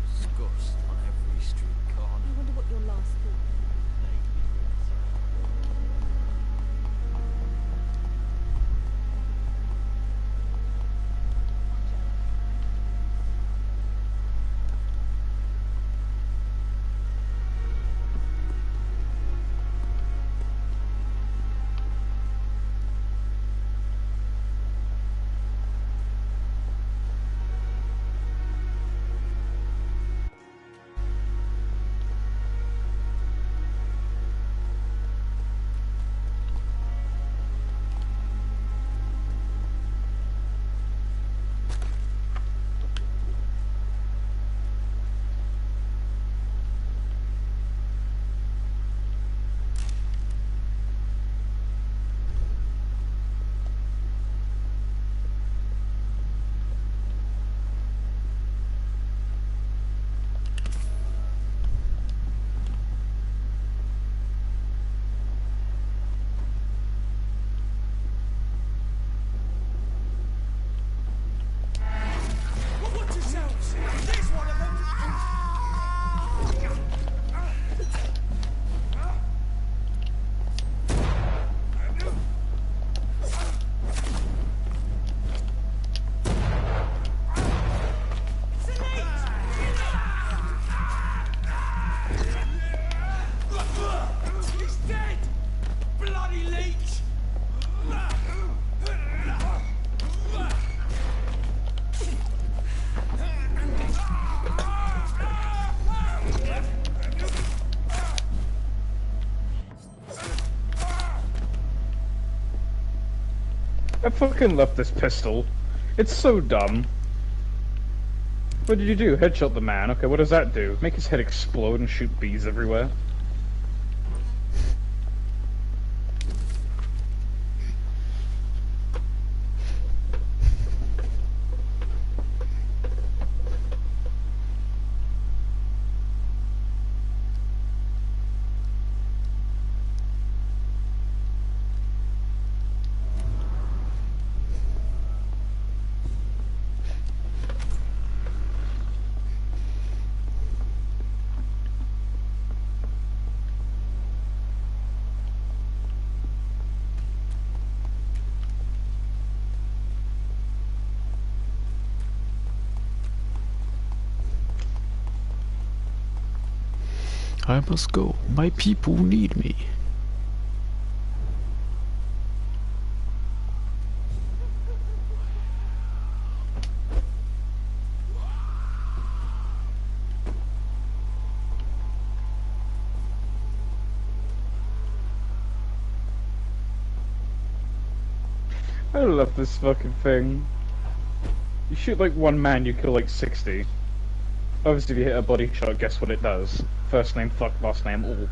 Disgust on every street corner. I wonder what your last thought. I fucking love this pistol. It's so dumb. What did you do? Headshot the man. Okay, what does that do? Make his head explode and shoot bees everywhere? I must go. My people need me. I love this fucking thing. You shoot like one man, you kill like 60. Obviously if you hit a body shot, guess what it does? First name fuck, last name all.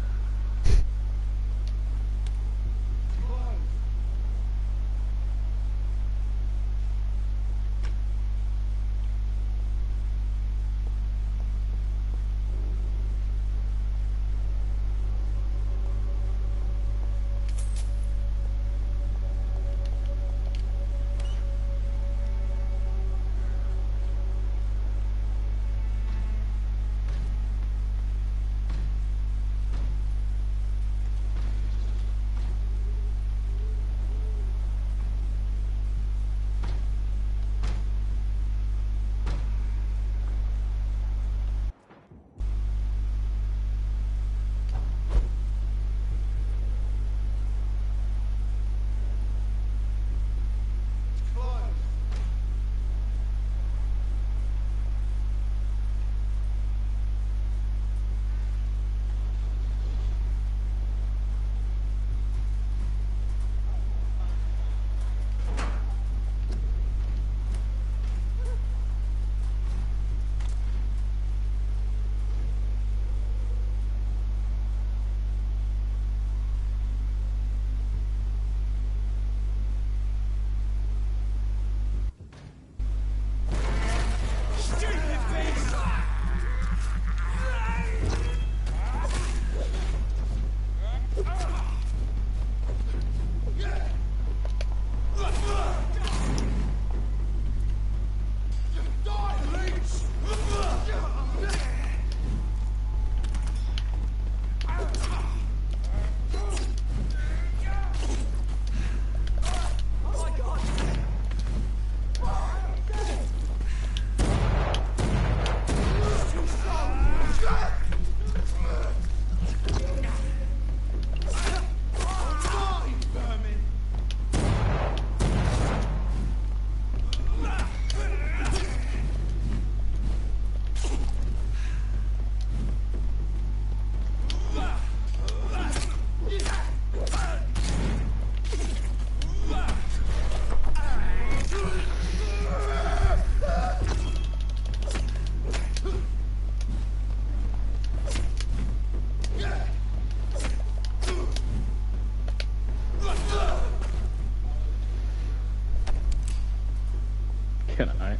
Can I?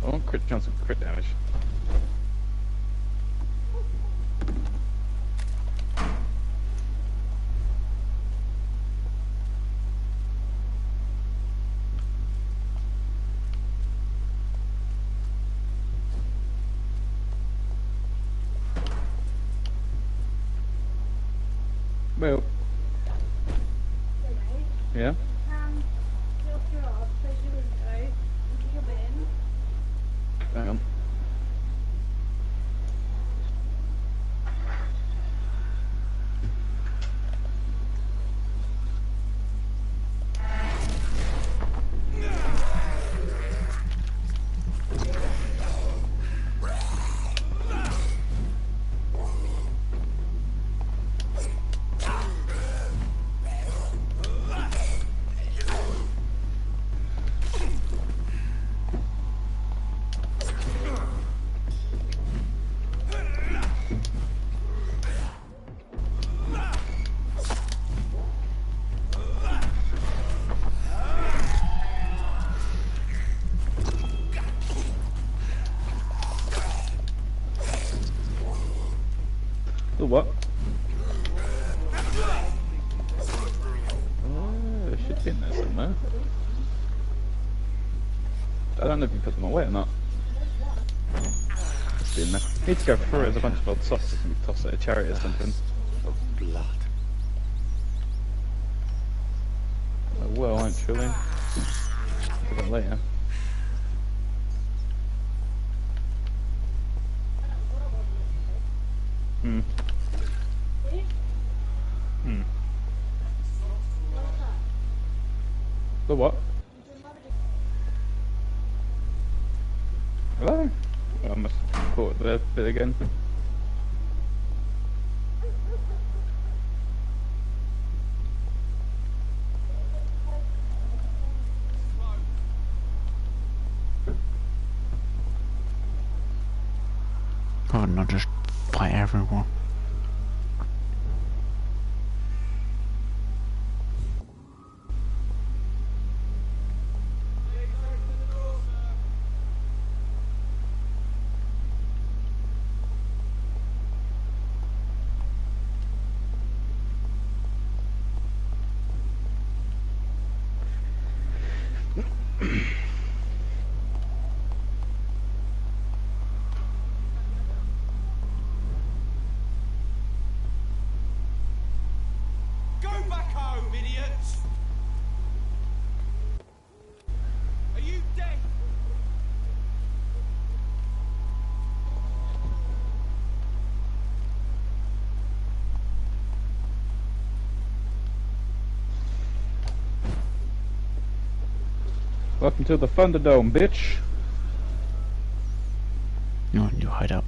I want crit chance of crit damage. Well, yeah. Hang on. The what? Oh, there should be in there somewhere. I don't know if you put them away or not. It's in there. Need to go through it. There's a bunch of old socks that can be tossed at a chariot or something. Of blood. will, actually. For that later. Hmm. Hmm. The what? Hello? Oh, I must have caught the bit again. Oh, not just fight everyone. Go back home, idiots! Are you dead? Welcome to the Thunderdome, bitch! You're in your hideout.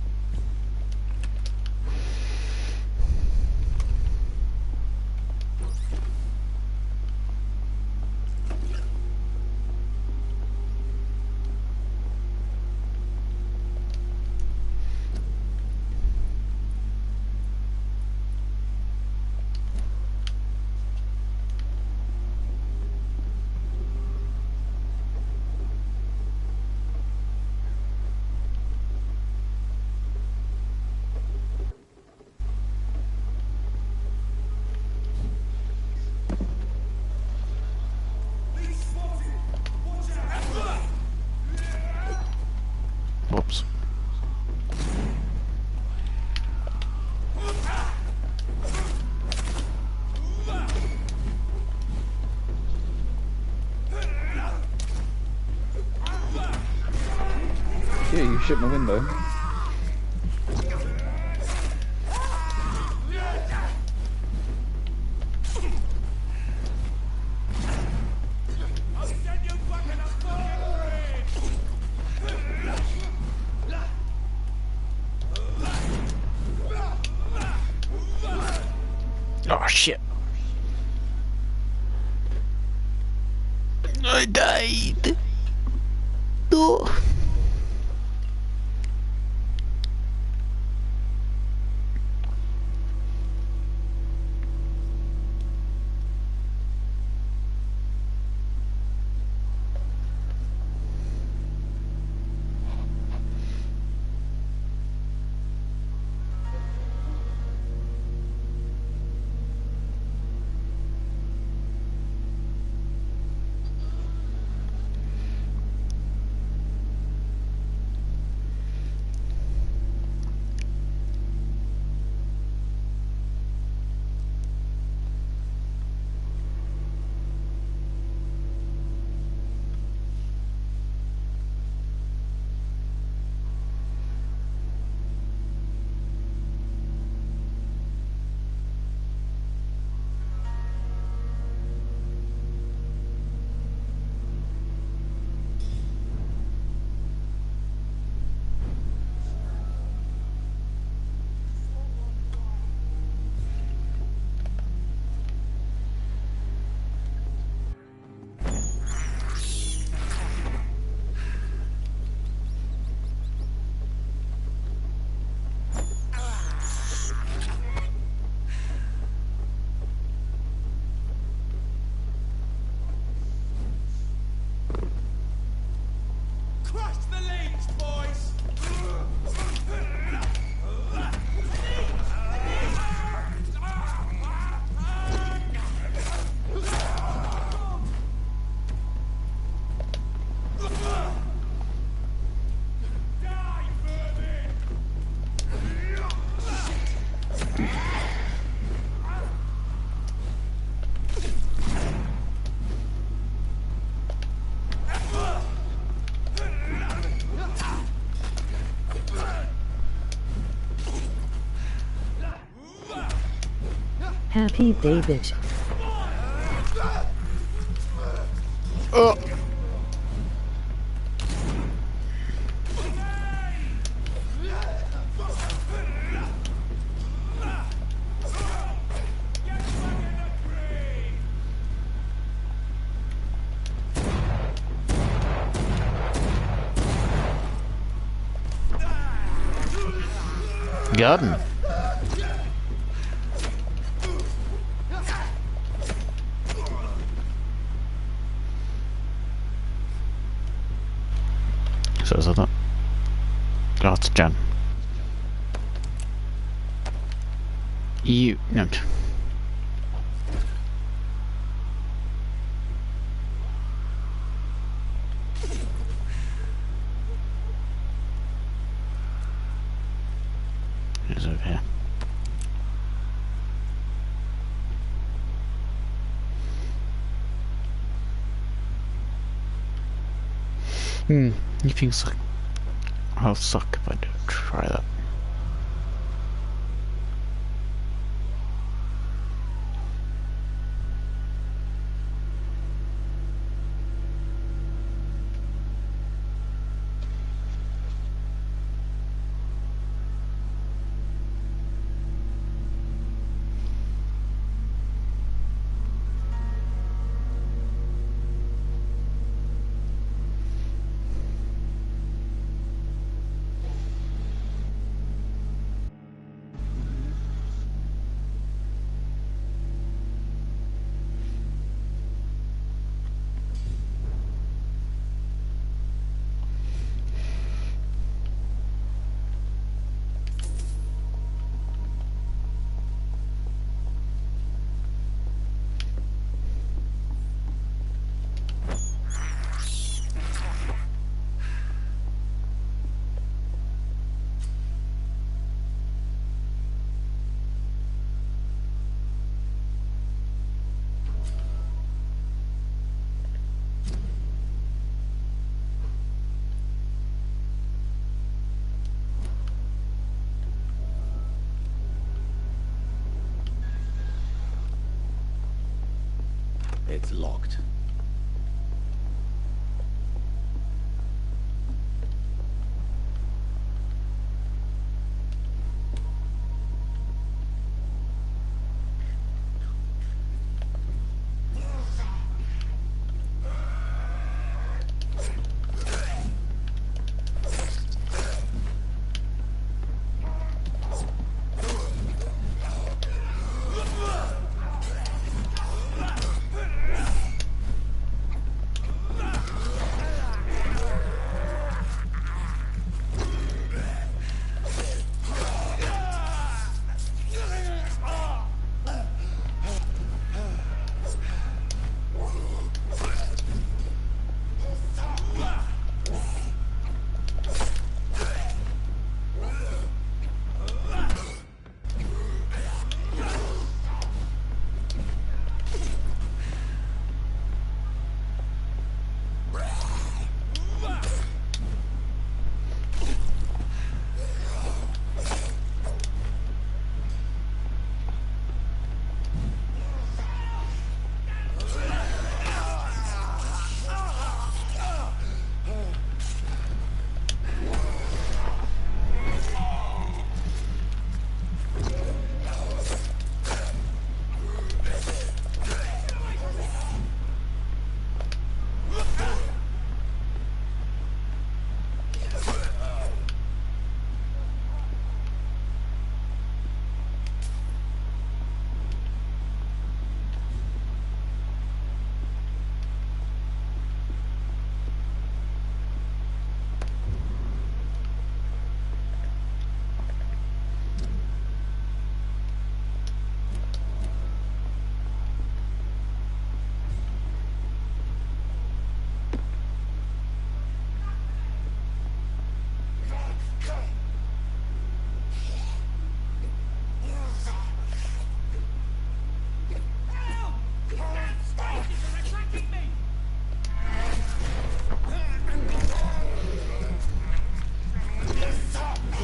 Whoops. Yeah, you shit my window. Oh shit. I died. No. Happy day, bitch. Oh. Got him. So is that? Oh, it's Jen. You no. It's over here. He thinks like I'll suck if I don't try that. It's locked.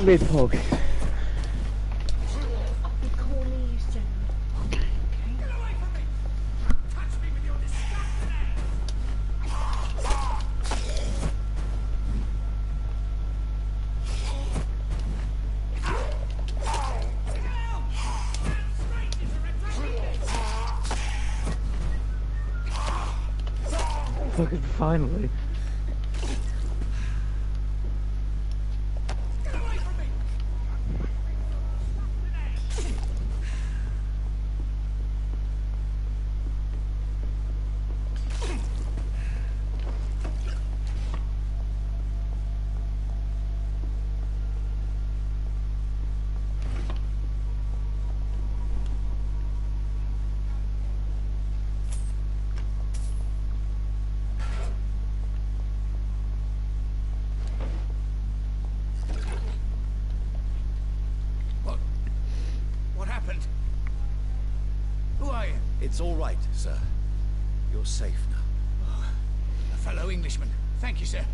Mid-hog. Fucking finally. What happened? Who are you? It's all right, sir. You're safe now. Oh, a fellow Englishman. Thank you, sir.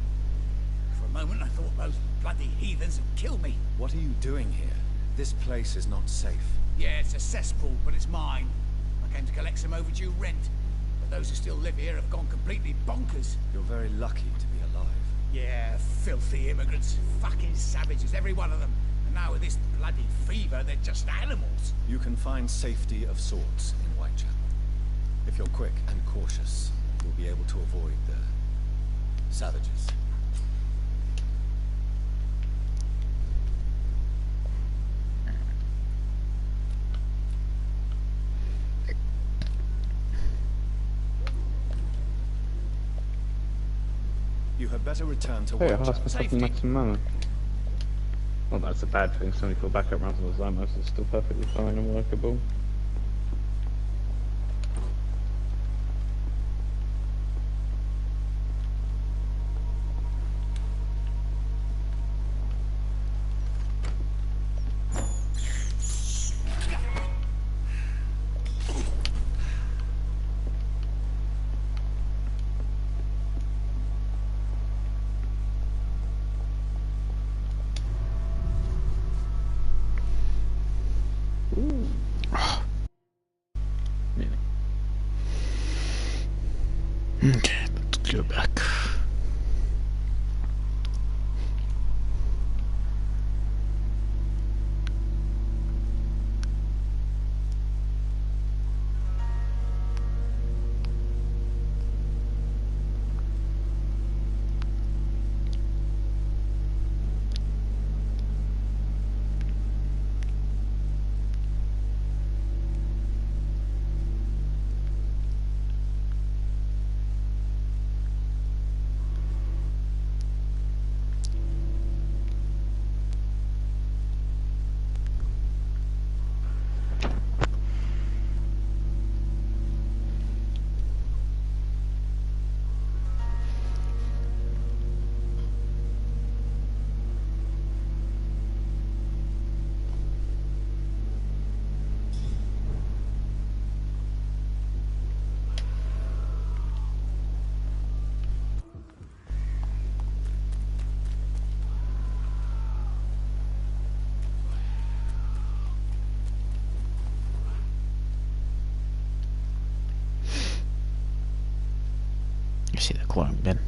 For a moment, I thought those bloody heathens had killed me. What are you doing here? This place is not safe. Yeah, it's a cesspool, but it's mine. I came to collect some overdue rent. But those who still live here have gone completely bonkers. You're very lucky to be alive. Yeah, filthy immigrants. Fucking savages, every one of them. And now with this bloody fever, they're just animals. You can find safety of sorts in Whitechapel. If you're quick and cautious, you'll be able to avoid the savages. You had better return to Hey, I Whitechapel. asked myself the maximum. Well, that's a bad thing. 74 backup rounds on the Zymos is still perfectly fine and workable. Okay, let's go back. You see the clone bin.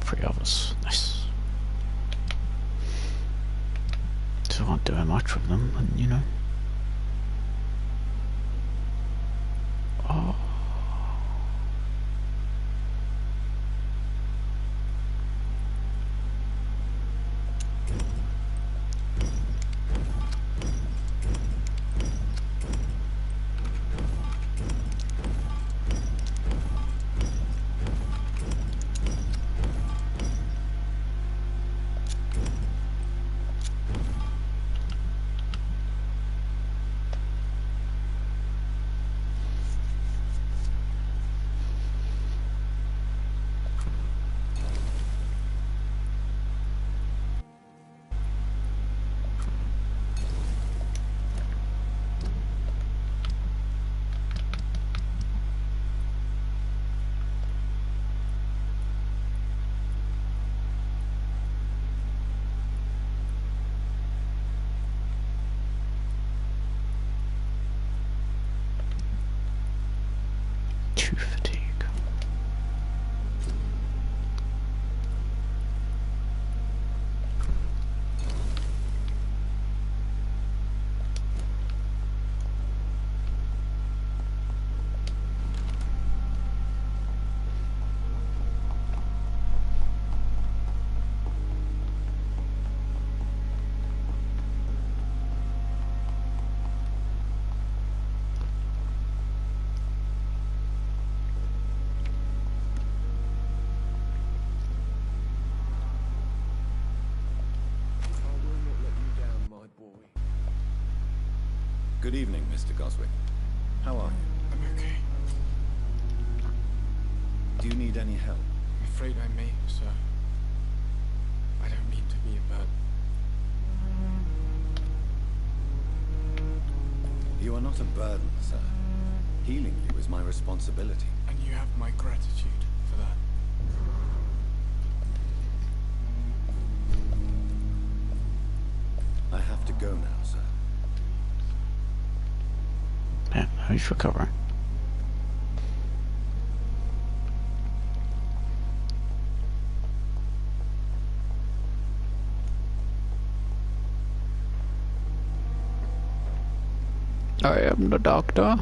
Three of us. Nice. So I aren't doing much with them, and you know. Oh. too fatigued. Good evening, Mr. Goswick. How are you? I'm okay. Do you need any help? I'm afraid I may, sir. I don't mean to be a burden. You are not a burden, sir. Healing you is my responsibility. And you have my gratitude for that. I have to go now, sir. Yeah, he's recovering. I am the doctor.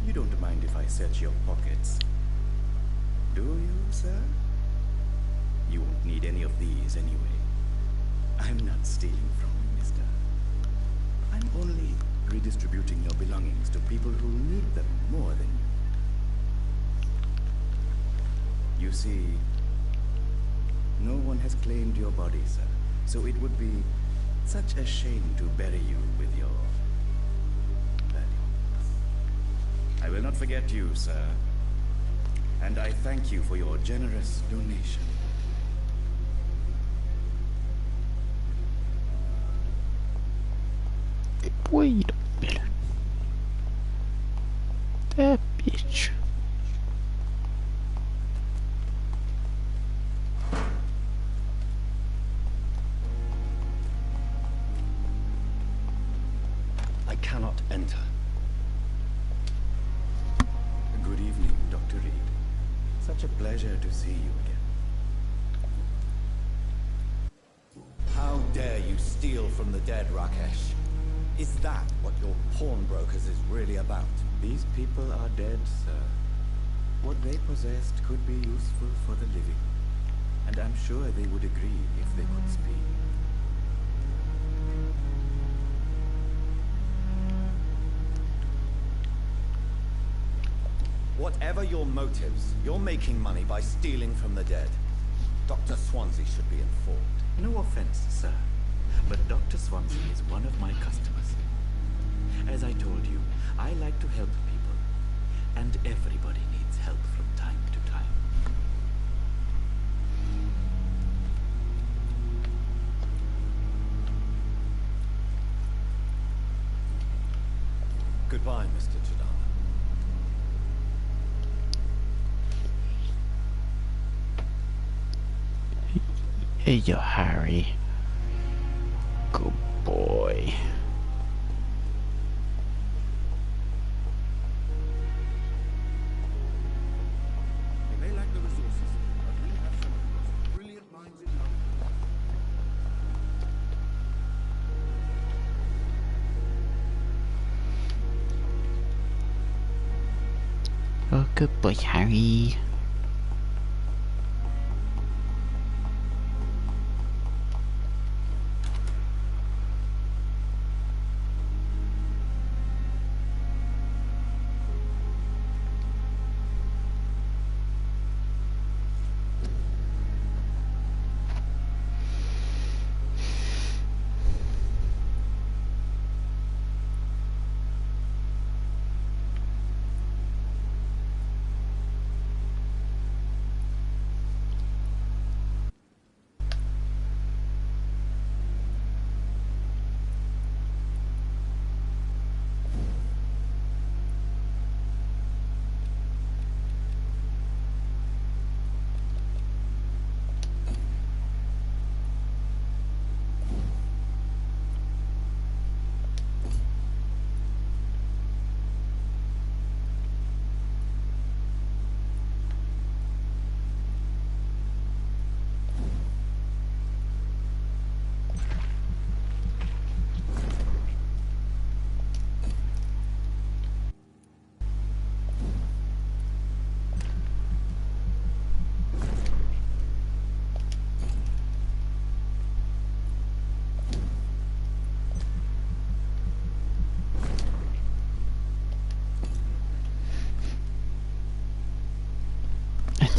You don't mind if I search your pockets, do you, sir? You won't need any of these anyway. I'm not stealing from you, mister. I'm only redistributing your belongings to people who need them more than you. You see, no one has claimed your body, sir, so it would be such a shame to bury you with your valuables. I will not forget you, sir. And I thank you for your generous donation. Wait a minute. That bitch. I cannot enter. Good evening, Dr. Reed. Such a pleasure to see you again. How dare you steal from the dead, Rakesh? Is that what your pawnbrokers is really about? These people are dead, sir. What they possessed could be useful for the living. And I'm sure they would agree if they could speak. Whatever your motives, you're making money by stealing from the dead. Dr. Swansea should be informed. No offense, sir, but Dr. Swansea is one of my customers. As I told you, I like to help people, and everybody needs help from time to time. Goodbye, Mr. Chidana. Hey, yo, Harry. Good boy. They lack the resources, but we have some of the most brilliant minds in London. Oh, good boy, Harry.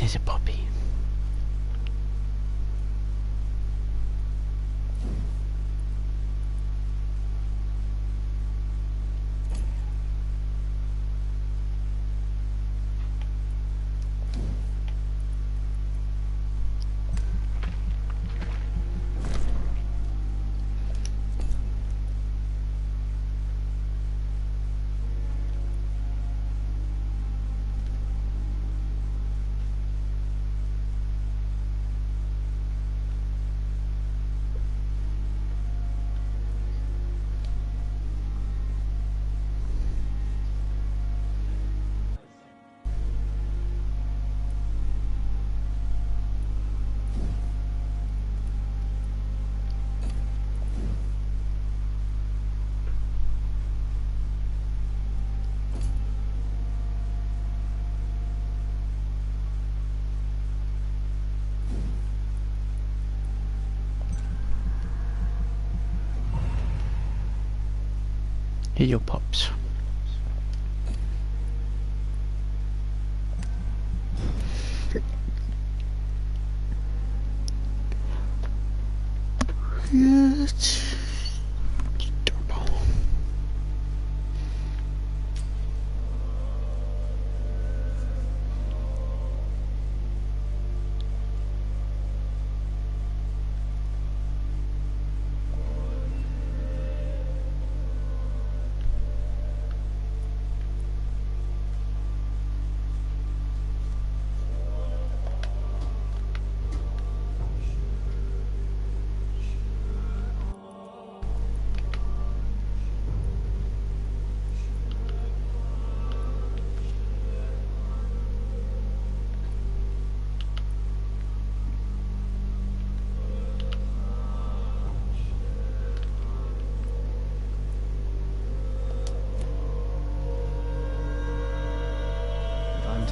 Here's a puppy. Here your pups. Yes.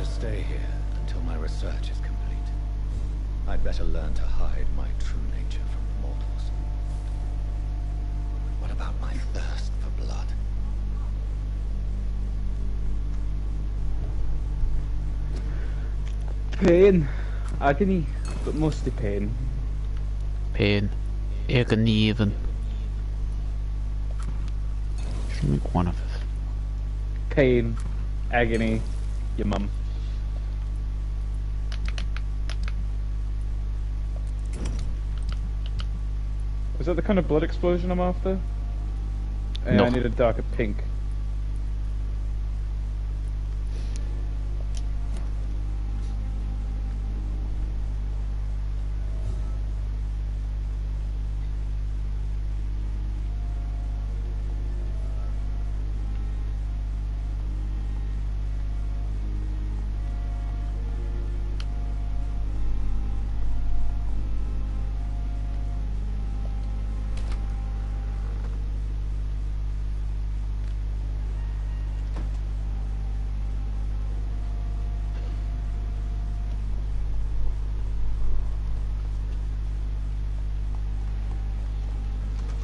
Stay here until my research is complete. I'd better learn to hide my true nature from the mortals. What about my thirst for blood? Pain. Agony, but mostly pain. Pain. Agony even. Should make one of it. Pain. Agony. Your mum. Is that the kind of blood explosion I'm after? And No. I need a darker pink.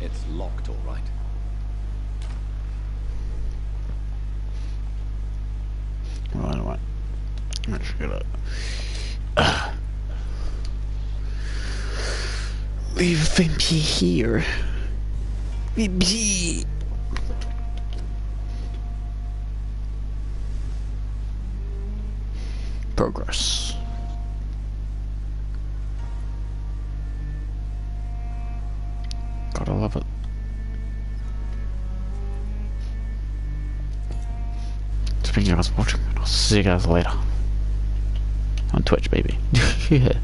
It's locked, all right. Right. Let's get it. Leave Vampyr here. Vampyr. Progress. Gotta love it. Speaking of guys watching, I'll see you guys later. On Twitch, baby. Yeah.